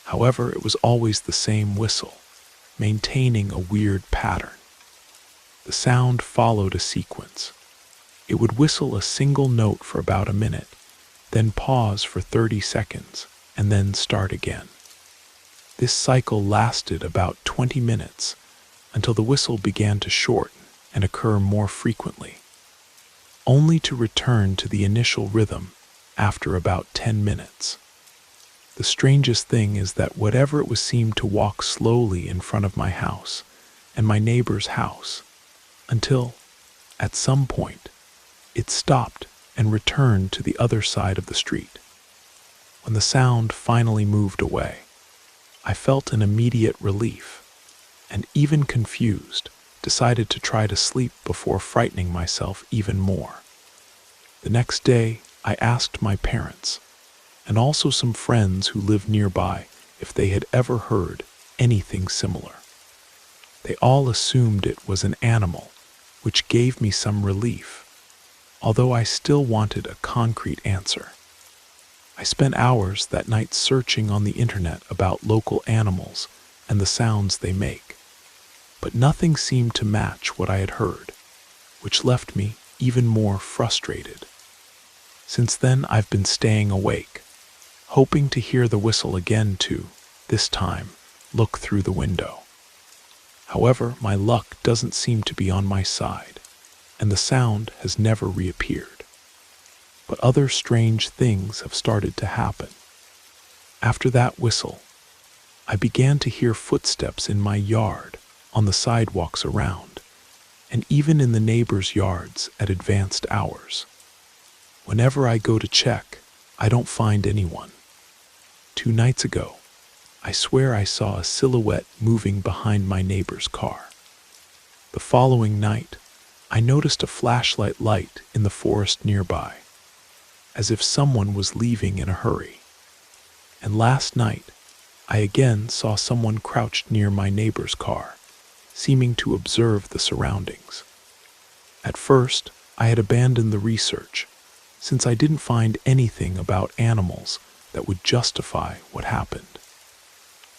However, it was always the same whistle, maintaining a weird pattern. The sound followed a sequence. It would whistle a single note for about a minute, then pause for 30 seconds, and then start again. This cycle lasted about 20 minutes until the whistle began to shorten and occur more frequently, only to return to the initial rhythm after about 10 minutes. The strangest thing is that whatever it was seemed to walk slowly in front of my house and my neighbor's house, until, at some point, it stopped and returned to the other side of the street. When the sound finally moved away, I felt an immediate relief, and even confused, decided to try to sleep before frightening myself even more. The next day, I asked my parents, and also some friends who lived nearby, if they had ever heard anything similar. They all assumed it was an animal, which gave me some relief, although I still wanted a concrete answer. I spent hours that night searching on the internet about local animals and the sounds they make, but nothing seemed to match what I had heard, which left me even more frustrated. Since then, I've been staying awake, hoping to hear the whistle again to, this time, look through the window. However, my luck doesn't seem to be on my side, and the sound has never reappeared. But other strange things have started to happen. After that whistle, I began to hear footsteps in my yard, on the sidewalks around, and even in the neighbors' yards at advanced hours. Whenever I go to check, I don't find anyone. 2 nights ago, I swear I saw a silhouette moving behind my neighbor's car. The following night, I noticed a flashlight light in the forest nearby, as if someone was leaving in a hurry. And last night, I again saw someone crouched near my neighbor's car, seeming to observe the surroundings. At first, I had abandoned the research, since I didn't find anything about animals that would justify what happened.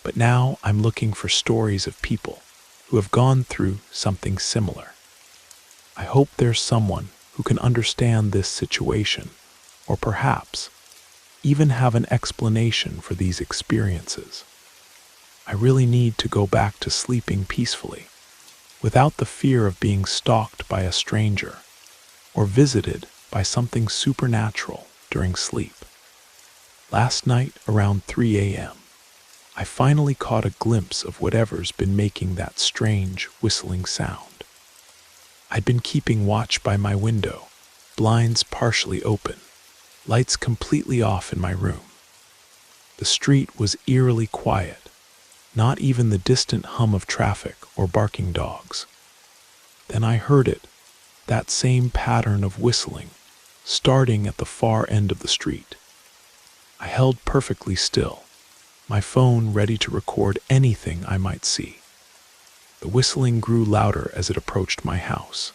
But now I'm looking for stories of people who have gone through something similar. I hope there's someone who can understand this situation, or perhaps even have an explanation for these experiences. I really need to go back to sleeping peacefully, without the fear of being stalked by a stranger, or visited by something supernatural during sleep. Last night, around 3 a.m., I finally caught a glimpse of whatever's been making that strange whistling sound. I'd been keeping watch by my window, blinds partially open, lights completely off in my room. The street was eerily quiet, not even the distant hum of traffic or barking dogs. Then I heard it, that same pattern of whistling, starting at the far end of the street. I held perfectly still, my phone ready to record anything I might see. The whistling grew louder as it approached my house.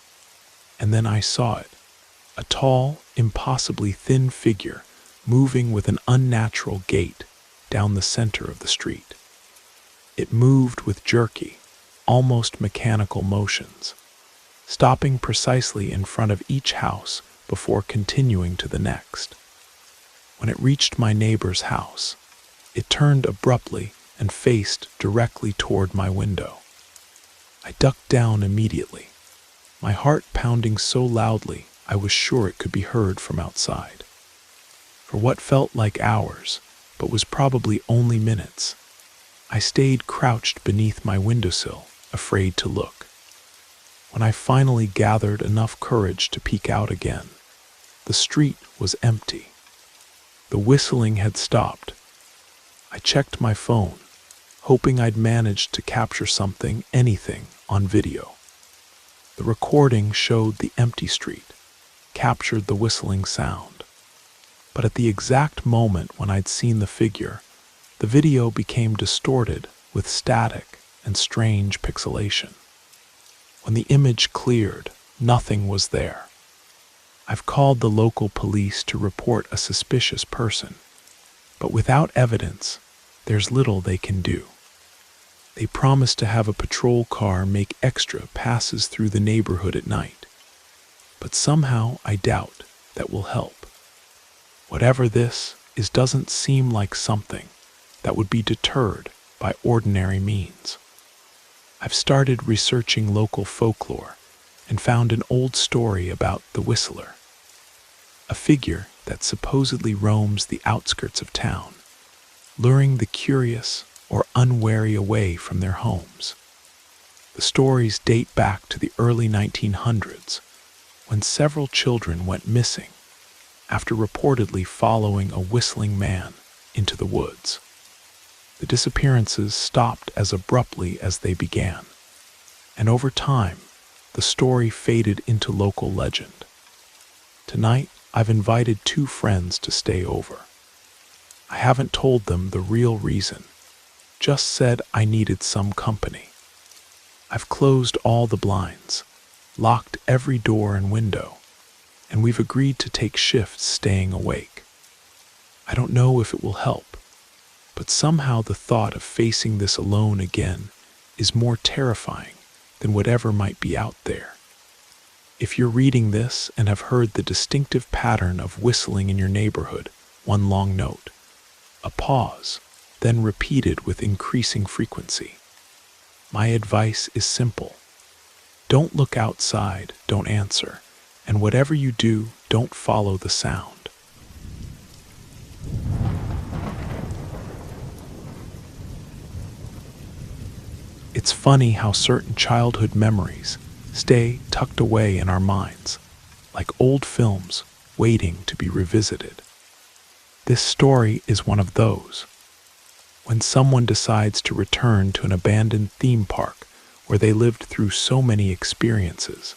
And then I saw it, a tall, impossibly thin figure moving with an unnatural gait down the center of the street. It moved with jerky, almost mechanical motions, stopping precisely in front of each house before continuing to the next. When it reached my neighbor's house, it turned abruptly and faced directly toward my window. I ducked down immediately, my heart pounding so loudly I was sure it could be heard from outside. For what felt like hours, but was probably only minutes, I stayed crouched beneath my windowsill, afraid to look. When I finally gathered enough courage to peek out again, the street was empty. The whistling had stopped. I checked my phone, hoping I'd managed to capture something, anything, on video. The recording showed the empty street, captured the whistling sound. But at the exact moment when I'd seen the figure, the video became distorted with static and strange pixelation. When the image cleared, nothing was there. I've called the local police to report a suspicious person, but without evidence, there's little they can do. They promise to have a patrol car make extra passes through the neighborhood at night, but somehow I doubt that will help. Whatever this is doesn't seem like something that would be deterred by ordinary means. I've started researching local folklore and found an old story about the Whistler, a figure that supposedly roams the outskirts of town, luring the curious or unwary away from their homes. The stories date back to the early 1900s, when several children went missing after reportedly following a whistling man into the woods. The disappearances stopped as abruptly as they began, and over time, the story faded into local legend. Tonight, I've invited 2 friends to stay over. I haven't told them the real reason, just said I needed some company. I've closed all the blinds, locked every door and window, and we've agreed to take shifts staying awake. I don't know if it will help, but somehow the thought of facing this alone again is more terrifying than whatever might be out there. If you're reading this and have heard the distinctive pattern of whistling in your neighborhood, one long note, a pause, then repeated with increasing frequency. My advice is simple. Don't look outside, don't answer, and whatever you do, don't follow the sound. It's funny how certain childhood memories stay tucked away in our minds, like old films waiting to be revisited. This story is one of those. When someone decides to return to an abandoned theme park where they lived through so many experiences,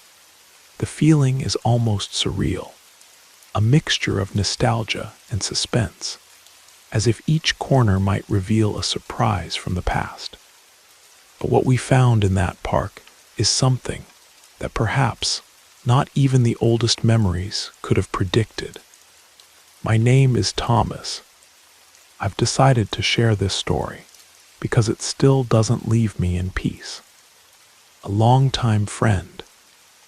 the feeling is almost surreal, a mixture of nostalgia and suspense, as if each corner might reveal a surprise from the past. But what we found in that park is something that perhaps not even the oldest memories could have predicted. My name is Thomas. I've decided to share this story because it still doesn't leave me in peace. A longtime friend,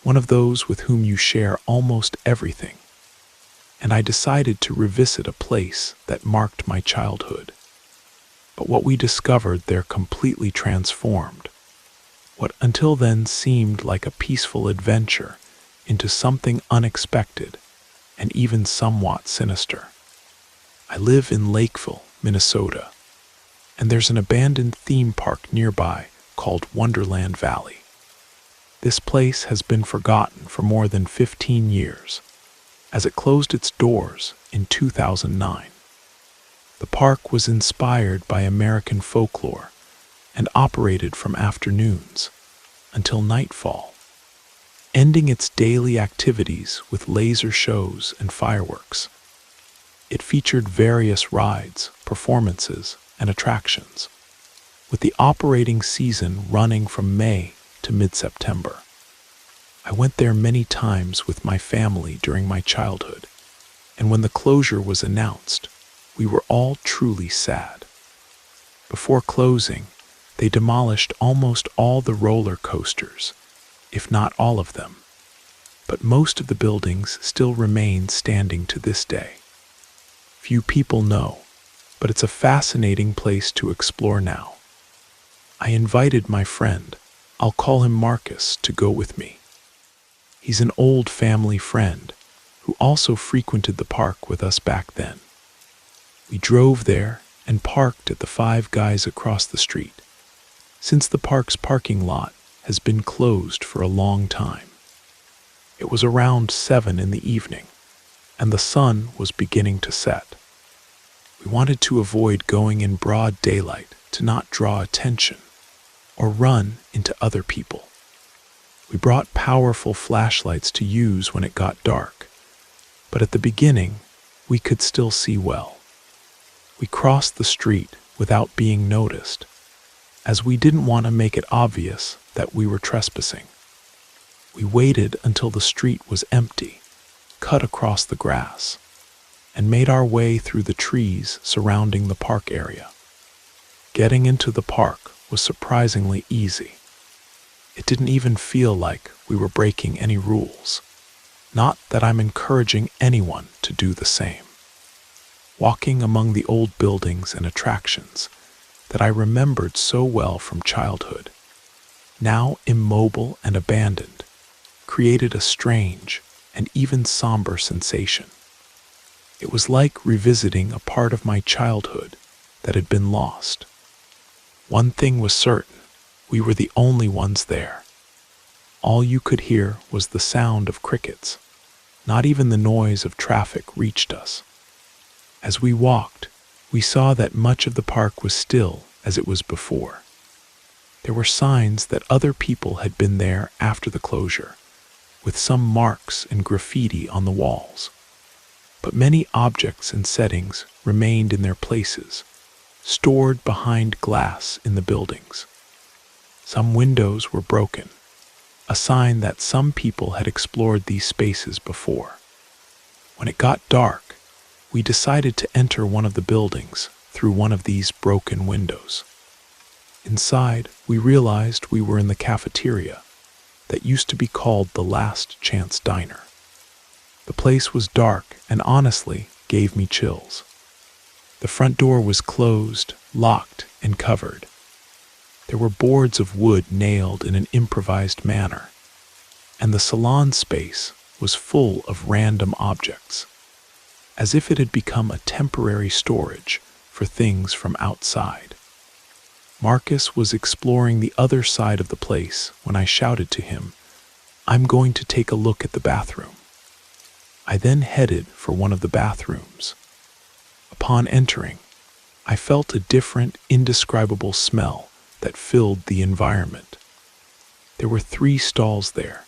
one of those with whom you share almost everything, and I decided to revisit a place that marked my childhood. But what we discovered there completely transformed what until then seemed like a peaceful adventure into something unexpected and even somewhat sinister. I live in Lakeville, Minnesota, and there's an abandoned theme park nearby called Wonderland Valley. This place has been forgotten for more than 15 years, as it closed its doors in 2009. The park was inspired by American folklore and operated from afternoons until nightfall, ending its daily activities with laser shows and fireworks. It featured various rides, performances, and attractions, with the operating season running from May to mid-September. I went there many times with my family during my childhood, and when the closure was announced, we were all truly sad. Before closing, they demolished almost all the roller coasters, if not all of them, but most of the buildings still remain standing to this day. Few people know, but it's a fascinating place to explore now. I invited my friend, I'll call him Marcus, to go with me. He's an old family friend who also frequented the park with us back then. We drove there and parked at the Five Guys across the street, since the park's parking lot has been closed for a long time. It was around 7 in the evening, and the sun was beginning to set. We wanted to avoid going in broad daylight to not draw attention or run into other people. We brought powerful flashlights to use when it got dark, but at the beginning, we could still see well. We crossed the street without being noticed, as we didn't want to make it obvious that we were trespassing. We waited until the street was empty, cut across the grass, and made our way through the trees surrounding the park area. Getting into the park was surprisingly easy. It didn't even feel like we were breaking any rules. Not that I'm encouraging anyone to do the same. Walking among the old buildings and attractions that I remembered so well from childhood, now immobile and abandoned, created a strange and even somber sensation. It was like revisiting a part of my childhood that had been lost. One thing was certain, we were the only ones there. All you could hear was the sound of crickets. Not even the noise of traffic reached us. As we walked, we saw that much of the park was still as it was before. There were signs that other people had been there after the closure, with some marks and graffiti on the walls. But many objects and settings remained in their places, stored behind glass in the buildings. Some windows were broken, a sign that some people had explored these spaces before. When it got dark, we decided to enter one of the buildings through one of these broken windows. Inside, we realized we were in the cafeteria that used to be called the Last Chance Diner. The place was dark and honestly gave me chills. The front door was closed, locked, and covered. There were boards of wood nailed in an improvised manner, and the salon space was full of random objects, as if it had become a temporary storage for things from outside. Marcus was exploring the other side of the place when I shouted to him, "I'm going to take a look at the bathroom." I then headed for one of the bathrooms. Upon entering, I felt a different, indescribable smell that filled the environment. There were 3 stalls there,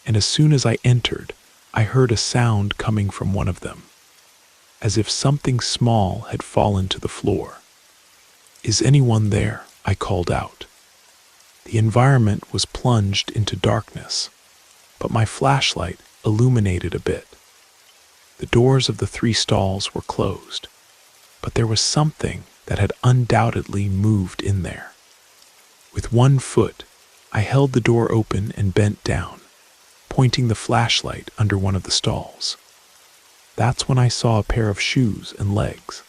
and as soon as I entered, I heard a sound coming from one of them, as if something small had fallen to the floor. "Is anyone there?" I called out. The environment was plunged into darkness, but my flashlight illuminated a bit. The doors of the 3 stalls were closed, but there was something that had undoubtedly moved in there. With one foot, I held the door open and bent down, pointing the flashlight under one of the stalls. That's when I saw a pair of shoes and legs.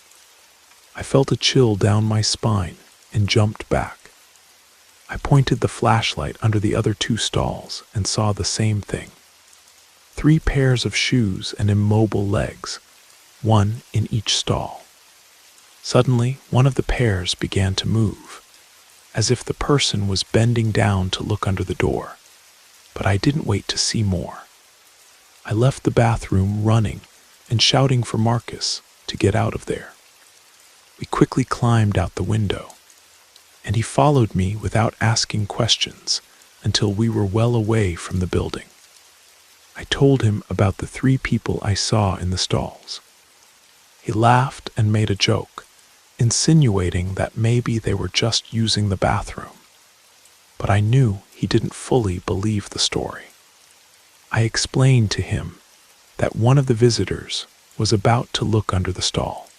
I felt a chill down my spine and jumped back. I pointed the flashlight under the other 2 stalls and saw the same thing. 3 pairs of shoes and immobile legs, one in each stall. Suddenly, one of the pairs began to move, as if the person was bending down to look under the door. But I didn't wait to see more. I left the bathroom running and shouting for Marcus to get out of there. We quickly climbed out the window, and he followed me without asking questions until we were well away from the building. I told him about the 3 people I saw in the stalls. He laughed and made a joke, insinuating that maybe they were just using the bathroom. But I knew he didn't fully believe the story. I explained to him that one of the visitors was about to look under the stall.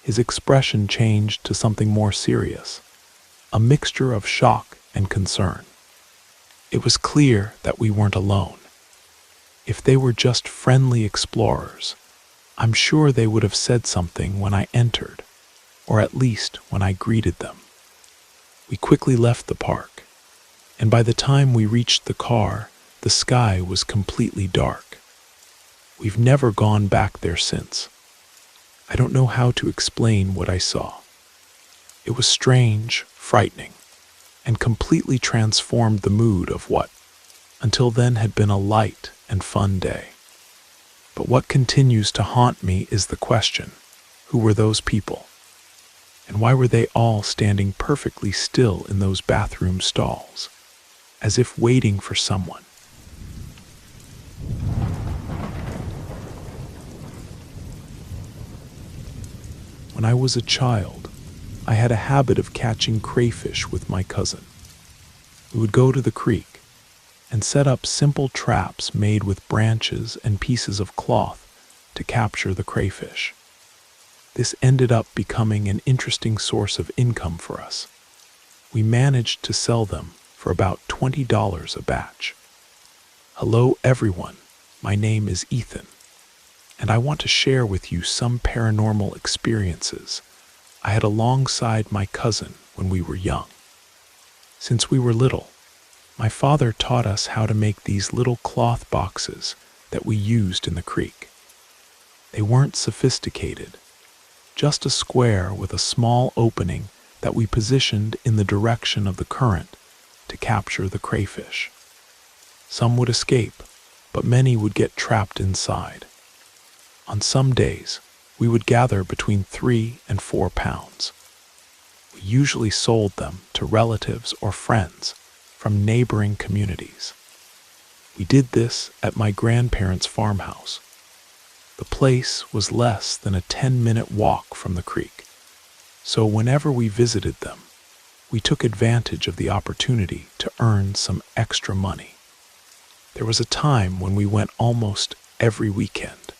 His expression changed to something more serious, a mixture of shock and concern. It was clear that we weren't alone. If they were just friendly explorers, I'm sure they would have said something when I entered, or at least when I greeted them. We quickly left the park, and by the time we reached the car, the sky was completely dark. We've never gone back there since. I don't know how to explain what I saw. It was strange, frightening, and completely transformed the mood of what, until then, had been a light and fun day. But what continues to haunt me is the question, who were those people? And why were they all standing perfectly still in those bathroom stalls, as if waiting for someone? When I was a child, I had a habit of catching crayfish with my cousin. We would go to the creek and set up simple traps made with branches and pieces of cloth to capture the crayfish. This ended up becoming an interesting source of income for us. We managed to sell them for about $20 a batch. Hello everyone, my name is Ethan, and I want to share with you some paranormal experiences I had alongside my cousin when we were young. Since we were little, my father taught us how to make these little cloth boxes that we used in the creek. They weren't sophisticated, just a square with a small opening that we positioned in the direction of the current to capture the crayfish. Some would escape, but many would get trapped inside. On some days, we would gather between 3 and 4 pounds. We usually sold them to relatives or friends from neighboring communities. We did this at my grandparents' farmhouse. The place was less than a 10-minute walk from the creek, so whenever we visited them, we took advantage of the opportunity to earn some extra money. There was a time when we went almost every weekend.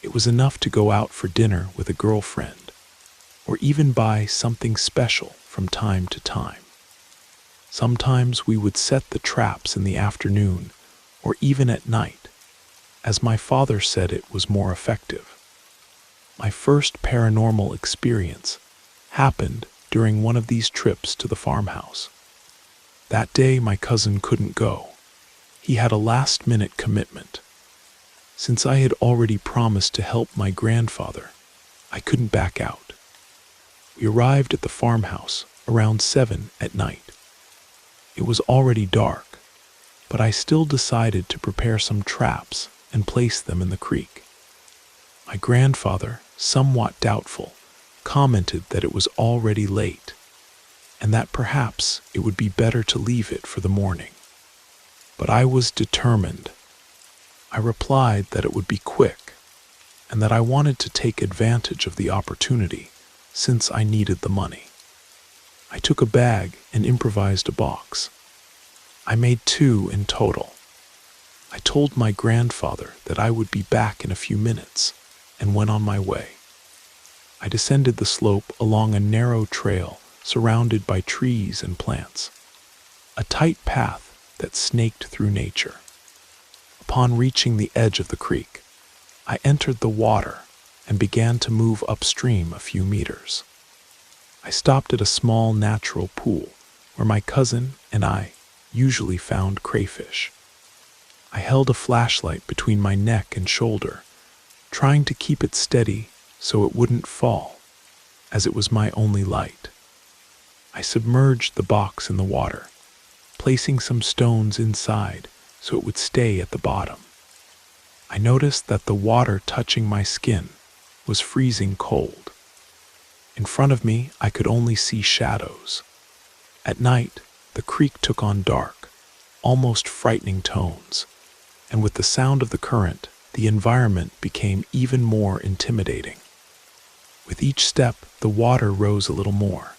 It was enough to go out for dinner with a girlfriend, or even buy something special from time to time. Sometimes we would set the traps in the afternoon or even at night, as my father said it was more effective. My first paranormal experience happened during one of these trips to the farmhouse. That day my cousin couldn't go. He had a last-minute commitment. Since I had already promised to help my grandfather, I couldn't back out. We arrived at the farmhouse around 7 at night. It was already dark, but I still decided to prepare some traps and place them in the creek. My grandfather, somewhat doubtful, commented that it was already late, and that perhaps it would be better to leave it for the morning. But I was determined. I replied that it would be quick, and that I wanted to take advantage of the opportunity since I needed the money. I took a bag and improvised a box. I made 2 in total. I told my grandfather that I would be back in a few minutes and went on my way. I descended the slope along a narrow trail surrounded by trees and plants, a tight path that snaked through nature. Upon reaching the edge of the creek, I entered the water and began to move upstream a few meters. I stopped at a small natural pool where my cousin and I usually found crayfish. I held a flashlight between my neck and shoulder, trying to keep it steady so it wouldn't fall, as it was my only light. I submerged the box in the water, placing some stones inside so it would stay at the bottom. I noticed that the water touching my skin was freezing cold. In front of me, I could only see shadows. At night, the creek took on dark, almost frightening tones, and with the sound of the current, the environment became even more intimidating. With each step, the water rose a little more,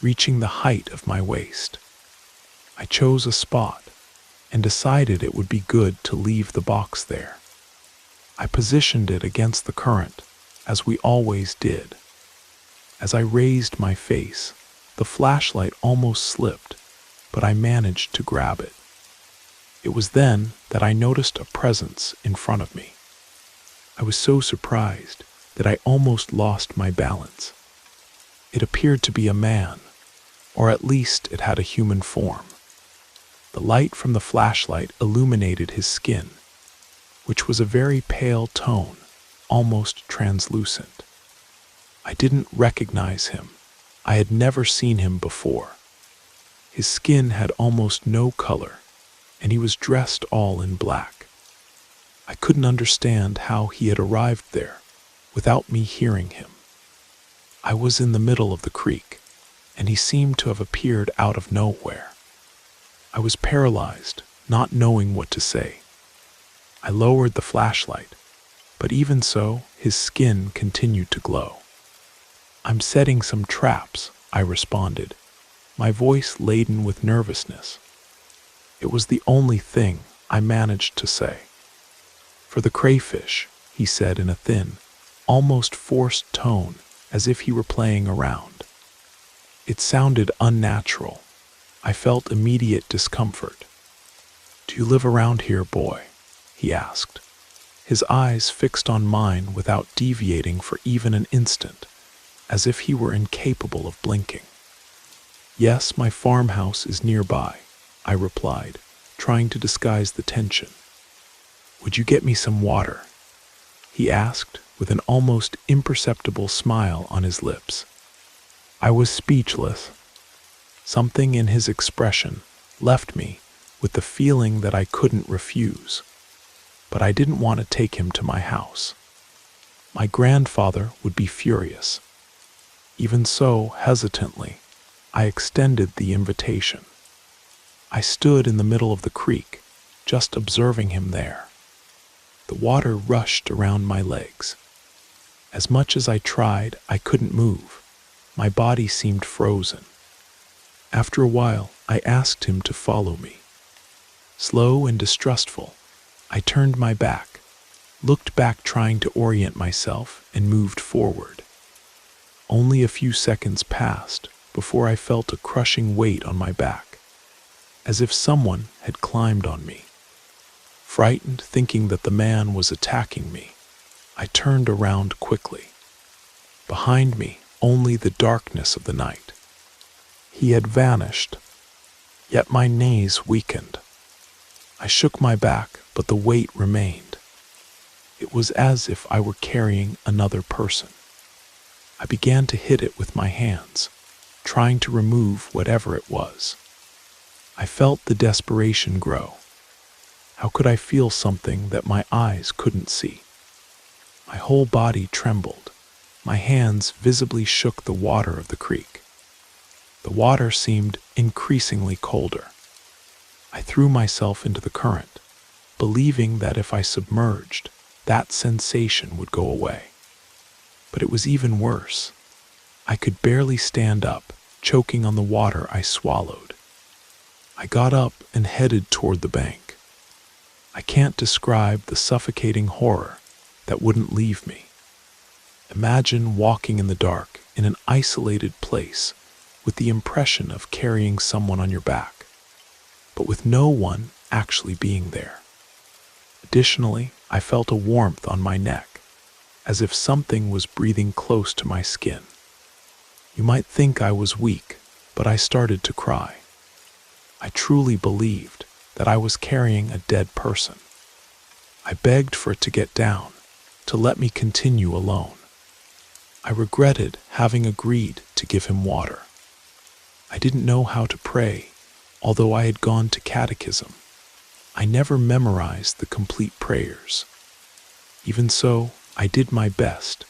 reaching the height of my waist. I chose a spot and decided it would be good to leave the box there. I positioned it against the current, as we always did. As I raised my face, the flashlight almost slipped, but I managed to grab it. It was then that I noticed a presence in front of me. I was so surprised that I almost lost my balance. It appeared to be a man, or at least it had a human form. The light from the flashlight illuminated his skin, which was a very pale tone, almost translucent. I didn't recognize him. I had never seen him before. His skin had almost no color, and he was dressed all in black. I couldn't understand how he had arrived there without me hearing him. I was in the middle of the creek, and he seemed to have appeared out of nowhere. I was paralyzed, not knowing what to say. I lowered the flashlight, but even so, his skin continued to glow. "I'm setting some traps," I responded, my voice laden with nervousness. It was the only thing I managed to say. "For the crayfish," he said in a thin, almost forced tone, as if he were playing around. It sounded unnatural. I felt immediate discomfort. "Do you live around here, boy?" he asked, his eyes fixed on mine without deviating for even an instant, as if he were incapable of blinking. "Yes, my farmhouse is nearby," I replied, trying to disguise the tension. "Would you get me some water?" he asked, with an almost imperceptible smile on his lips. I was speechless. Something in his expression left me with the feeling that I couldn't refuse. But I didn't want to take him to my house. My grandfather would be furious. Even so, hesitantly, I extended the invitation. I stood in the middle of the creek, just observing him there. The water rushed around my legs. As much as I tried, I couldn't move. My body seemed frozen. After a while, I asked him to follow me. Slow and distrustful, I turned my back, looked back trying to orient myself, and moved forward. Only a few seconds passed before I felt a crushing weight on my back, as if someone had climbed on me. Frightened, thinking that the man was attacking me, I turned around quickly. Behind me, only the darkness of the night. He had vanished, yet my knees weakened. I shook my back, but the weight remained. It was as if I were carrying another person. I began to hit it with my hands, trying to remove whatever it was. I felt the desperation grow. How could I feel something that my eyes couldn't see? My whole body trembled. My hands visibly shook the water of the creek. The water seemed increasingly colder. I threw myself into the current, believing that if I submerged, that sensation would go away. But it was even worse. I could barely stand up, choking on the water I swallowed. I got up and headed toward the bank. I can't describe the suffocating horror that wouldn't leave me. Imagine walking in the dark in an isolated place with the impression of carrying someone on your back, but with no one actually being there. Additionally, I felt a warmth on my neck, as if something was breathing close to my skin. You might think I was weak, but I started to cry. I truly believed that I was carrying a dead person. I begged for it to get down, to let me continue alone. I regretted having agreed to give him water. I didn't know how to pray. Although I had gone to catechism, I never memorized the complete prayers. Even so, I did my best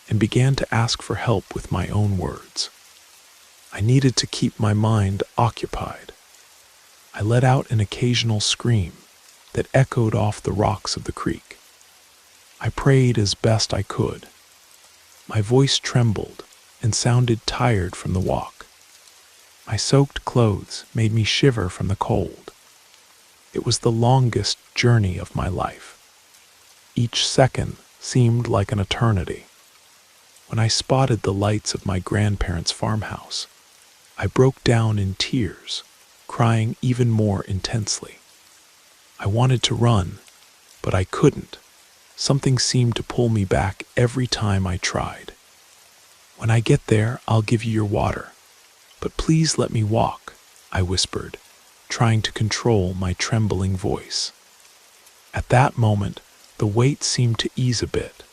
and began to ask for help with my own words. I needed to keep my mind occupied. I let out an occasional scream that echoed off the rocks of the creek. I prayed as best I could. My voice trembled and sounded tired from the walk. My soaked clothes made me shiver from the cold. It was the longest journey of my life. Each second seemed like an eternity. When I spotted the lights of my grandparents' farmhouse, I broke down in tears, crying even more intensely. I wanted to run, but I couldn't. Something seemed to pull me back every time I tried. "When I get there, I'll give you your water. But please let me walk," I whispered, trying to control my trembling voice. At that moment, the weight seemed to ease a bit,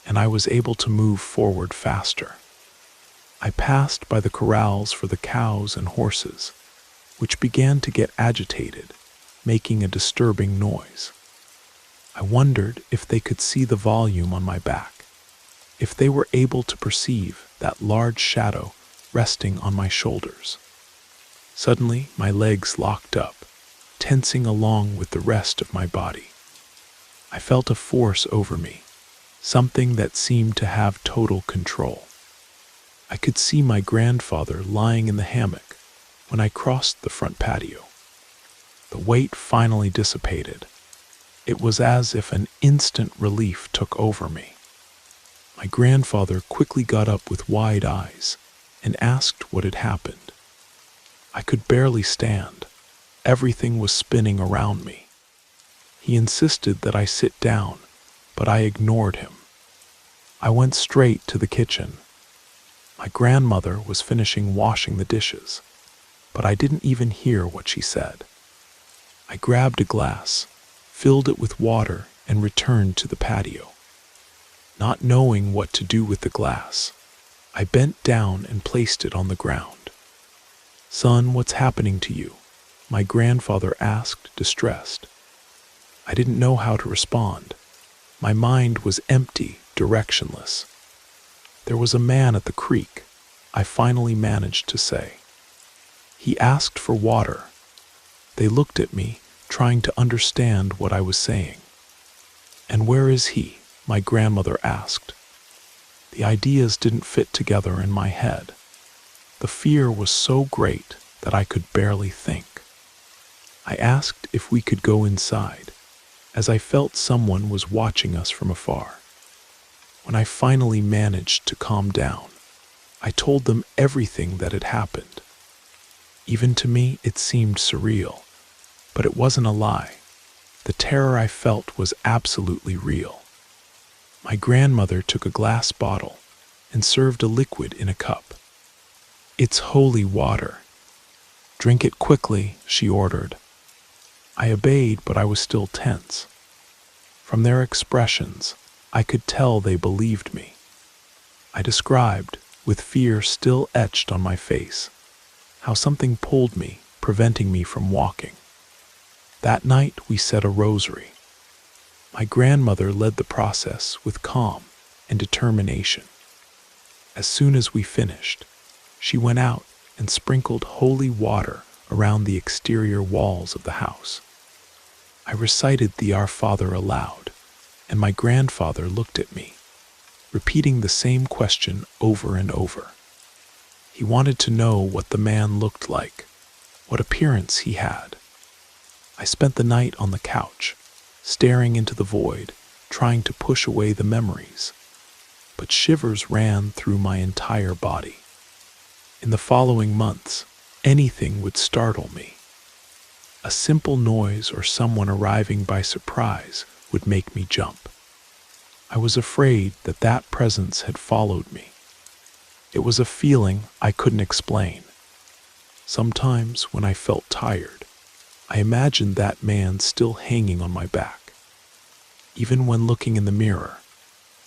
and I was able to move forward faster. I passed by the corrals for the cows and horses, which began to get agitated, making a disturbing noise. I wondered if they could see the volume on my back, if they were able to perceive that large shadow resting on my shoulders. Suddenly, my legs locked up, tensing along with the rest of my body. I felt a force over me, something that seemed to have total control. I could see my grandfather lying in the hammock when I crossed the front patio. The weight finally dissipated. It was as if an instant relief took over me. My grandfather quickly got up with wide eyes and asked what had happened. I could barely stand. Everything was spinning around me. He insisted that I sit down, but I ignored him. I went straight to the kitchen. My grandmother was finishing washing the dishes, but I didn't even hear what she said. I grabbed a glass, filled it with water, and returned to the patio. Not knowing what to do with the glass, I bent down and placed it on the ground. "Son, what's happening to you?" my grandfather asked, distressed. I didn't know how to respond. My mind was empty, directionless. "There was a man at the creek," I finally managed to say. "He asked for water." They looked at me, trying to understand what I was saying. "And where is he?" my grandmother asked. The ideas didn't fit together in my head. The fear was so great that I could barely think. I asked if we could go inside, as I felt someone was watching us from afar. When I finally managed to calm down, I told them everything that had happened. Even to me, it seemed surreal, but it wasn't a lie. The terror I felt was absolutely real. My grandmother took a glass bottle and served a liquid in a cup. "It's holy water. Drink it quickly," she ordered. I obeyed, but I was still tense. From their expressions, I could tell they believed me. I described, with fear still etched on my face, how something pulled me, preventing me from walking. That night we said a rosary. My grandmother led the process with calm and determination. As soon as we finished, she went out and sprinkled holy water around the exterior walls of the house. I recited the Our Father aloud, and my grandfather looked at me, repeating the same question over and over. He wanted to know what the man looked like, what appearance he had. I spent the night on the couch, staring into the void, trying to push away the memories, but shivers ran through my entire body. In the following months, anything would startle me. A simple noise or someone arriving by surprise would make me jump. I was afraid that that presence had followed me. It was a feeling I couldn't explain. Sometimes, when I felt tired, I imagined that man still hanging on my back. Even when looking in the mirror,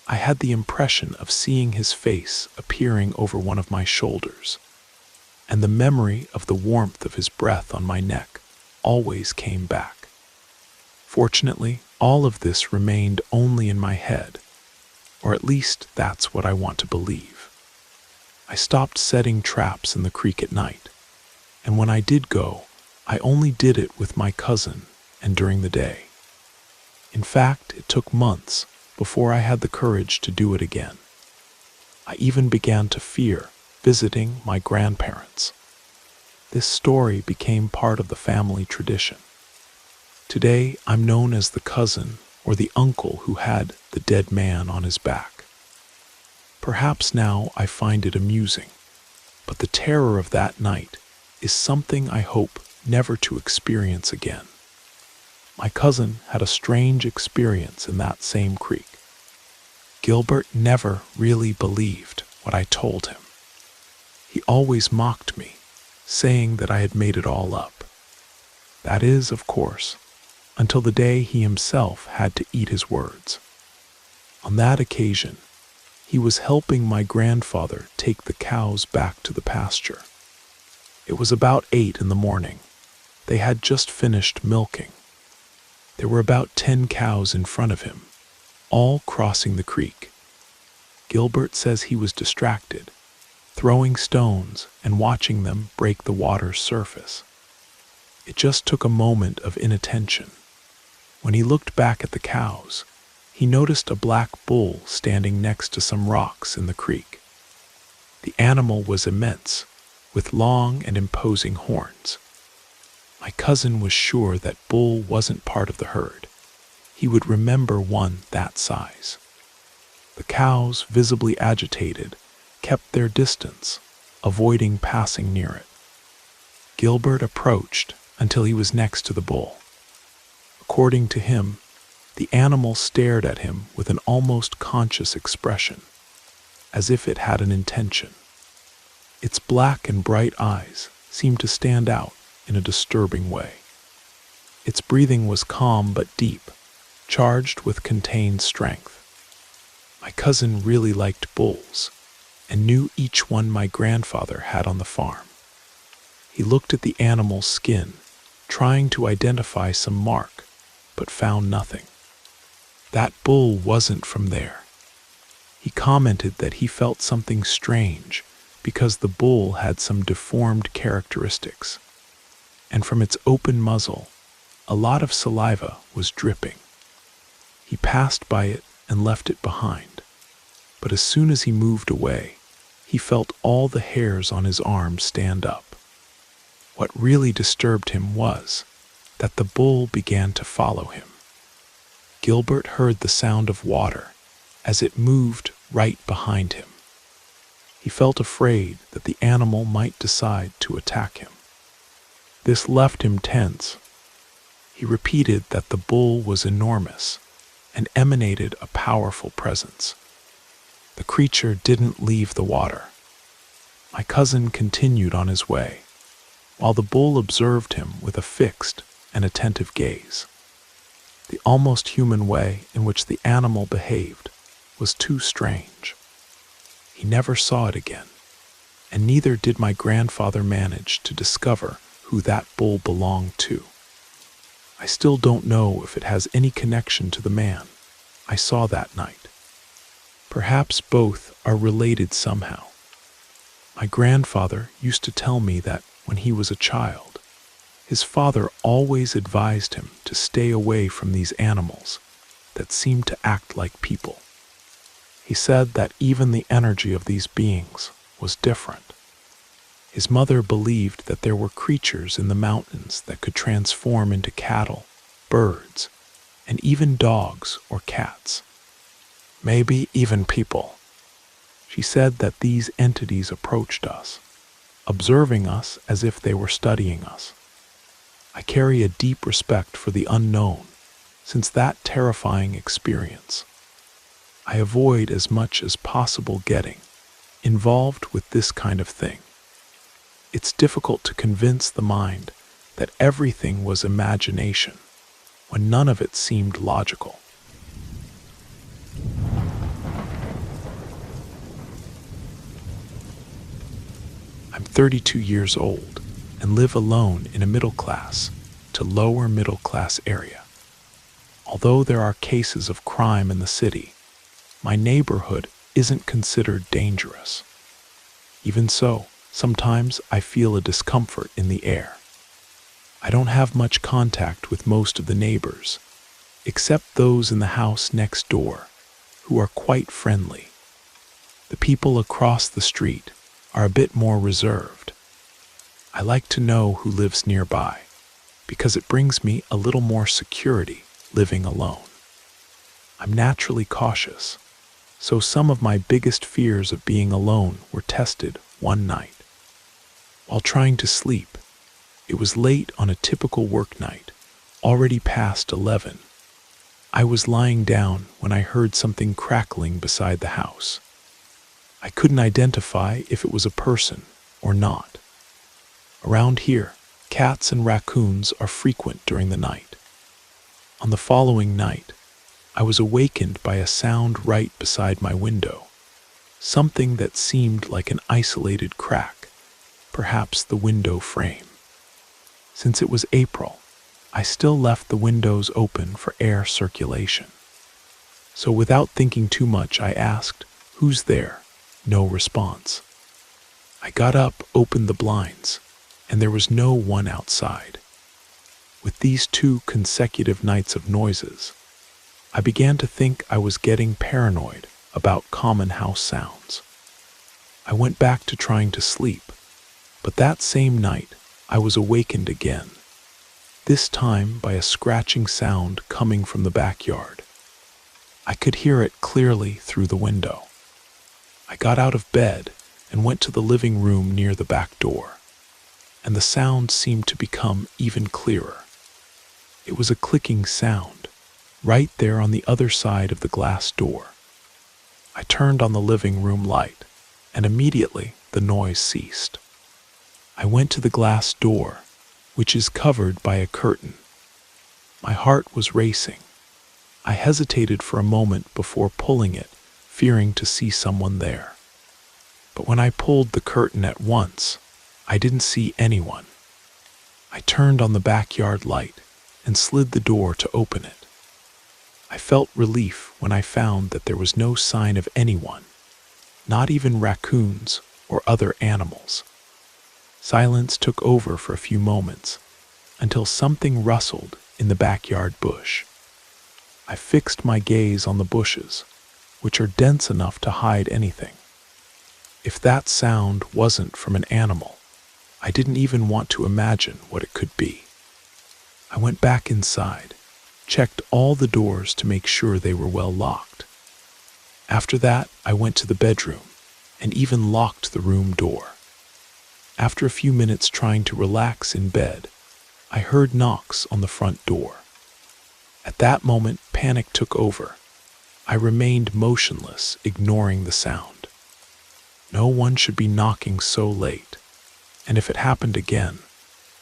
I had the impression of seeing his face appearing over one of my shoulders. and the memory of the warmth of his breath on my neck always came back. Fortunately, all of this remained only in my head, or at least that's what I want to believe. I stopped setting traps in the creek at night, and when I did go, I only did it with my cousin and during the day. In fact, it took months before I had the courage to do it again. I even began to fear visiting my grandparents. This story became part of the family tradition. Today, I'm known as the cousin or the uncle who had the dead man on his back. Perhaps now I find it amusing, but the terror of that night is something I hope never to experience again. My cousin had a strange experience in that same creek. Gilbert never really believed what I told him. He always mocked me, saying that I had made it all up. That is, of course, until the day he himself had to eat his words. On that occasion, he was helping my grandfather take the cows back to the pasture. It was about 8 in the morning. They had just finished milking. There were about 10 cows in front of him, all crossing the creek. Gilbert says he was distracted, throwing stones and watching them break the water's surface. It just took a moment of inattention. When he looked back at the cows, he noticed a black bull standing next to some rocks in the creek. The animal was immense, with long and imposing horns. My cousin was sure that bull wasn't part of the herd. He would remember one that size. The cows, visibly agitated, kept their distance, avoiding passing near it. Gilbert approached until he was next to the bull. According to him, the animal stared at him with an almost conscious expression, as if it had an intention. Its black and bright eyes seemed to stand out in a disturbing way. Its breathing was calm but deep, charged with contained strength. My cousin really liked bulls, and knew each one my grandfather had on the farm. He looked at the animal's skin, trying to identify some mark, but found nothing. That bull wasn't from there. He commented that he felt something strange because the bull had some deformed characteristics, and from its open muzzle, a lot of saliva was dripping. He passed by it and left it behind, but as soon as he moved away, he felt all the hairs on his arms stand up. What really disturbed him was that the bull began to follow him. Gilbert heard the sound of water as it moved right behind him. He felt afraid that the animal might decide to attack him. This left him tense. He repeated that the bull was enormous and emanated a powerful presence. The creature didn't leave the water. My cousin continued on his way, while the bull observed him with a fixed and attentive gaze. The almost human way in which the animal behaved was too strange. He never saw it again, and neither did my grandfather manage to discover who that bull belonged to. I still don't know if it has any connection to the man I saw that night. Perhaps both are related somehow. My grandfather used to tell me that when he was a child, his father always advised him to stay away from these animals that seemed to act like people. He said that even the energy of these beings was different. His mother believed that there were creatures in the mountains that could transform into cattle, birds, and even dogs or cats. Maybe even people. She said that these entities approached us, observing us as if they were studying us. I carry a deep respect for the unknown since that terrifying experience. I avoid as much as possible getting involved with this kind of thing. It's difficult to convince the mind that everything was imagination when none of it seemed logical. I'm 32 years old and live alone in a middle class to lower middle class area. Although there are cases of crime in the city, my neighborhood isn't considered dangerous. Even so, sometimes I feel a discomfort in the air. I don't have much contact with most of the neighbors, except those in the house next door, who are quite friendly. The people across the street are a bit more reserved. I like to know who lives nearby, because it brings me a little more security living alone. I'm naturally cautious, so some of my biggest fears of being alone were tested one night. While trying to sleep, it was late on a typical work night, already past 11. I was lying down when I heard something crackling beside the house. I couldn't identify if it was a person or not. Around here, cats and raccoons are frequent during the night. On the following night, I was awakened by a sound right beside my window, something that seemed like an isolated crack, perhaps the window frame. Since it was April, I still left the windows open for air circulation. So without thinking too much, I asked, "Who's there?" No response. I got up, opened the blinds, and there was no one outside. With these 2 consecutive nights of noises, I began to think I was getting paranoid about common house sounds. I went back to trying to sleep, but that same night I was awakened again, this time by a scratching sound coming from the backyard. I could hear it clearly through the window. I got out of bed and went to the living room near the back door, and the sound seemed to become even clearer. It was a clicking sound, right there on the other side of the glass door. I turned on the living room light, and immediately the noise ceased. I went to the glass door, which is covered by a curtain. My heart was racing. I hesitated for a moment before pulling it, fearing to see someone there. But when I pulled the curtain at once, I didn't see anyone. I turned on the backyard light and slid the door to open it. I felt relief when I found that there was no sign of anyone, not even raccoons or other animals. Silence took over for a few moments, until something rustled in the backyard bush. I fixed my gaze on the bushes, which are dense enough to hide anything. If that sound wasn't from an animal, I didn't even want to imagine what it could be. I went back inside, checked all the doors to make sure they were well locked. After that, I went to the bedroom and even locked the room door. After a few minutes trying to relax in bed, I heard knocks on the front door. At that moment, panic took over. I remained motionless, ignoring the sound. No one should be knocking so late, and if it happened again,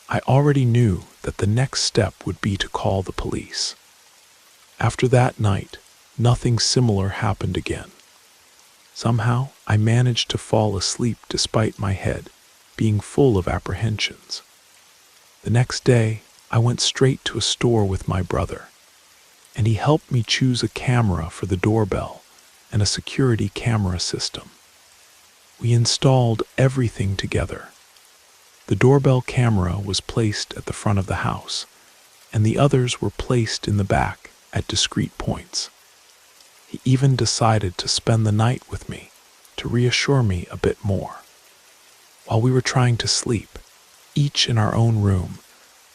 I already knew that the next step would be to call the police. After that night, nothing similar happened again. Somehow, I managed to fall asleep despite my head being full of apprehensions. The next day, I went straight to a store with my brother, and he helped me choose a camera for the doorbell and a security camera system. We installed everything together. The doorbell camera was placed at the front of the house, and the others were placed in the back at discrete points. He even decided to spend the night with me to reassure me a bit more. While we were trying to sleep, each in our own room,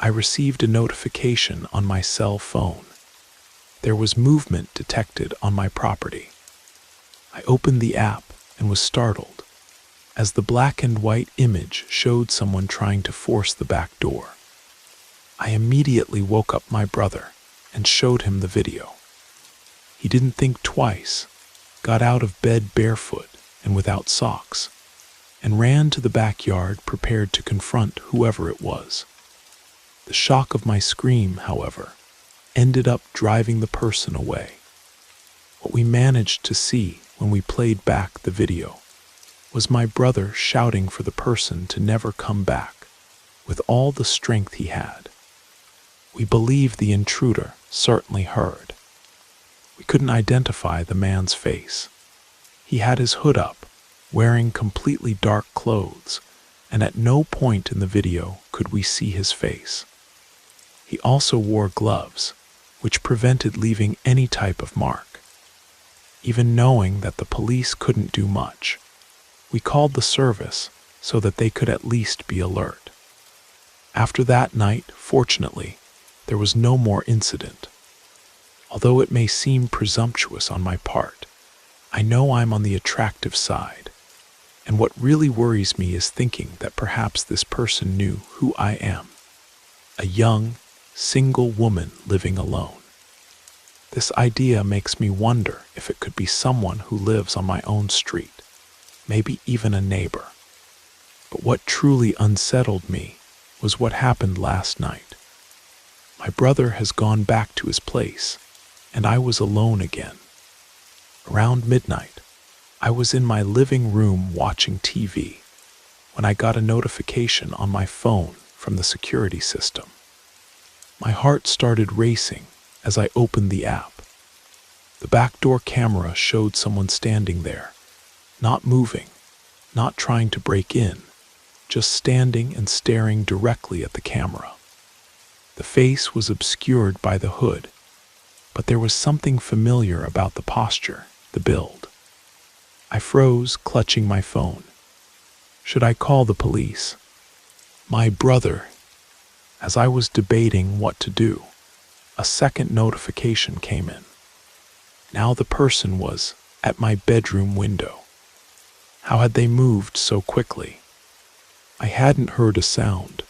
I received a notification on my cell phone. There was movement detected on my property. I opened the app and was startled, as the black and white image showed someone trying to force the back door. I immediately woke up my brother and showed him the video. He didn't think twice, got out of bed barefoot and without socks, and ran to the backyard prepared to confront whoever it was. The shock of my scream, however, ended up driving the person away. What we managed to see when we played back the video was my brother shouting for the person to never come back, with all the strength he had. We believe the intruder certainly heard. We couldn't identify the man's face. He had his hood up, wearing completely dark clothes, and at no point in the video could we see his face. He also wore gloves, which prevented leaving any type of mark. Even knowing that the police couldn't do much, we called the service so that they could at least be alert. After that night, fortunately, there was no more incident. Although it may seem presumptuous on my part, I know I'm on the attractive side, and what really worries me is thinking that perhaps this person knew who I am. A young, single woman living alone. This idea makes me wonder if it could be someone who lives on my own street, maybe even a neighbor. But what truly unsettled me was what happened last night. My brother has gone back to his place, and I was alone again. Around midnight, I was in my living room watching TV when I got a notification on my phone from the security system. My heart started racing as I opened the app. The backdoor camera showed someone standing there, not moving, not trying to break in, just standing and staring directly at the camera. The face was obscured by the hood, but there was something familiar about the posture, the build. I froze, clutching my phone. Should I call the police? My brother. As I was debating what to do, a second notification came in. Now the person was at my bedroom window. How had they moved so quickly? I hadn't heard a sound.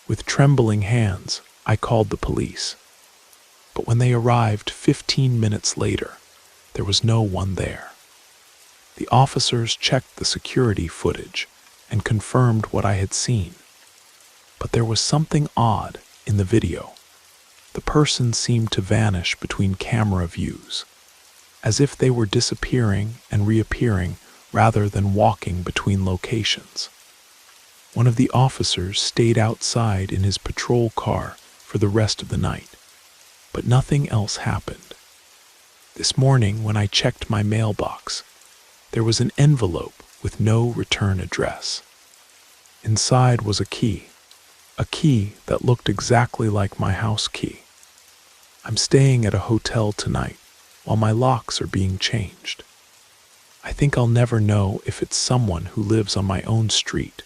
With trembling hands, I called the police. But when they arrived 15 minutes later, there was no one there. The officers checked the security footage and confirmed what I had seen. But there was something odd in the video. The person seemed to vanish between camera views, as if they were disappearing and reappearing rather than walking between locations. One of the officers stayed outside in his patrol car for the rest of the night, but nothing else happened. This morning, when I checked my mailbox, there was an envelope with no return address. Inside was a key that looked exactly like my house key. I'm staying at a hotel tonight while my locks are being changed. I think I'll never know if it's someone who lives on my own street,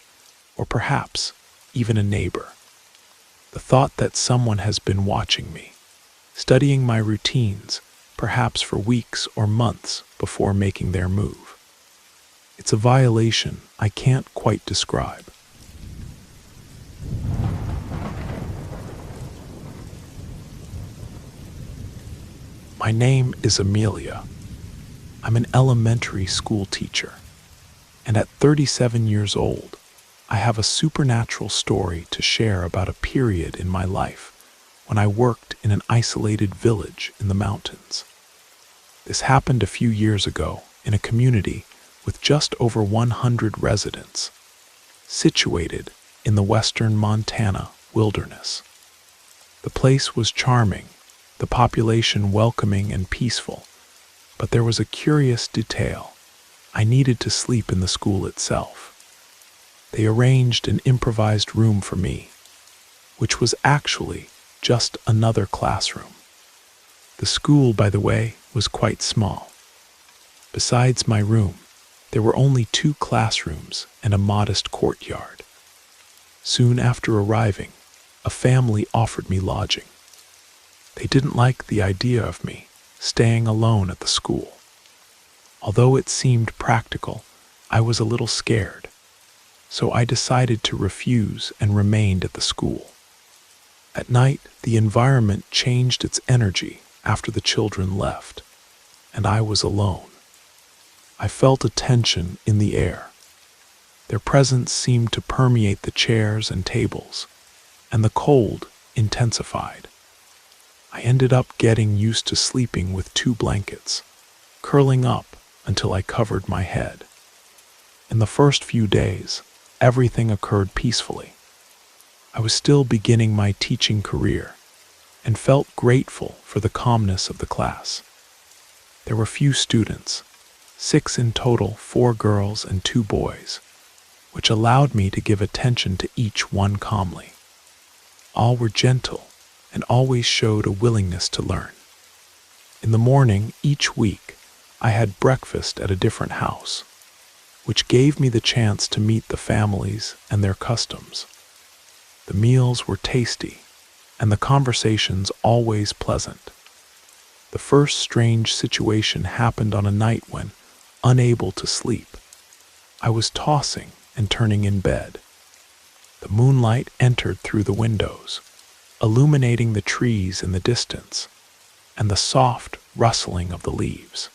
or perhaps even a neighbor. The thought that someone has been watching me, studying my routines, perhaps for weeks or months before making their move. It's a violation I can't quite describe. My name is Amelia. I'm an elementary school teacher, and at 37 years old, I have a supernatural story to share about a period in my life when I worked in an isolated village in the mountains. This happened a few years ago in a community with just over 100 residents, situated in the western Montana wilderness. The place was charming, the population welcoming and peaceful, but there was a curious detail. I needed to sleep in the school itself. They arranged an improvised room for me, which was actually just another classroom. The school, by the way, was quite small. Besides my room, there were only 2 classrooms and a modest courtyard. Soon after arriving, a family offered me lodging. They didn't like the idea of me staying alone at the school. Although it seemed practical, I was a little scared, so I decided to refuse and remained at the school. At night, the environment changed its energy after the children left, and I was alone. I felt a tension in the air. Their presence seemed to permeate the chairs and tables, and the cold intensified. I ended up getting used to sleeping with 2 blankets, curling up until I covered my head. In the first few days, everything occurred peacefully. I was still beginning my teaching career and felt grateful for the calmness of the class. There were few students, 6 in total, 4 girls and 2 boys, which allowed me to give attention to each one calmly. All were gentle and always showed a willingness to learn. In the morning each week, I had breakfast at a different house, which gave me the chance to meet the families and their customs. The meals were tasty, and the conversations always pleasant. The first strange situation happened on a night when, unable to sleep, I was tossing and turning in bed. The moonlight entered through the windows, illuminating the trees in the distance and the soft rustling of the leaves.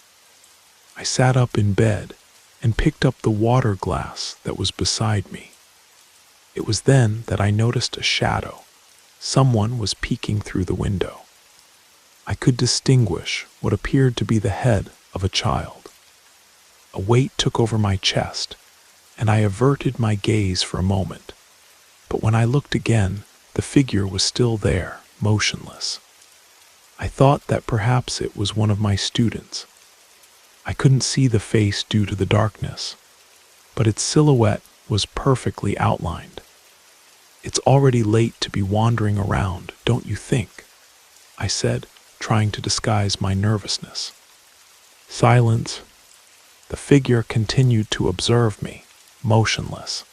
I sat up in bed and picked up the water glass that was beside me. It was then that I noticed a shadow. Someone was peeking through the window. I could distinguish what appeared to be the head of a child. A weight took over my chest, and I averted my gaze for a moment. But when I looked again, the figure was still there, motionless. I thought that perhaps it was one of my students. I couldn't see the face due to the darkness, but its silhouette was perfectly outlined. "It's already late to be wandering around, don't you think?" I said, trying to disguise my nervousness. Silence. The figure continued to observe me, motionless.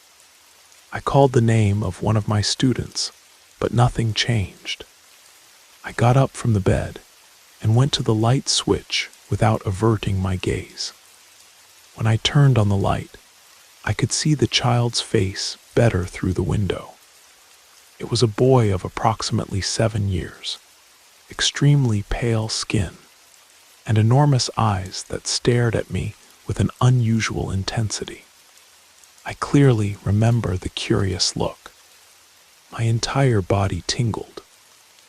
I called the name of one of my students, but nothing changed. I got up from the bed and went to the light switch without averting my gaze. When I turned on the light, I could see the child's face better through the window. It was a boy of approximately 7 years, extremely pale skin, and enormous eyes that stared at me with an unusual intensity. I clearly remember the curious look. My entire body tingled.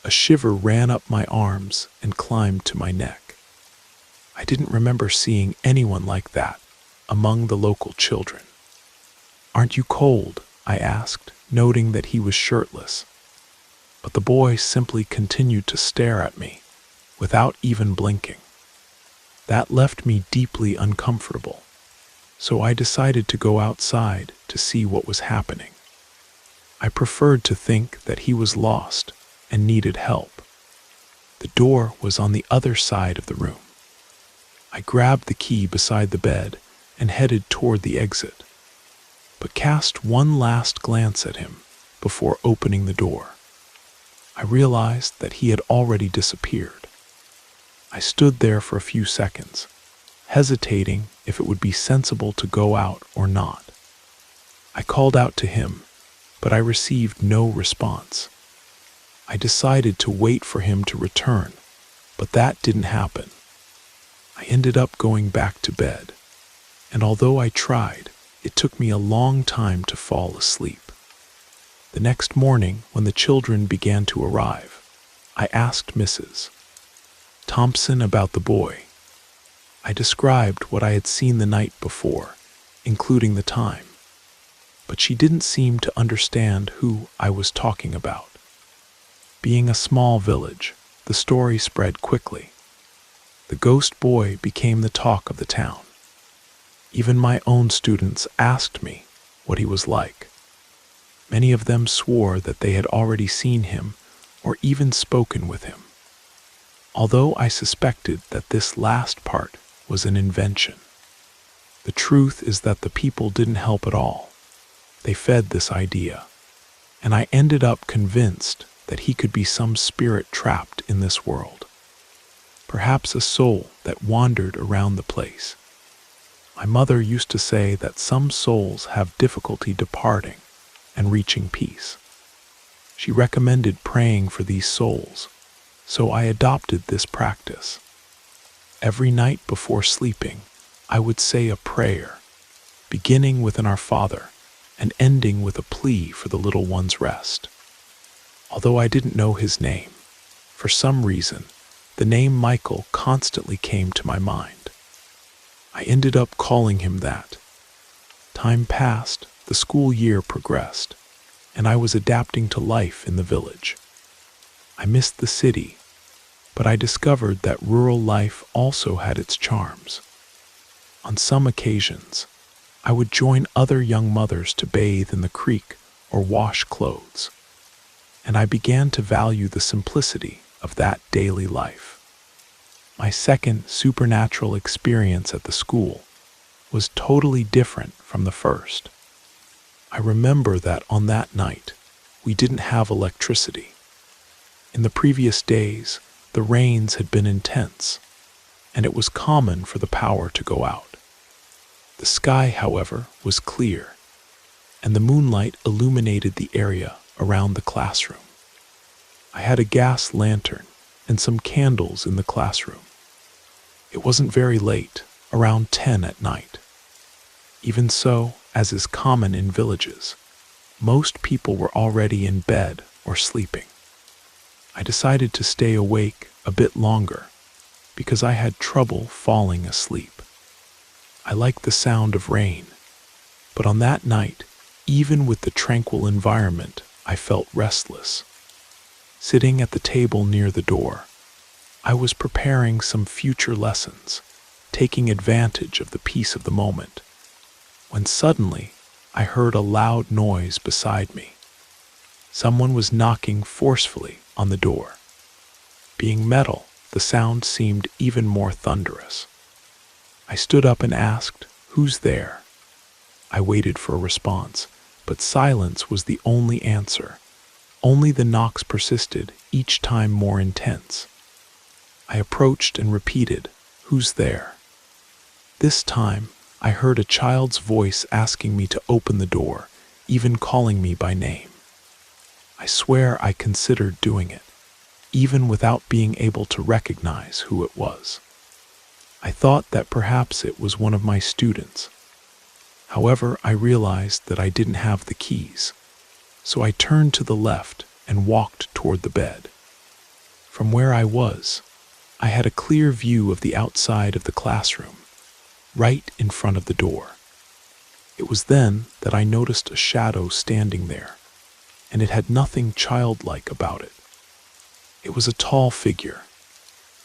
A shiver ran up my arms and climbed to my neck. I didn't remember seeing anyone like that among the local children. "Aren't you cold?" I asked, noting that he was shirtless. But the boy simply continued to stare at me, without even blinking. That left me deeply uncomfortable, so I decided to go outside to see what was happening. I preferred to think that he was lost and needed help. The door was on the other side of the room. I grabbed the key beside the bed and headed toward the exit, but cast one last glance at him before opening the door. I realized that he had already disappeared. I stood there for a few seconds, hesitating if it would be sensible to go out or not. I called out to him, but I received no response. I decided to wait for him to return, but that didn't happen. I ended up going back to bed, and although I tried, it took me a long time to fall asleep. The next morning, when the children began to arrive, I asked Mrs. Thompson about the boy. I described what I had seen the night before, including the time, but she didn't seem to understand who I was talking about. Being a small village, the story spread quickly. The ghost boy became the talk of the town. Even my own students asked me what he was like. Many of them swore that they had already seen him or even spoken with him, although I suspected that this last part was an invention. The truth is that the people didn't help at all. They fed this idea, and I ended up convinced that he could be some spirit trapped in this world. Perhaps a soul that wandered around the place. My mother used to say that some souls have difficulty departing and reaching peace. She recommended praying for these souls, so I adopted this practice. Every night before sleeping, I would say a prayer, beginning with an Our Father and ending with a plea for the little one's rest. Although I didn't know his name, for some reason, the name Michael constantly came to my mind. I ended up calling him that. Time passed, the school year progressed, and I was adapting to life in the village. I missed the city, but I discovered that rural life also had its charms. On some occasions, I would join other young mothers to bathe in the creek or wash clothes, and I began to value the simplicity of that daily life. My second supernatural experience at the school was totally different from the first. I remember that on that night, we didn't have electricity. In the previous days, the rains had been intense, and it was common for the power to go out. The sky, however, was clear, and the moonlight illuminated the area around the classroom. I had a gas lantern and some candles in the classroom. It wasn't very late, around 10 at night. Even so, as is common in villages, most people were already in bed or sleeping. I decided to stay awake a bit longer because I had trouble falling asleep. I liked the sound of rain, but on that night, even with the tranquil environment, I felt restless. Sitting at the table near the door, I was preparing some future lessons, taking advantage of the peace of the moment, when suddenly I heard a loud noise beside me. Someone was knocking forcefully on the door. Being metal, the sound seemed even more thunderous. I stood up and asked, "Who's there?" I waited for a response, but silence was the only answer. Only the knocks persisted, each time more intense. I approached and repeated, "Who's there?" This time, I heard a child's voice asking me to open the door, even calling me by name. I swear I considered doing it, even without being able to recognize who it was. I thought that perhaps it was one of my students. However, I realized that I didn't have the keys, so I turned to the left and walked toward the bed. From where I was, I had a clear view of the outside of the classroom, right in front of the door. It was then that I noticed a shadow standing there, and it had nothing childlike about it. It was a tall figure,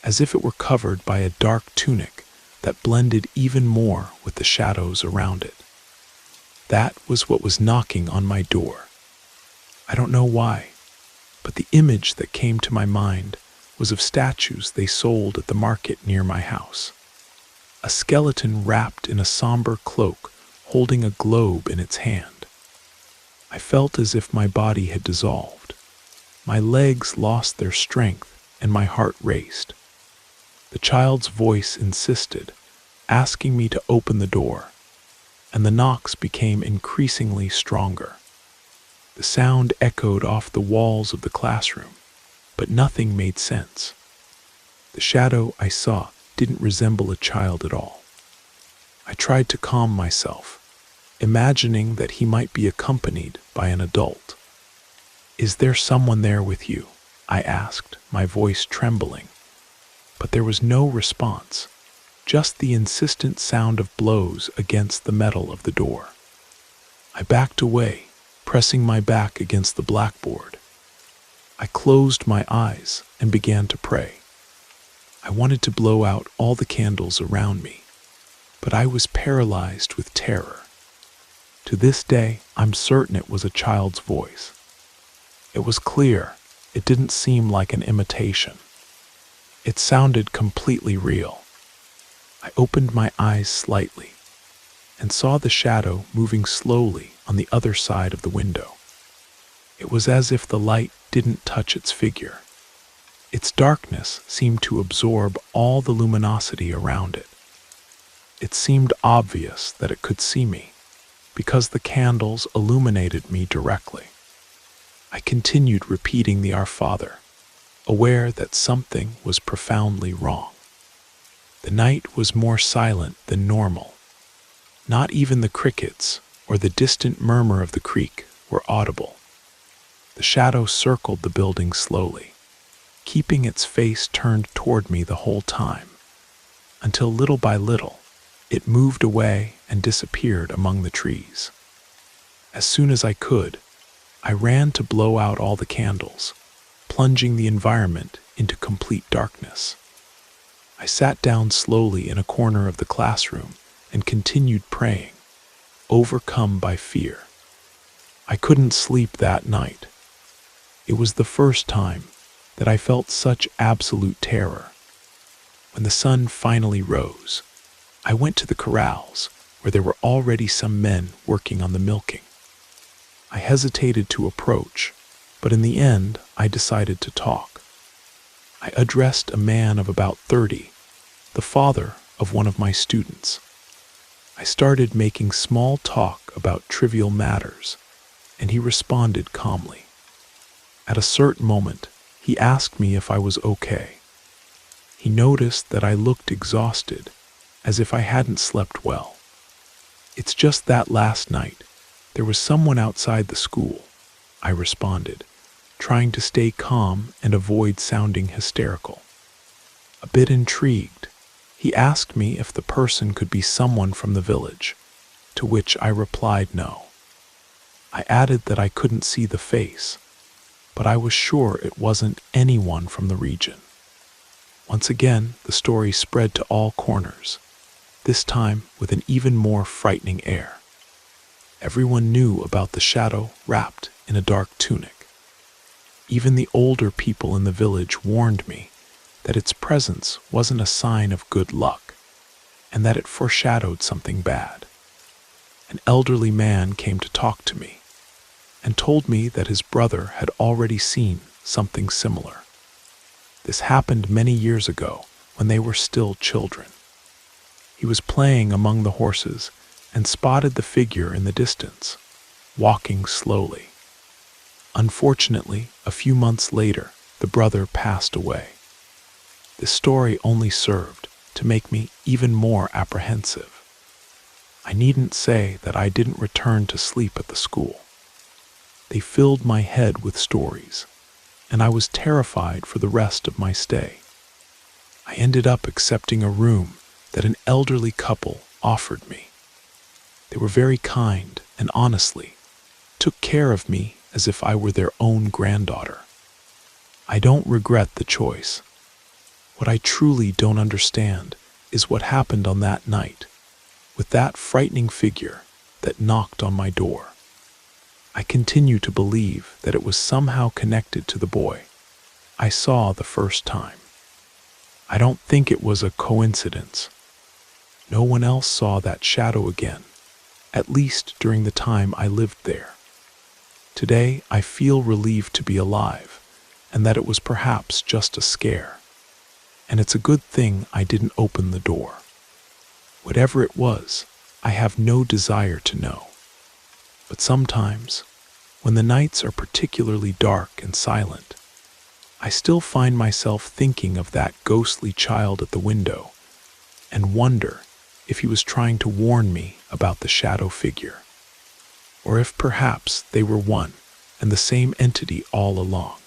as if it were covered by a dark tunic that blended even more with the shadows around it. That was what was knocking on my door. I don't know why, but the image that came to my mind was of statues they sold at the market near my house. A skeleton wrapped in a somber cloak, holding a globe in its hand. I felt as if my body had dissolved. My legs lost their strength and my heart raced. The child's voice insisted, asking me to open the door, and the knocks became increasingly stronger. The sound echoed off the walls of the classroom, but nothing made sense. The shadow I saw didn't resemble a child at all. I tried to calm myself, imagining that he might be accompanied by an adult. "Is there someone there with you?" I asked, my voice trembling. But there was no response, just the insistent sound of blows against the metal of the door. I backed away, pressing my back against the blackboard. I closed my eyes and began to pray. I wanted to blow out all the candles around me, but I was paralyzed with terror. To this day, I'm certain it was a child's voice. It was clear. It didn't seem like an imitation. It sounded completely real. I opened my eyes slightly and saw the shadow moving slowly on the other side of the window. It was as if the light didn't touch its figure. Its darkness seemed to absorb all the luminosity around it. It seemed obvious that it could see me, because the candles illuminated me directly. I continued repeating the Our Father, aware that something was profoundly wrong. The night was more silent than normal. Not even the crickets or the distant murmur of the creek were audible. The shadow circled the building slowly, keeping its face turned toward me the whole time, until little by little, It moved away and disappeared among the trees. As soon as I could, I ran to blow out all the candles, plunging the environment into complete darkness. I sat down slowly in a corner of the classroom and continued praying, overcome by fear. I couldn't sleep that night. It was the first time that I felt such absolute terror. When the sun finally rose, I went to the corrals where there were already some men working on the milking. I hesitated to approach, but in the end I decided to talk. I addressed a man of about 30, the father of one of my students. I started making small talk about trivial matters, and he responded calmly. At a certain moment, he asked me if I was okay. He noticed that I looked exhausted, as if I hadn't slept well. "It's just that last night, there was someone outside the school," I responded, trying to stay calm and avoid sounding hysterical. A bit intrigued, he asked me if the person could be someone from the village, to which I replied no. I added that I couldn't see the face, but I was sure it wasn't anyone from the region. Once again, the story spread to all corners, this time with an even more frightening air. Everyone knew about the shadow wrapped in a dark tunic. Even the older people in the village warned me that its presence wasn't a sign of good luck, and that it foreshadowed something bad. An elderly man came to talk to me, and told me that his brother had already seen something similar. This happened many years ago when they were still children. He was playing among the horses and spotted the figure in the distance, walking slowly. Unfortunately, a few months later, the brother passed away. This story only served to make me even more apprehensive. I needn't say that I didn't return to sleep at the school. They filled my head with stories, and I was terrified for the rest of my stay. I ended up accepting a room that an elderly couple offered me. They were very kind and honestly took care of me as if I were their own granddaughter. I don't regret the choice. What I truly don't understand is what happened on that night, with that frightening figure that knocked on my door. I continue to believe that it was somehow connected to the boy I saw the first time. I don't think it was a coincidence. No one else saw that shadow again, at least during the time I lived there. Today, I feel relieved to be alive, and that it was perhaps just a scare. And it's a good thing I didn't open the door. Whatever it was, I have no desire to know. But sometimes, when the nights are particularly dark and silent, I still find myself thinking of that ghostly child at the window and wonder if he was trying to warn me about the shadow figure, or if perhaps they were one and the same entity all along.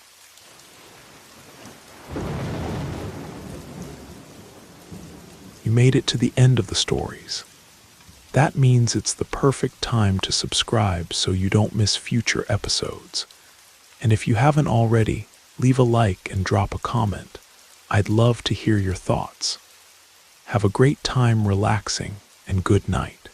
You made it to the end of the stories. That means it's the perfect time to subscribe so you don't miss future episodes. And if you haven't already, leave a like and drop a comment. I'd love to hear your thoughts. Have a great time relaxing, and good night.